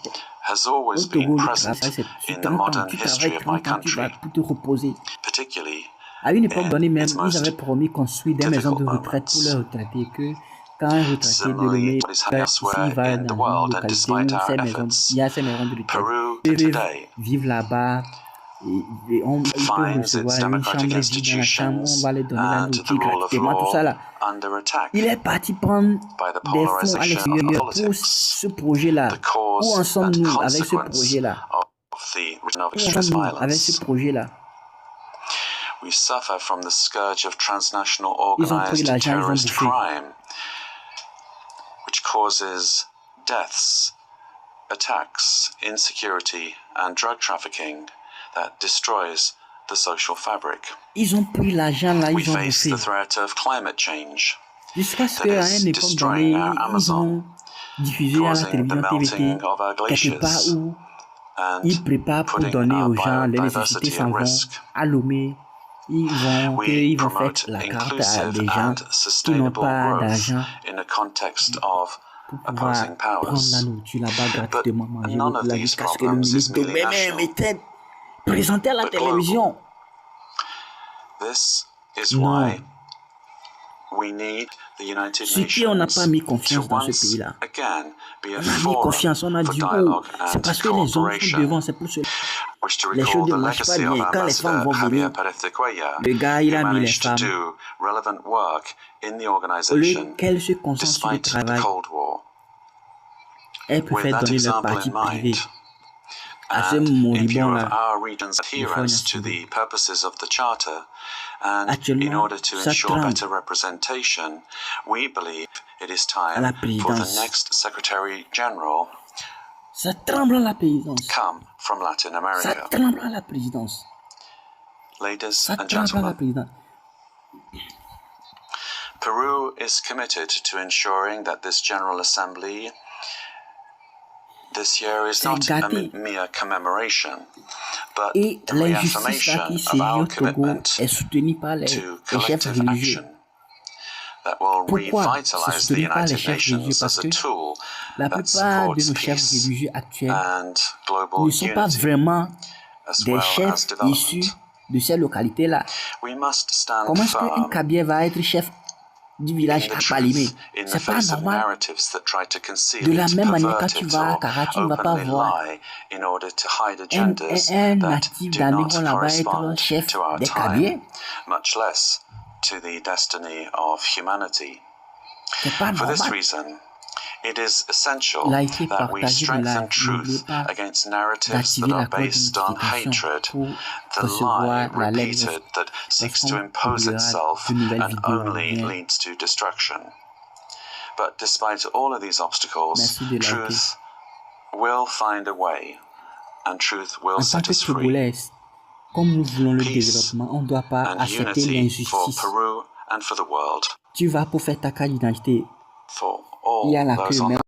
Speaker 6: has
Speaker 2: Au
Speaker 6: always
Speaker 2: Togo,
Speaker 6: been
Speaker 2: le
Speaker 6: present
Speaker 2: travail, c'est
Speaker 6: in
Speaker 2: sur
Speaker 6: the
Speaker 2: 30 ans.
Speaker 6: modern
Speaker 2: Tu
Speaker 6: history
Speaker 2: travailles
Speaker 6: of my
Speaker 2: 30 ans, tu vas
Speaker 6: country,
Speaker 2: pour te reposer.
Speaker 6: particularly
Speaker 2: À une époque
Speaker 6: in
Speaker 2: donnée même,
Speaker 6: its
Speaker 2: ils
Speaker 6: most
Speaker 2: avaient promis construire des maisons de
Speaker 6: difficult
Speaker 2: retraite pour
Speaker 6: moments.
Speaker 2: leurs retraités, que quand un retraité
Speaker 6: Similarly,
Speaker 2: dénommé
Speaker 6: what is happening
Speaker 2: ici
Speaker 6: elsewhere
Speaker 2: va
Speaker 6: in
Speaker 2: dans
Speaker 6: the
Speaker 2: une
Speaker 6: world, and
Speaker 2: localité
Speaker 6: despite
Speaker 2: où
Speaker 6: our
Speaker 2: ces maisons,
Speaker 6: efforts,
Speaker 2: il y a ces maisons de retraite,
Speaker 6: Peru
Speaker 2: ils peuvent
Speaker 6: today
Speaker 2: vivre là-bas et ils peuvent
Speaker 6: finds its
Speaker 2: recevoir une chambre
Speaker 6: democratic
Speaker 2: et vivre dans la chambre, on
Speaker 6: institutions
Speaker 2: va les donner la
Speaker 6: and the
Speaker 2: nourriture
Speaker 6: rule of
Speaker 2: gratuitement, tout ça
Speaker 6: law
Speaker 2: là.
Speaker 6: under attack
Speaker 2: Il est parti prendre
Speaker 6: by the
Speaker 2: des fonds à
Speaker 6: polarization of
Speaker 2: l'extérieur pour
Speaker 6: politics,
Speaker 2: ce projet-là.
Speaker 6: the
Speaker 2: Où
Speaker 6: cause
Speaker 2: en
Speaker 6: and
Speaker 2: sommes-nous avec ce
Speaker 6: consequence
Speaker 2: projet-là?
Speaker 6: of the region of
Speaker 2: Où en
Speaker 6: extremist
Speaker 2: sommes-nous avec ce
Speaker 6: violence.
Speaker 2: projet-là?
Speaker 6: We suffer from the scourge of transnational
Speaker 2: Ils ont pris
Speaker 6: organized
Speaker 2: l'argent, ils ont
Speaker 6: terrorist
Speaker 2: bouffé.
Speaker 6: crime, which causes deaths, attacks, insecurity, and drug trafficking that destroys the social fabric.
Speaker 2: Ils ont pris l'argent là,
Speaker 6: We
Speaker 2: ils ont
Speaker 6: face
Speaker 2: bouffé.
Speaker 6: the threat of climate change,
Speaker 2: Jusqu'à ce
Speaker 6: that
Speaker 2: qu'à
Speaker 6: is
Speaker 2: une époque
Speaker 6: destroying
Speaker 2: donnée,
Speaker 6: our
Speaker 2: ils
Speaker 6: Amazon,
Speaker 2: ont diffusé à la
Speaker 6: causing the
Speaker 2: télévision TVT
Speaker 6: melting of our
Speaker 2: quelque part
Speaker 6: glaciers,
Speaker 2: où
Speaker 6: and
Speaker 2: ils préparent pour
Speaker 6: putting
Speaker 2: donner
Speaker 6: our
Speaker 2: aux gens, les nécessités
Speaker 6: biodiversity
Speaker 2: s'en
Speaker 6: at
Speaker 2: vont
Speaker 6: risk.
Speaker 2: à Lomé. Ils vont faire
Speaker 6: promote
Speaker 2: la carte à
Speaker 6: inclusive
Speaker 2: des gens
Speaker 6: and
Speaker 2: qui n'ont
Speaker 6: sustainable
Speaker 2: pas
Speaker 6: growth
Speaker 2: d'argent
Speaker 6: in a context of
Speaker 2: pour pouvoir
Speaker 6: opposing
Speaker 2: prendre la
Speaker 6: powers.
Speaker 2: nourriture là-bas gratuitement, manger
Speaker 6: none
Speaker 2: le
Speaker 6: of
Speaker 2: plat
Speaker 6: these
Speaker 2: jusqu'à ce que le
Speaker 6: problems is
Speaker 2: ministre
Speaker 6: merely
Speaker 2: Togbevi
Speaker 6: national,
Speaker 2: était présenté à la
Speaker 6: but global.
Speaker 2: télévision.
Speaker 6: This is
Speaker 2: Non.
Speaker 6: why we need the United
Speaker 2: Ce qui on n'a pas mis
Speaker 6: Nations to
Speaker 2: confiance dans ce
Speaker 6: once
Speaker 2: pays-là.
Speaker 6: again be a
Speaker 2: On a mis
Speaker 6: forum
Speaker 2: confiance, on a
Speaker 6: for
Speaker 2: dit, oh,
Speaker 6: dialogue
Speaker 2: c'est
Speaker 6: and
Speaker 2: parce que les hommes sont
Speaker 6: cooperation.
Speaker 2: devant, c'est pour cela.
Speaker 6: Wish to
Speaker 2: Les
Speaker 6: recall
Speaker 2: choses
Speaker 6: the
Speaker 2: ne marchent pas
Speaker 6: legacy of
Speaker 2: bien. Quand les femmes
Speaker 6: Ambassador
Speaker 2: vont
Speaker 6: Javier
Speaker 2: venir,
Speaker 6: Perez de Cuellar,
Speaker 2: le gars, il
Speaker 6: who
Speaker 2: a mis les
Speaker 6: managed to
Speaker 2: femmes.
Speaker 6: do relevant work in the
Speaker 2: Au lieu
Speaker 6: organization
Speaker 2: qu'elles se concentrent sur le
Speaker 6: despite the
Speaker 2: travail,
Speaker 6: Cold War.
Speaker 2: elles
Speaker 6: With
Speaker 2: préfèrent
Speaker 6: that
Speaker 2: donner leur
Speaker 6: example
Speaker 2: parti
Speaker 6: in
Speaker 2: privé.
Speaker 6: mind, and in view of our region's adherence to the purposes of the Charter, and in order to ensure better representation, we believe it is time for the next Secretary General
Speaker 2: Ça tremble à la présidence.
Speaker 6: come from Latin
Speaker 2: Ça
Speaker 6: America.
Speaker 2: tremble à la présidence.
Speaker 6: Ladies
Speaker 2: Ça
Speaker 6: and
Speaker 2: tremble à la
Speaker 6: gentlemen,
Speaker 2: présidence.
Speaker 6: Peru is committed to ensuring that this General Assembly this year is not a mere commemoration, but
Speaker 2: Et
Speaker 6: a
Speaker 2: l'injustice là
Speaker 6: reaffirmation
Speaker 2: qui sévit
Speaker 6: of
Speaker 2: au
Speaker 6: our
Speaker 2: Togo
Speaker 6: commitment
Speaker 2: est soutenue par les
Speaker 6: to
Speaker 2: chefs
Speaker 6: collective
Speaker 2: religieux.
Speaker 6: action that will
Speaker 2: Pourquoi c'est
Speaker 6: revitalize the
Speaker 2: soutenu par les
Speaker 6: United
Speaker 2: chefs religieux?
Speaker 6: Nations
Speaker 2: Parce
Speaker 6: as
Speaker 2: que
Speaker 6: a tool
Speaker 2: la
Speaker 6: that
Speaker 2: plupart de
Speaker 6: supports
Speaker 2: nos chefs
Speaker 6: peace
Speaker 2: religieux actuels
Speaker 6: and global
Speaker 2: ne sont pas
Speaker 6: unity,
Speaker 2: vraiment
Speaker 6: as
Speaker 2: des
Speaker 6: well as
Speaker 2: chefs
Speaker 6: development.
Speaker 2: issus de ces localités-là.
Speaker 6: We must stand
Speaker 2: Comment est-ce qu'un
Speaker 6: firm
Speaker 2: Kabien va être chef du village
Speaker 6: in the
Speaker 2: à Palimé?
Speaker 6: truth, in the
Speaker 2: C'est pas
Speaker 6: face of
Speaker 2: normal.
Speaker 6: narratives that try to conceal
Speaker 2: De la
Speaker 6: it,
Speaker 2: même manière, quand
Speaker 6: pervert
Speaker 2: tu
Speaker 6: it,
Speaker 2: vas à
Speaker 6: or
Speaker 2: Kara, tu ne vas pas
Speaker 6: openly
Speaker 2: voir
Speaker 6: lie in order to hide
Speaker 2: un
Speaker 6: agendas that
Speaker 2: natif
Speaker 6: do not
Speaker 2: d'Anéron là-bas être
Speaker 6: correspond
Speaker 2: chef
Speaker 6: to our
Speaker 2: des
Speaker 6: time,
Speaker 2: Kabiens.
Speaker 6: much less to the destiny of humanity.
Speaker 2: C'est pas
Speaker 6: For this
Speaker 2: normal.
Speaker 6: reason, it is essential
Speaker 2: L'a été
Speaker 6: that we
Speaker 2: partagé de
Speaker 6: strengthen
Speaker 2: live. N'oubliez
Speaker 6: truth
Speaker 2: pas
Speaker 6: against narratives
Speaker 2: d'activer
Speaker 6: that are
Speaker 2: la code de
Speaker 6: based on
Speaker 2: notification
Speaker 6: hatred,
Speaker 2: pour
Speaker 6: the lie
Speaker 2: recevoir la lettre
Speaker 6: repeated that seeks to
Speaker 2: lorsqu'on
Speaker 6: impose
Speaker 2: publiera
Speaker 6: itself
Speaker 2: de nouvelles
Speaker 6: and
Speaker 2: vidéos.
Speaker 6: only
Speaker 2: Bien.
Speaker 6: leads to destruction. But despite all of these obstacles,
Speaker 2: Merci de liker.
Speaker 6: truth will find a way, and truth will
Speaker 2: En tant
Speaker 6: set
Speaker 2: que
Speaker 6: us free.
Speaker 2: Togolais, comme nous voulons le
Speaker 6: Peace
Speaker 2: développement, on ne doit pas
Speaker 6: and
Speaker 2: accepter
Speaker 6: unity for
Speaker 2: l'injustice.
Speaker 6: Peru and for the world,
Speaker 2: Tu vas pour faire ta carte d'identité,
Speaker 6: for
Speaker 2: il y a
Speaker 6: all
Speaker 2: la
Speaker 6: those
Speaker 2: queue,
Speaker 6: on
Speaker 2: mais
Speaker 6: the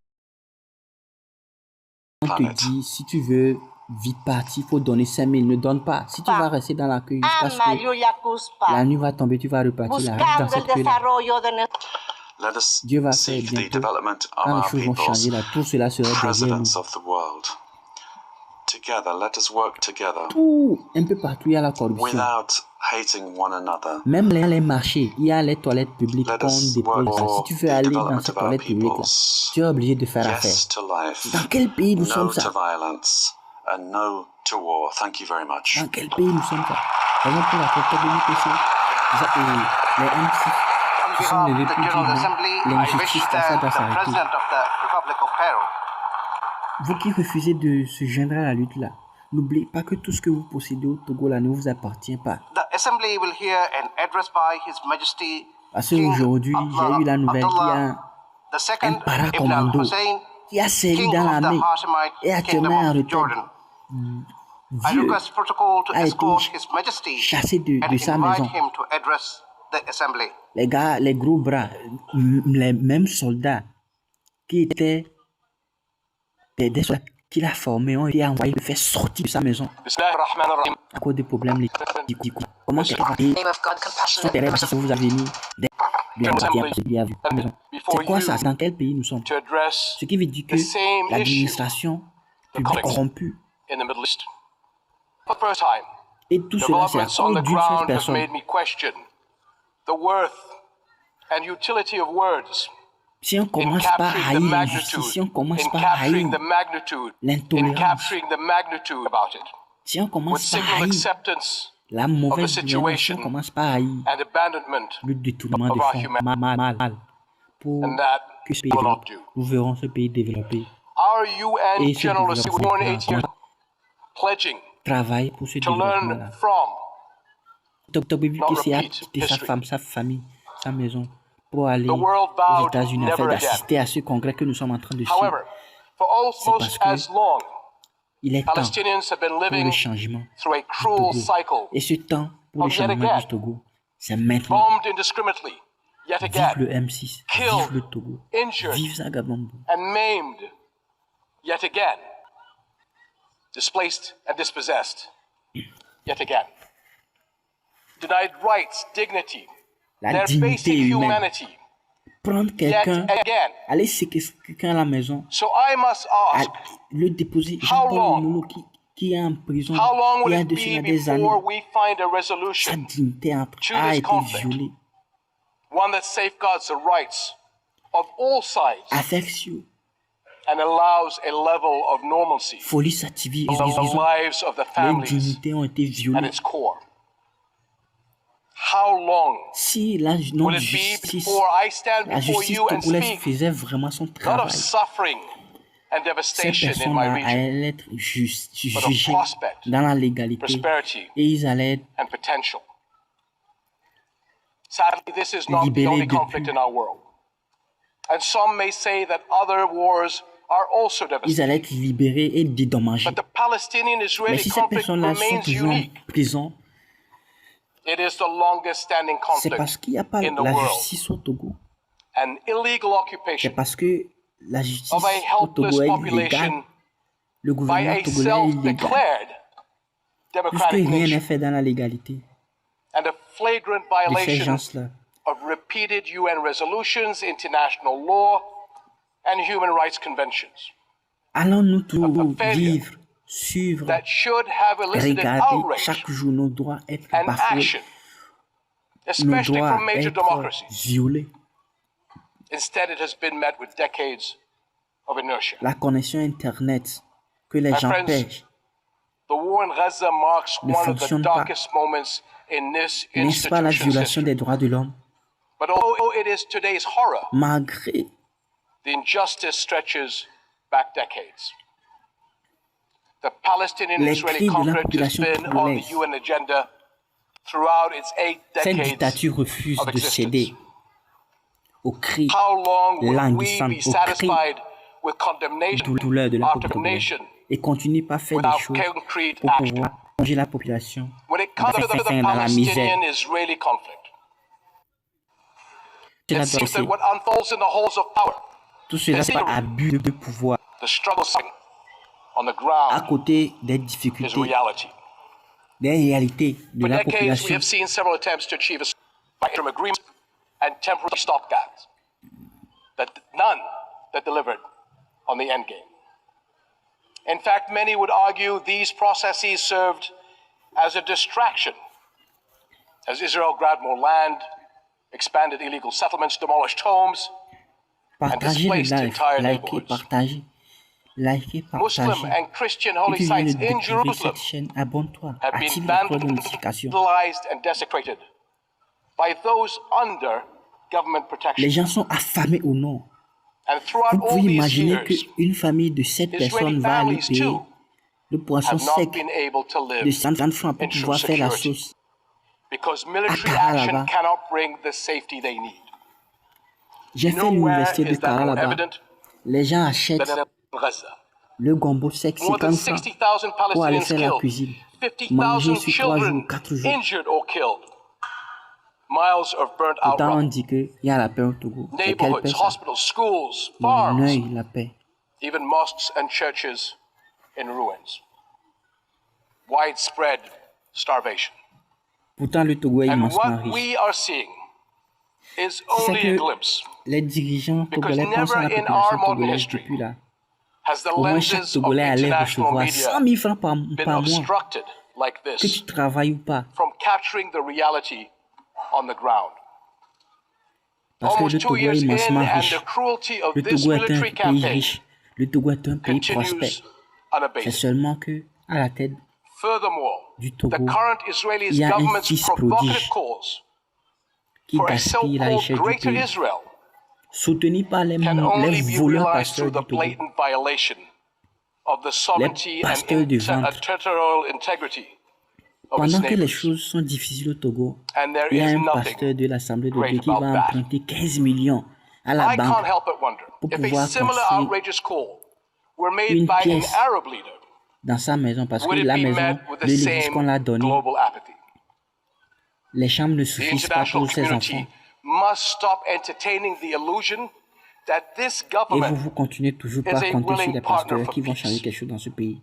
Speaker 2: on te
Speaker 6: planet.
Speaker 2: dit, si tu veux vite partir, il faut donner 5 000, ne donne pas. Si tu vas rester dans la queue jusqu'à ce que la nuit va tomber, tu vas repartir là, dans cette queue-là.
Speaker 6: Let us
Speaker 2: Dieu va faire
Speaker 6: seek the
Speaker 2: bientôt,
Speaker 6: development of
Speaker 2: quand les
Speaker 6: our
Speaker 2: choses vont
Speaker 6: peoples,
Speaker 2: changer, là, tout cela sera derrière nous.
Speaker 6: presidents of the world. Together, let us work together
Speaker 2: Tout, un peu partout, il y a la corruption.
Speaker 6: without hating one another.
Speaker 2: Même les marchés, il y a les toilettes publiques
Speaker 6: Let
Speaker 2: qu'on
Speaker 6: us
Speaker 2: dépose
Speaker 6: work
Speaker 2: là. Si
Speaker 6: for
Speaker 2: tu veux
Speaker 6: the
Speaker 2: aller dans
Speaker 6: development
Speaker 2: ces
Speaker 6: of our
Speaker 2: toilettes publiques là,
Speaker 6: peoples.
Speaker 2: tu es obligé de faire affaire.
Speaker 6: Yes to life,
Speaker 2: Dans quel pays nous
Speaker 6: no
Speaker 2: sommes ça?
Speaker 6: to violence, and no to war. Thank you very much.
Speaker 2: Dans quel pays nous sommes ça? Raison pour laquelle Kpesse et les M6
Speaker 1: On
Speaker 2: se sont
Speaker 1: behalf
Speaker 2: levés
Speaker 1: of the
Speaker 2: pour dire
Speaker 1: General
Speaker 2: non,
Speaker 1: Assembly, I wish
Speaker 2: l'injustice
Speaker 1: to
Speaker 2: ça
Speaker 1: thank
Speaker 2: doit
Speaker 1: the
Speaker 2: s'arrêter.
Speaker 1: President of the Republic of Peru.
Speaker 2: Vous qui refusez de se joindre à la lutte là, n'oubliez pas que tout ce que vous possédez au Togo là ne vous appartient pas.
Speaker 1: The Assembly will hear an address by His Majesty
Speaker 2: Parce
Speaker 1: King
Speaker 2: qu'aujourd'hui, j'ai eu la nouvelle qu'il y a un
Speaker 1: II
Speaker 2: paracommando qui a servi
Speaker 1: King
Speaker 2: dans
Speaker 1: of the
Speaker 2: l'armée
Speaker 1: Hashemite
Speaker 2: et actuellement
Speaker 1: Kingdom
Speaker 2: en
Speaker 1: of
Speaker 2: retraite.
Speaker 1: Jordan. I
Speaker 2: Dieu
Speaker 1: request protocol to
Speaker 2: a été
Speaker 1: escort His Majesty
Speaker 2: chassé de
Speaker 1: and
Speaker 2: sa
Speaker 1: invite
Speaker 2: maison.
Speaker 1: him to address the Assembly.
Speaker 2: Les gars, les gros bras, les mêmes soldats qui étaient des soldats qu'il a formés ont été envoyés le faire sortir de sa maison à cause des problèmes politiques. Comment quelqu'un va payer son terrain si vous avez mis des bien vu à la maison? C'est quoi ça? Dans quel pays nous sommes? Ce qui veut dire que l'administration publique corrompue. Et tout cela, c'est à cause d'une seule personne. Si on commence par haïr l'injustice, si on commence par haïr l'intolérance, si on commence par haïr la mauvaise gouvernance, si on commence par haïr le détournement des fonds mal pour que ce pays développe, nous verrons ce pays développer. Et ce développement travaille pour ce développement-là. Togbevi Kpesse a quitté sa femme, sa famille, sa maison pour aller aux États-Unis afin d'assister à ce congrès que nous sommes en train de suivre. C'est parce que il est temps pour le changement du Togo. Et ce temps pour le changement du Togo, c'est maintenant. Vive le M6, vive le Togo, vive Zagabambo.
Speaker 7: Yet again, displaced and dispossessed, yet again. Denied rights, dignity,
Speaker 2: La
Speaker 7: their
Speaker 2: dignité
Speaker 7: basic
Speaker 2: humaine.
Speaker 7: humanity,
Speaker 2: Prendre
Speaker 7: yet
Speaker 2: quelqu'un,
Speaker 7: again.
Speaker 2: aller séquestrer quelqu'un à la maison,
Speaker 7: So I must ask,
Speaker 2: le déposer,
Speaker 7: How
Speaker 2: Jean-Paul
Speaker 7: long?
Speaker 2: Omolo qui est en prison
Speaker 7: how long
Speaker 2: il y
Speaker 7: will
Speaker 2: a
Speaker 7: it
Speaker 2: de
Speaker 7: be
Speaker 2: cela des années,
Speaker 7: before we find a
Speaker 2: sa
Speaker 7: resolution,
Speaker 2: dignité
Speaker 7: to
Speaker 2: a
Speaker 7: this
Speaker 2: été
Speaker 7: conflict?
Speaker 2: violée.
Speaker 7: one that safeguards the rights of all sides
Speaker 2: Affection,
Speaker 7: and allows a level of normalcy
Speaker 2: folie s'active,
Speaker 7: in the lives of the
Speaker 2: les
Speaker 7: families
Speaker 2: dignités ont été
Speaker 7: at
Speaker 2: violées.
Speaker 7: its core? How long
Speaker 2: Si la
Speaker 7: will it be
Speaker 2: non-justice,
Speaker 7: before I stand
Speaker 2: la
Speaker 7: before
Speaker 2: justice
Speaker 7: you and
Speaker 2: togolaise
Speaker 7: speak
Speaker 2: faisait vraiment son
Speaker 7: not of
Speaker 2: travail,
Speaker 7: suffering, and
Speaker 2: Ces
Speaker 7: devastation in my
Speaker 2: personnes-là
Speaker 7: region,
Speaker 2: allaient être
Speaker 7: but
Speaker 2: jugées
Speaker 7: of prospect,
Speaker 2: dans la légalité
Speaker 7: prosperity,
Speaker 2: et ils allaient être
Speaker 7: and potential. Sadly, this is not the
Speaker 2: libérés
Speaker 7: only
Speaker 2: depuis.
Speaker 7: conflict in our world. And some may say that other wars are also
Speaker 2: Ils
Speaker 7: devastating.
Speaker 2: allaient être libérés et dédommagés.
Speaker 7: But the
Speaker 2: Mais
Speaker 7: Palestinian-Israeli
Speaker 2: si ces
Speaker 7: conflict
Speaker 2: personnes-là sont
Speaker 7: remains
Speaker 2: toujours en
Speaker 7: unique.
Speaker 2: prison,
Speaker 7: It is the longest standing
Speaker 2: c'est parce
Speaker 7: conflict
Speaker 2: qu'il n'y a pas
Speaker 7: in the
Speaker 2: la
Speaker 7: world.
Speaker 2: justice au Togo.
Speaker 7: An illegal
Speaker 2: C'est
Speaker 7: occupation
Speaker 2: parce que la justice
Speaker 7: of a
Speaker 2: au Togo
Speaker 7: helpless
Speaker 2: est illégale.
Speaker 7: population
Speaker 2: Le
Speaker 7: by
Speaker 2: gouvernement
Speaker 7: a
Speaker 2: togolais est illégal.
Speaker 7: self-declared
Speaker 2: Puisque
Speaker 7: democratic
Speaker 2: rien n'est
Speaker 7: nation,
Speaker 2: fait dans la légalité
Speaker 7: and a flagrant
Speaker 2: de ces
Speaker 7: violation
Speaker 2: gens-là.
Speaker 7: of repeated UN resolutions, international law, and human rights conventions
Speaker 2: Allons-nous toujours
Speaker 7: failure
Speaker 2: vivre, suivre,
Speaker 7: that should have elicited
Speaker 2: regarder
Speaker 7: outrage
Speaker 2: chaque jour nos droits être
Speaker 7: and
Speaker 2: bafoués,
Speaker 7: action,
Speaker 2: nos
Speaker 7: especially
Speaker 2: droits
Speaker 7: from major
Speaker 2: être
Speaker 7: democracies.
Speaker 2: violés.
Speaker 7: Instead, it has been met with decades of inertia.
Speaker 2: La connexion Internet que les
Speaker 7: My
Speaker 2: gens
Speaker 7: friends,
Speaker 2: pêchent
Speaker 7: The war in Gaza marks
Speaker 2: ne
Speaker 7: one of the
Speaker 2: fonctionne pas.
Speaker 7: darkest moments in this
Speaker 2: N'est-ce pas la
Speaker 7: institution's
Speaker 2: violation des
Speaker 7: history.
Speaker 2: droits de l'homme?
Speaker 7: But although it is today's horror,
Speaker 2: Malgré
Speaker 7: the injustice stretches back decades. The Palestinian-Israeli
Speaker 2: cris de la
Speaker 7: conflict has
Speaker 2: population
Speaker 7: been on the
Speaker 2: togolaise,
Speaker 7: UN agenda throughout its 8
Speaker 2: cette
Speaker 7: decades
Speaker 2: dictature refuse
Speaker 7: of
Speaker 2: de
Speaker 7: existence.
Speaker 2: céder aux cris
Speaker 7: How long will we
Speaker 2: languissants,
Speaker 7: be
Speaker 2: aux cris
Speaker 7: satisfied with
Speaker 2: de
Speaker 7: condemnation
Speaker 2: douleur de la
Speaker 7: after
Speaker 2: population
Speaker 7: nation
Speaker 2: et continue pas à faire des
Speaker 7: without
Speaker 2: choses
Speaker 7: concrete
Speaker 2: pour
Speaker 7: action?
Speaker 2: pouvoir changer la population,
Speaker 7: When it comes to
Speaker 2: faire
Speaker 7: the
Speaker 2: fin dans la misère.
Speaker 7: Palestinian-Israeli conflict,
Speaker 2: Cela
Speaker 7: it
Speaker 2: doit
Speaker 7: seems
Speaker 2: cesser.
Speaker 7: that what unfolds in the halls of power,
Speaker 2: Tout cela, c'est pas abus de pouvoir
Speaker 7: the struggle on the
Speaker 2: à
Speaker 7: ground,
Speaker 2: côté des
Speaker 7: is
Speaker 2: difficultés,
Speaker 7: reality.
Speaker 2: des réalités de
Speaker 7: For
Speaker 2: la
Speaker 7: decades, we
Speaker 2: population.
Speaker 7: have seen several attempts to achieve a interim agreement and temporary stopgaps, none that delivered on the end game. In fact, many would argue these processes served as a distraction, as Israel grabbed more land, expanded illegal settlements, demolished homes,
Speaker 2: Partagez le
Speaker 7: displaced
Speaker 2: live,
Speaker 7: entire
Speaker 2: likez,
Speaker 7: neighborhoods.
Speaker 2: partagez, likez,
Speaker 7: Muslim
Speaker 2: partagez.
Speaker 7: and Christian
Speaker 2: Si
Speaker 7: holy
Speaker 2: tu viens de
Speaker 7: sites in
Speaker 2: découvrir
Speaker 7: Jerusalem
Speaker 2: cette chaîne, abonne-toi,
Speaker 7: have
Speaker 2: active
Speaker 7: been
Speaker 2: la cloche de notification.
Speaker 7: vandalized and desecrated by those under government
Speaker 2: Les
Speaker 7: protection.
Speaker 2: gens sont affamés au nom.
Speaker 7: And throughout
Speaker 2: Vous
Speaker 7: all
Speaker 2: pouvez
Speaker 7: these
Speaker 2: imaginer
Speaker 7: years,
Speaker 2: qu'une famille de 7
Speaker 7: Israeli
Speaker 2: personnes va aller
Speaker 7: families
Speaker 2: payer
Speaker 7: too
Speaker 2: le poisson
Speaker 7: have not
Speaker 2: sec
Speaker 7: been able to
Speaker 2: de
Speaker 7: live
Speaker 2: 100 francs pour
Speaker 7: in true
Speaker 2: pouvoir faire la
Speaker 7: security
Speaker 2: sauce.
Speaker 7: because military
Speaker 2: Kara,
Speaker 7: action
Speaker 2: là-bas.
Speaker 7: cannot bring the safety they need.
Speaker 2: J'ai fait
Speaker 7: Nowhere
Speaker 2: l'université de
Speaker 7: is that
Speaker 2: Kara
Speaker 7: more
Speaker 2: là-bas.
Speaker 7: evident
Speaker 2: Les gens achètent
Speaker 7: than in Gaza.
Speaker 2: le gombo sec
Speaker 7: More than
Speaker 2: 50 francs
Speaker 7: 60,000
Speaker 2: pour aller
Speaker 7: Palestinians
Speaker 2: faire la
Speaker 7: killed,
Speaker 2: cuisine. Manger
Speaker 7: 50,000
Speaker 2: sur 3 jours,
Speaker 7: children
Speaker 2: 4 jours.
Speaker 7: injured or killed, miles of burnt out
Speaker 2: Pourtant, on
Speaker 7: rubble,
Speaker 2: dit qu'il y a la paix au Togo. C'est quelle paix
Speaker 7: neighborhoods,
Speaker 2: ça?
Speaker 7: hospitals, schools,
Speaker 2: Mon
Speaker 7: farms,
Speaker 2: œil, la paix.
Speaker 7: even mosques and churches in ruins. Widespread starvation.
Speaker 2: Pourtant, le Togo est
Speaker 7: And
Speaker 2: immensément
Speaker 7: what
Speaker 2: riche.
Speaker 7: we are seeing is
Speaker 2: C'est
Speaker 7: only a
Speaker 2: que
Speaker 7: glimpse,
Speaker 2: les dirigeants
Speaker 7: because
Speaker 2: togolais pensent à la
Speaker 7: never in our
Speaker 2: population
Speaker 7: modern
Speaker 2: togolaise
Speaker 7: history
Speaker 2: depuis là.
Speaker 7: has the
Speaker 2: Au moins, chaque
Speaker 7: lenses of
Speaker 2: Togolais allait
Speaker 7: international
Speaker 2: recevoir
Speaker 7: media
Speaker 2: 100 000 francs
Speaker 7: been
Speaker 2: par mois.
Speaker 7: obstructed like
Speaker 2: Que
Speaker 7: this
Speaker 2: tu travailles ou pas.
Speaker 7: from capturing the reality on the ground.
Speaker 2: Parce que le
Speaker 7: Almost 2
Speaker 2: Togo est
Speaker 7: years in,
Speaker 2: immensément
Speaker 7: and
Speaker 2: riche.
Speaker 7: the cruelty of
Speaker 2: Le
Speaker 7: this
Speaker 2: Togo est un
Speaker 7: military
Speaker 2: pays
Speaker 7: campaign
Speaker 2: riche. Le Togo est un pays prospère.
Speaker 7: continues
Speaker 2: C'est
Speaker 7: unabated.
Speaker 2: seulement que, à la tête
Speaker 7: Furthermore,
Speaker 2: du
Speaker 7: the
Speaker 2: Togo,
Speaker 7: current
Speaker 2: il
Speaker 7: Israeli
Speaker 2: y a un
Speaker 7: government's
Speaker 2: fils
Speaker 7: provocative
Speaker 2: prodige
Speaker 7: calls
Speaker 2: qui
Speaker 7: for a
Speaker 2: gaspille la
Speaker 7: so-called
Speaker 2: richesse du
Speaker 7: greater
Speaker 2: pays,
Speaker 7: Israel
Speaker 2: soutenu par les
Speaker 7: can only be
Speaker 2: voleurs
Speaker 7: realized
Speaker 2: pasteurs
Speaker 7: through
Speaker 2: du
Speaker 7: the
Speaker 2: Togo.
Speaker 7: blatant violation of the sovereignty and
Speaker 2: pasteurs du ventre.
Speaker 7: territorial integrity of its
Speaker 2: Pendant que les
Speaker 7: neighbors.
Speaker 2: choses sont difficiles au Togo,
Speaker 7: And there
Speaker 2: il y a
Speaker 7: is
Speaker 2: un
Speaker 7: nothing
Speaker 2: pasteur de l'Assemblée de
Speaker 7: great
Speaker 2: Dieu qui
Speaker 7: about
Speaker 2: va
Speaker 7: that.
Speaker 2: emprunter 15 millions à la
Speaker 7: I can't
Speaker 2: banque
Speaker 7: help but wonder
Speaker 2: pour
Speaker 7: if a
Speaker 2: pouvoir
Speaker 7: similar
Speaker 2: construire
Speaker 7: outrageous call were made
Speaker 2: une
Speaker 7: by an
Speaker 2: pièce
Speaker 7: Arab leader,
Speaker 2: dans sa maison parce que
Speaker 7: would it
Speaker 2: la
Speaker 7: be
Speaker 2: maison
Speaker 7: met
Speaker 2: de
Speaker 7: with the
Speaker 2: l'église
Speaker 7: same
Speaker 2: qu'on l'a donnée,
Speaker 7: global apathy?
Speaker 2: les chambres ne
Speaker 7: The
Speaker 2: suffisent pas
Speaker 7: international
Speaker 2: pour ses
Speaker 7: community
Speaker 2: enfants.
Speaker 7: must stop entertaining the illusion that this
Speaker 2: Et vous,
Speaker 7: government
Speaker 2: vous continuez toujours pas
Speaker 7: is
Speaker 2: à
Speaker 7: a
Speaker 2: compter sur
Speaker 7: willing
Speaker 2: les
Speaker 7: partner
Speaker 2: pasteurs
Speaker 7: for
Speaker 2: qui vont
Speaker 7: peace.
Speaker 2: changer quelque chose dans ce pays.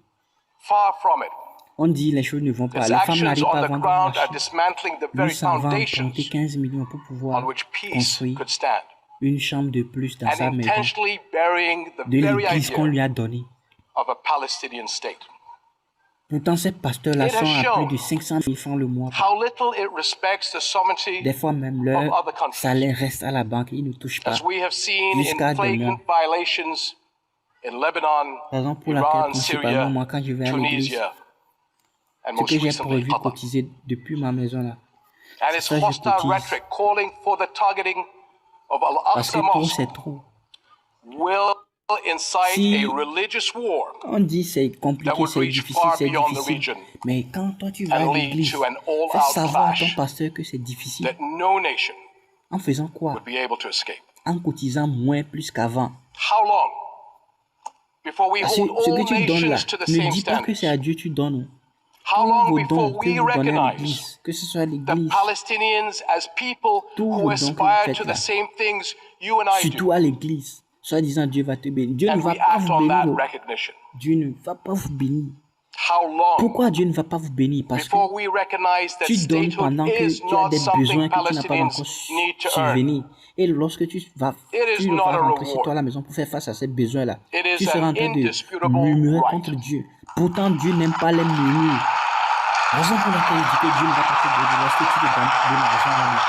Speaker 7: Far from it.
Speaker 2: On dit les choses ne vont pas.
Speaker 7: Its
Speaker 2: Les femmes
Speaker 7: actions
Speaker 2: n'arrivent
Speaker 7: on
Speaker 2: pas à
Speaker 7: the
Speaker 2: vendre
Speaker 7: ground
Speaker 2: le
Speaker 7: are
Speaker 2: marché.
Speaker 7: dismantling the
Speaker 2: Lui,
Speaker 7: very
Speaker 2: ça va
Speaker 7: foundations
Speaker 2: emprunter 15 millions pour pouvoir
Speaker 7: on which peace
Speaker 2: construire
Speaker 7: could stand,
Speaker 2: une chambre de plus dans
Speaker 7: and
Speaker 2: sa maison
Speaker 7: intentionally burying the
Speaker 2: de
Speaker 7: very
Speaker 2: l'église qu'on
Speaker 7: idea
Speaker 2: lui a donnée.
Speaker 7: of a Palestinian state.
Speaker 2: Pourtant, ces pasteurs-là
Speaker 7: It has
Speaker 2: sont à
Speaker 7: shown
Speaker 2: plus de 500 000 francs le mois.
Speaker 7: How little it respects the sovereignty
Speaker 2: Des fois même,
Speaker 7: of
Speaker 2: leur
Speaker 7: other countries,
Speaker 2: salaire reste à la banque. Ils ne touchent pas.
Speaker 7: as we have seen
Speaker 2: Jusqu'à
Speaker 7: in flagrant
Speaker 2: demain.
Speaker 7: violations in Lebanon,
Speaker 2: Raison pour laquelle,
Speaker 7: Iran,
Speaker 2: principalement,
Speaker 7: Syria,
Speaker 2: moi, quand je vais à l'église,
Speaker 7: Tunisia, and
Speaker 2: ce
Speaker 7: most
Speaker 2: que j'ai
Speaker 7: recently
Speaker 2: prévu
Speaker 7: Qatar.
Speaker 2: cotiser depuis ma maison là,
Speaker 7: And
Speaker 2: c'est
Speaker 7: its
Speaker 2: ça, je
Speaker 7: hostile
Speaker 2: cotise.
Speaker 7: rhetoric calling for the targeting of
Speaker 2: Parce que
Speaker 7: Al-Aqsa
Speaker 2: trop,
Speaker 7: Mosque
Speaker 2: c'est trop.
Speaker 7: will
Speaker 2: Si on dit c'est compliqué, c'est difficile, c'est difficile, mais quand toi tu vas à l'église, fais savoir à ton pasteur que c'est difficile. En faisant quoi? En cotisant moins plus qu'avant. Parce que ce que tu donnes là, ne dis pas que c'est à Dieu que tu donnes. Tous vos dons que vous donnez à l'église, que ce soit à l'église, tous vos dons que vous faites là, surtout à l'église, soi-disant Dieu va te bénir. Dieu ne va pas vous bénir. Dieu ne va pas vous bénir. Pourquoi Dieu ne va pas vous bénir? Parce que tu donnes pendant que tu as des besoins que tu n'as pas encore subvenir. Et lorsque tu vas rentrer chez toi à la maison pour faire face à ces besoins-là, tu seras en train de murmurer contre Dieu. Pourtant, Dieu n'aime pas les murmures. Raison pour laquelle il dit que Dieu ne va pas te bénir lorsque tu te donnes de l'argent à la maison.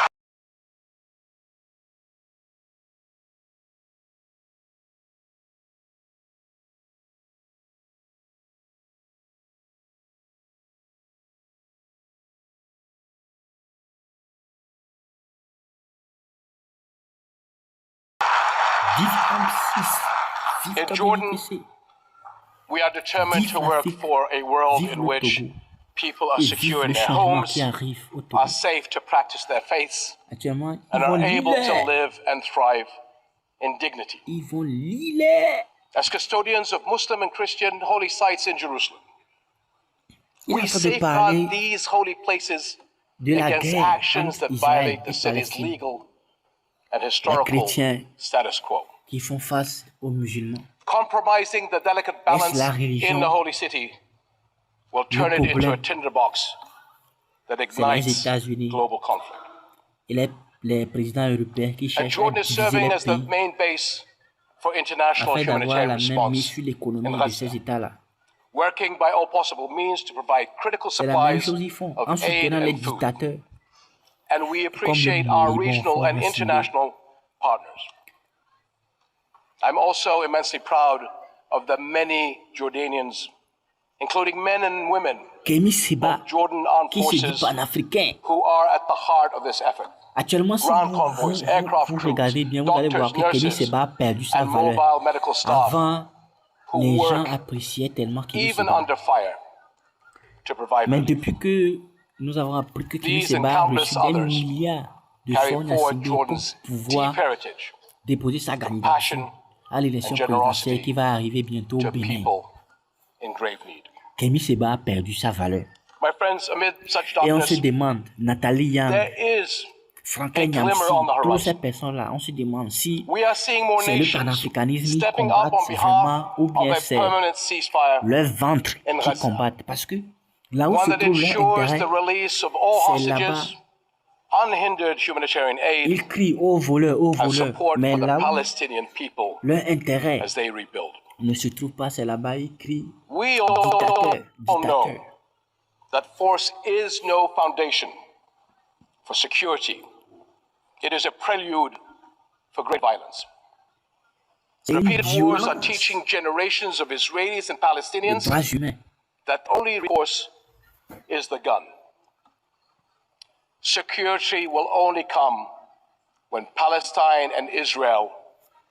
Speaker 7: In Jordan, we are determined to work for a world in which people are secure in their homes, are safe to practice their faiths, and are able to live and thrive in dignity. As custodians of Muslim and Christian holy sites in Jerusalem, we safeguard these holy places against actions that violate the city's legal and historical status quo.
Speaker 2: Qui font face aux musulmans.
Speaker 7: Compromising the delicate balance in the holy city will turn it into a tinderbox that ignites global conflict.
Speaker 2: Et les présidents européens qui cherchent
Speaker 7: Jordan is serving as the main base for international humanitarian response in Gaza, working by all possible means to provide critical supplies of aid and food. And we appreciate our regional and international partners. I'm also immensely proud of the many Jordanians, including men and women of Jordan armed forces who are at the heart of this effort. Ground convoys, aircraft crews, doctors, nurses, and mobile medical staff who work even under fire to provide relief.
Speaker 2: Mais depuis que nous avons appris que Kpesse a reçu des milliards de fonds nationaux pour pouvoir déposer sa candidature à l'élection présidentielle qui va arriver bientôt au Bénin. Kpesse a perdu sa valeur. Et on se demande, Nathalie Yang, Franklin Nyamsi, toutes ces personnes-là, on se demande si c'est le panafricanisme qui combattent vraiment ou bien c'est leur ventre qui combattent. Parce que là où se trouve leur intérêt, c'est là-bas. Ils crient aux voleurs, mais là où leur intérêt ne se trouve pas, c'est là-bas, ils crient dictateur, dictateur.
Speaker 7: That force is no foundation for security. It is a prelude for great violence. Repeated wars are teaching generations of Israelis and Palestinians that only recourse is the gun. Security will only come when Palestine and Israel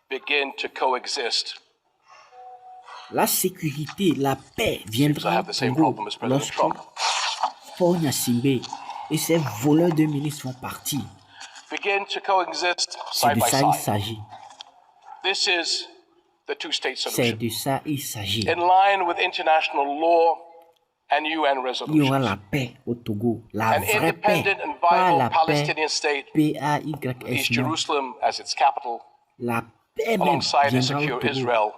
Speaker 7: begin to coexist.
Speaker 2: La sécurité, la paix viendra lorsque Faure et ses voleurs de milices vont partir. C'est de ça il s'agit. C'est de ça il s'agit.
Speaker 7: In line with international law and UN resolutions.
Speaker 2: Il y aura la paix au Togo, la vraie paix, pas la paix P-A-Y-S,
Speaker 7: Jerusalem as its capital,
Speaker 2: la paix même viendra au Togo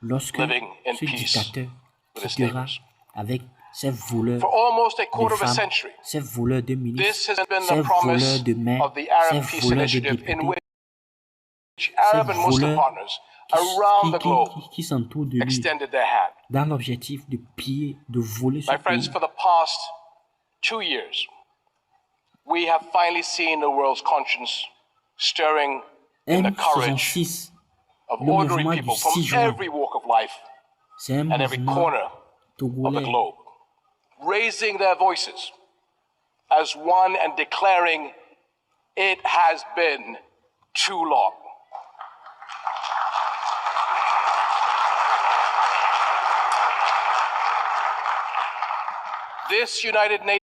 Speaker 2: lorsque ce dictateur quittera avec ces voleurs de femmes, ces voleurs de milices, ces voleurs de mers, ces voleurs de députés, ces voleurs qui s'entourent de lui dans l'objectif de piller, de voler ce pays.
Speaker 7: My friends, for the past 2 years, we have finally seen the world's conscience stirring in the courage of ordinary people from every walk of life and every corner of the globe, raising their voices as one and declaring, it has been too long. This United Nations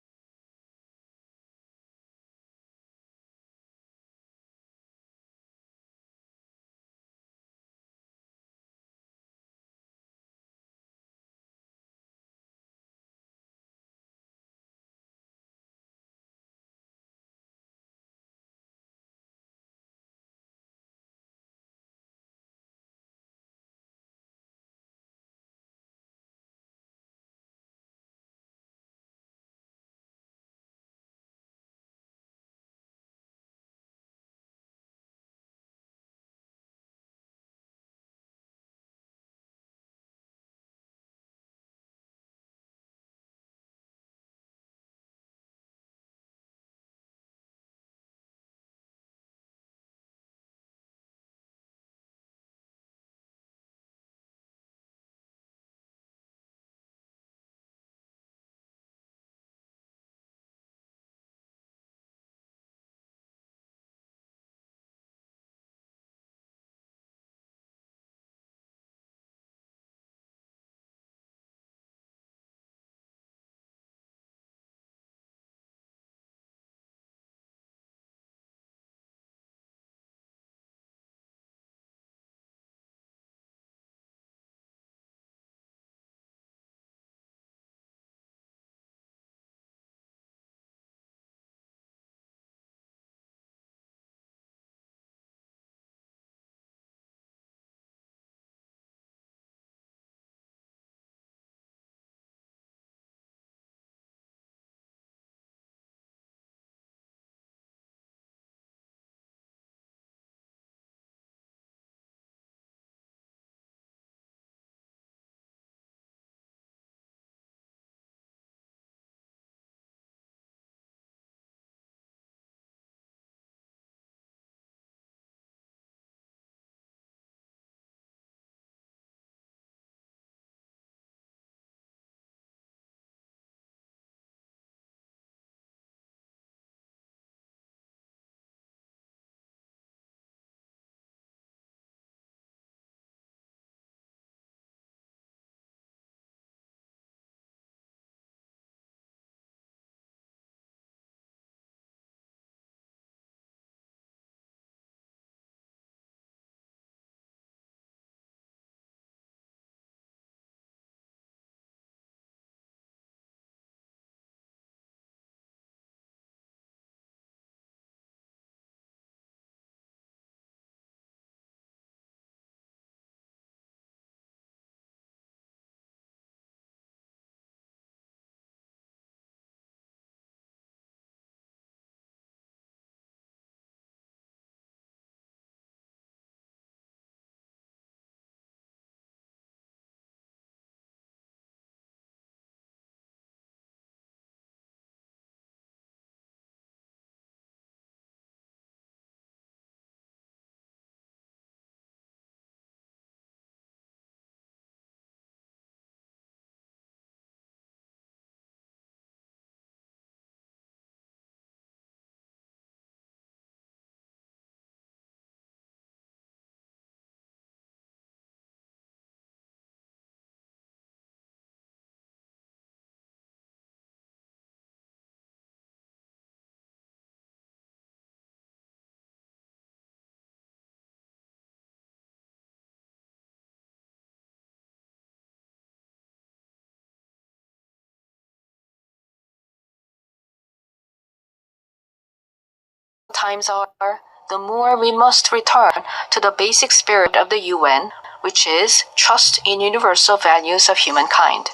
Speaker 8: times are, the more we must return to the basic spirit of the UN, which is trust in universal values of humankind.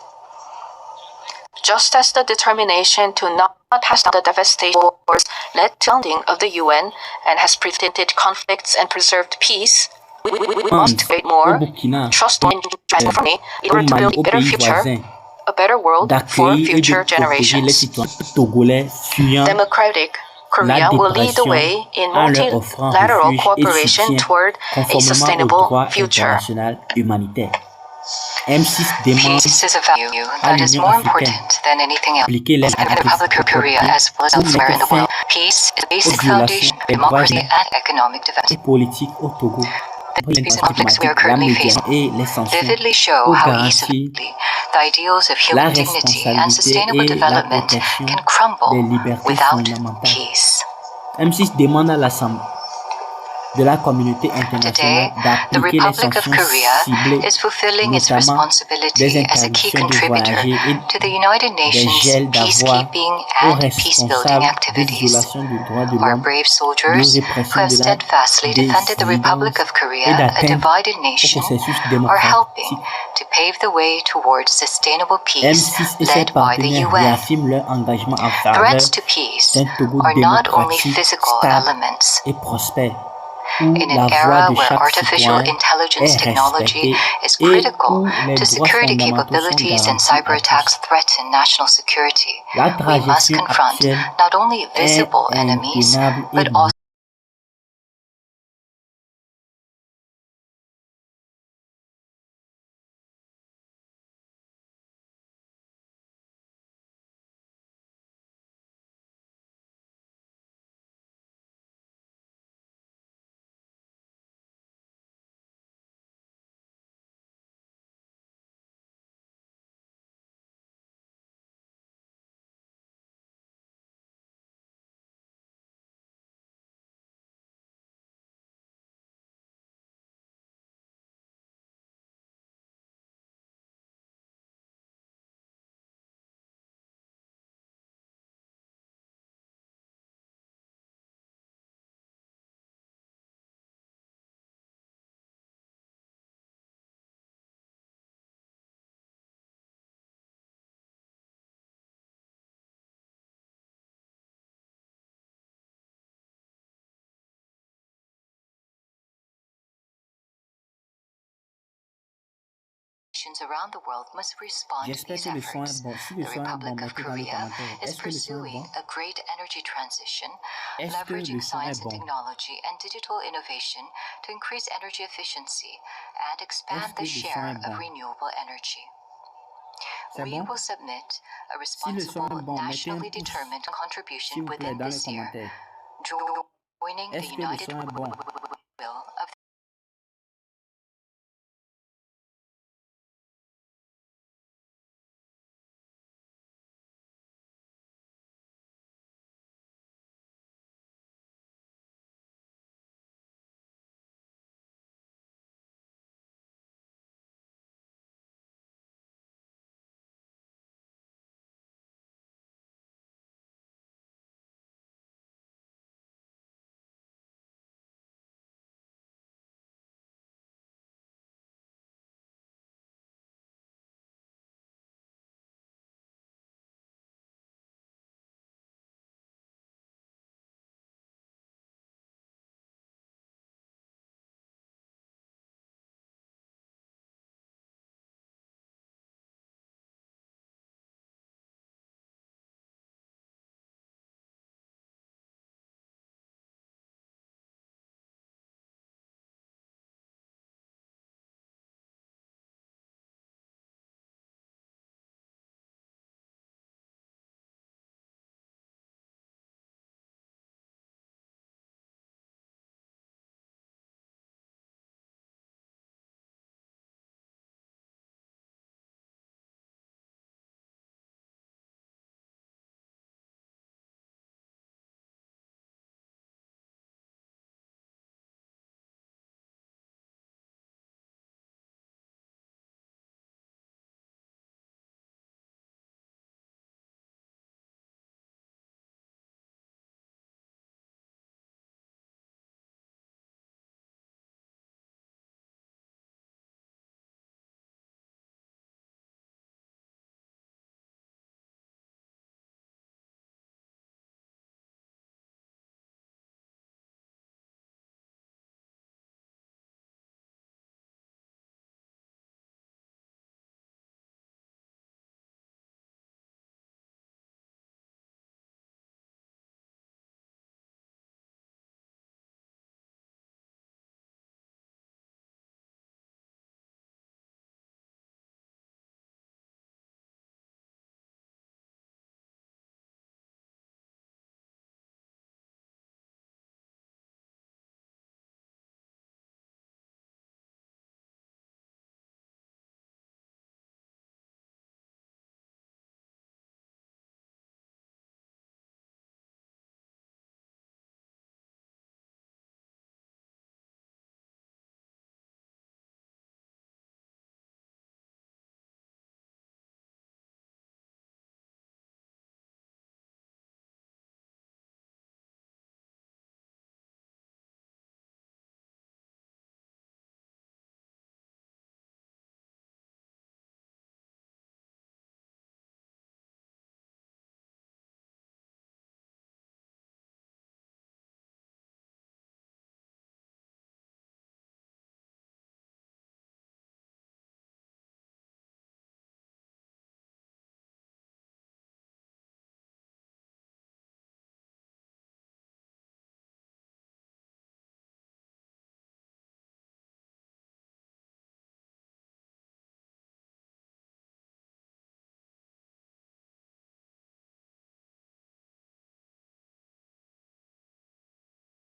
Speaker 8: Just as the determination to not pass down the devastation wars led to the founding of the UN and has prevented conflicts and preserved peace, we must create more trust in humanity in order to build a better future, a better world for future generations. Democratic Korea will lead the way in multilateral cooperation toward a sustainable future. Peace is a value that is more important than anything else. In the Republic of Korea as well as elsewhere in the world, peace is a basic foundation of democracy and economic development. recent conflicts we are currently facing vividly show how easily the ideals of human dignity and sustainable development can crumble without peace.
Speaker 2: M6 demande à l'Assemblée de la communauté internationale d'appliquer les sanctions ciblées,
Speaker 8: is fulfilling its
Speaker 2: notamment
Speaker 8: responsibility
Speaker 2: des
Speaker 8: as a key
Speaker 2: interdictions de
Speaker 8: contributor
Speaker 2: voyager et
Speaker 8: to the United
Speaker 2: des
Speaker 8: Nations
Speaker 2: gels d'avoirs
Speaker 8: peacekeeping
Speaker 2: aux
Speaker 8: and peace-building
Speaker 2: responsables des
Speaker 8: activities.
Speaker 2: violations des droits de
Speaker 8: Our
Speaker 2: l'homme,
Speaker 8: brave
Speaker 2: de
Speaker 8: soldiers who
Speaker 2: répression
Speaker 8: have
Speaker 2: de la
Speaker 8: steadfastly defended the Republic of
Speaker 2: dissidence et
Speaker 8: Korea, a
Speaker 2: d'atteinte
Speaker 8: divided
Speaker 2: au
Speaker 8: nation,
Speaker 2: processus
Speaker 8: are helping
Speaker 2: démocratique.
Speaker 8: to pave the way towards sustainable peace
Speaker 2: M6 et ses
Speaker 8: led by the
Speaker 2: partenaires
Speaker 8: UN.
Speaker 2: réaffirment leur engagement en faveur
Speaker 8: Threats to peace
Speaker 2: d'un Togo
Speaker 8: are not only
Speaker 2: démocratique,
Speaker 8: physical
Speaker 2: stable
Speaker 8: elements.
Speaker 2: et prospère, où
Speaker 8: In
Speaker 2: la
Speaker 8: an
Speaker 2: voix
Speaker 8: era
Speaker 2: de
Speaker 8: where
Speaker 2: chaque
Speaker 8: artificial
Speaker 2: citoyen
Speaker 8: intelligence
Speaker 2: est
Speaker 8: technology
Speaker 2: respectée
Speaker 8: is
Speaker 2: et
Speaker 8: critical
Speaker 2: où les
Speaker 8: to
Speaker 2: droits
Speaker 8: security
Speaker 2: fondamentaux sont
Speaker 8: capabilities and
Speaker 2: garantis
Speaker 8: cyber
Speaker 2: à
Speaker 8: attacks
Speaker 2: tous.
Speaker 8: threaten national security,
Speaker 2: La
Speaker 8: we must
Speaker 2: trajectoire
Speaker 8: confront
Speaker 2: actuelle
Speaker 8: not only
Speaker 2: est
Speaker 8: visible enemies,
Speaker 2: intenable et
Speaker 8: but also around the world must respond to
Speaker 2: J'espère
Speaker 8: these
Speaker 2: que le son
Speaker 8: efforts.
Speaker 2: est bon. Si le
Speaker 8: The
Speaker 2: son est bon,
Speaker 8: Republic of
Speaker 2: mettez dans les
Speaker 8: Korea
Speaker 2: commentaires.
Speaker 8: is
Speaker 2: Est-ce que le son est
Speaker 8: pursuing
Speaker 2: bon?
Speaker 8: a great energy transition,
Speaker 2: Est-ce que
Speaker 8: leveraging
Speaker 2: le son est
Speaker 8: science and
Speaker 2: bon?
Speaker 8: technology and digital innovation to increase energy efficiency and
Speaker 2: Est-ce
Speaker 8: expand
Speaker 2: que
Speaker 8: the
Speaker 2: le son
Speaker 8: share
Speaker 2: est bon?
Speaker 8: of renewable energy.
Speaker 2: C'est
Speaker 8: We
Speaker 2: bon?
Speaker 8: will submit a
Speaker 2: Si le son
Speaker 8: responsible,
Speaker 2: est bon, mettez un
Speaker 8: nationally
Speaker 2: pouce,
Speaker 8: determined
Speaker 2: s'il
Speaker 8: contribution
Speaker 2: vous plaît,
Speaker 8: within
Speaker 2: dans les
Speaker 8: this year,
Speaker 2: commentaires.
Speaker 8: joining the
Speaker 2: Est-ce que le
Speaker 8: united
Speaker 2: son est bon?
Speaker 8: will of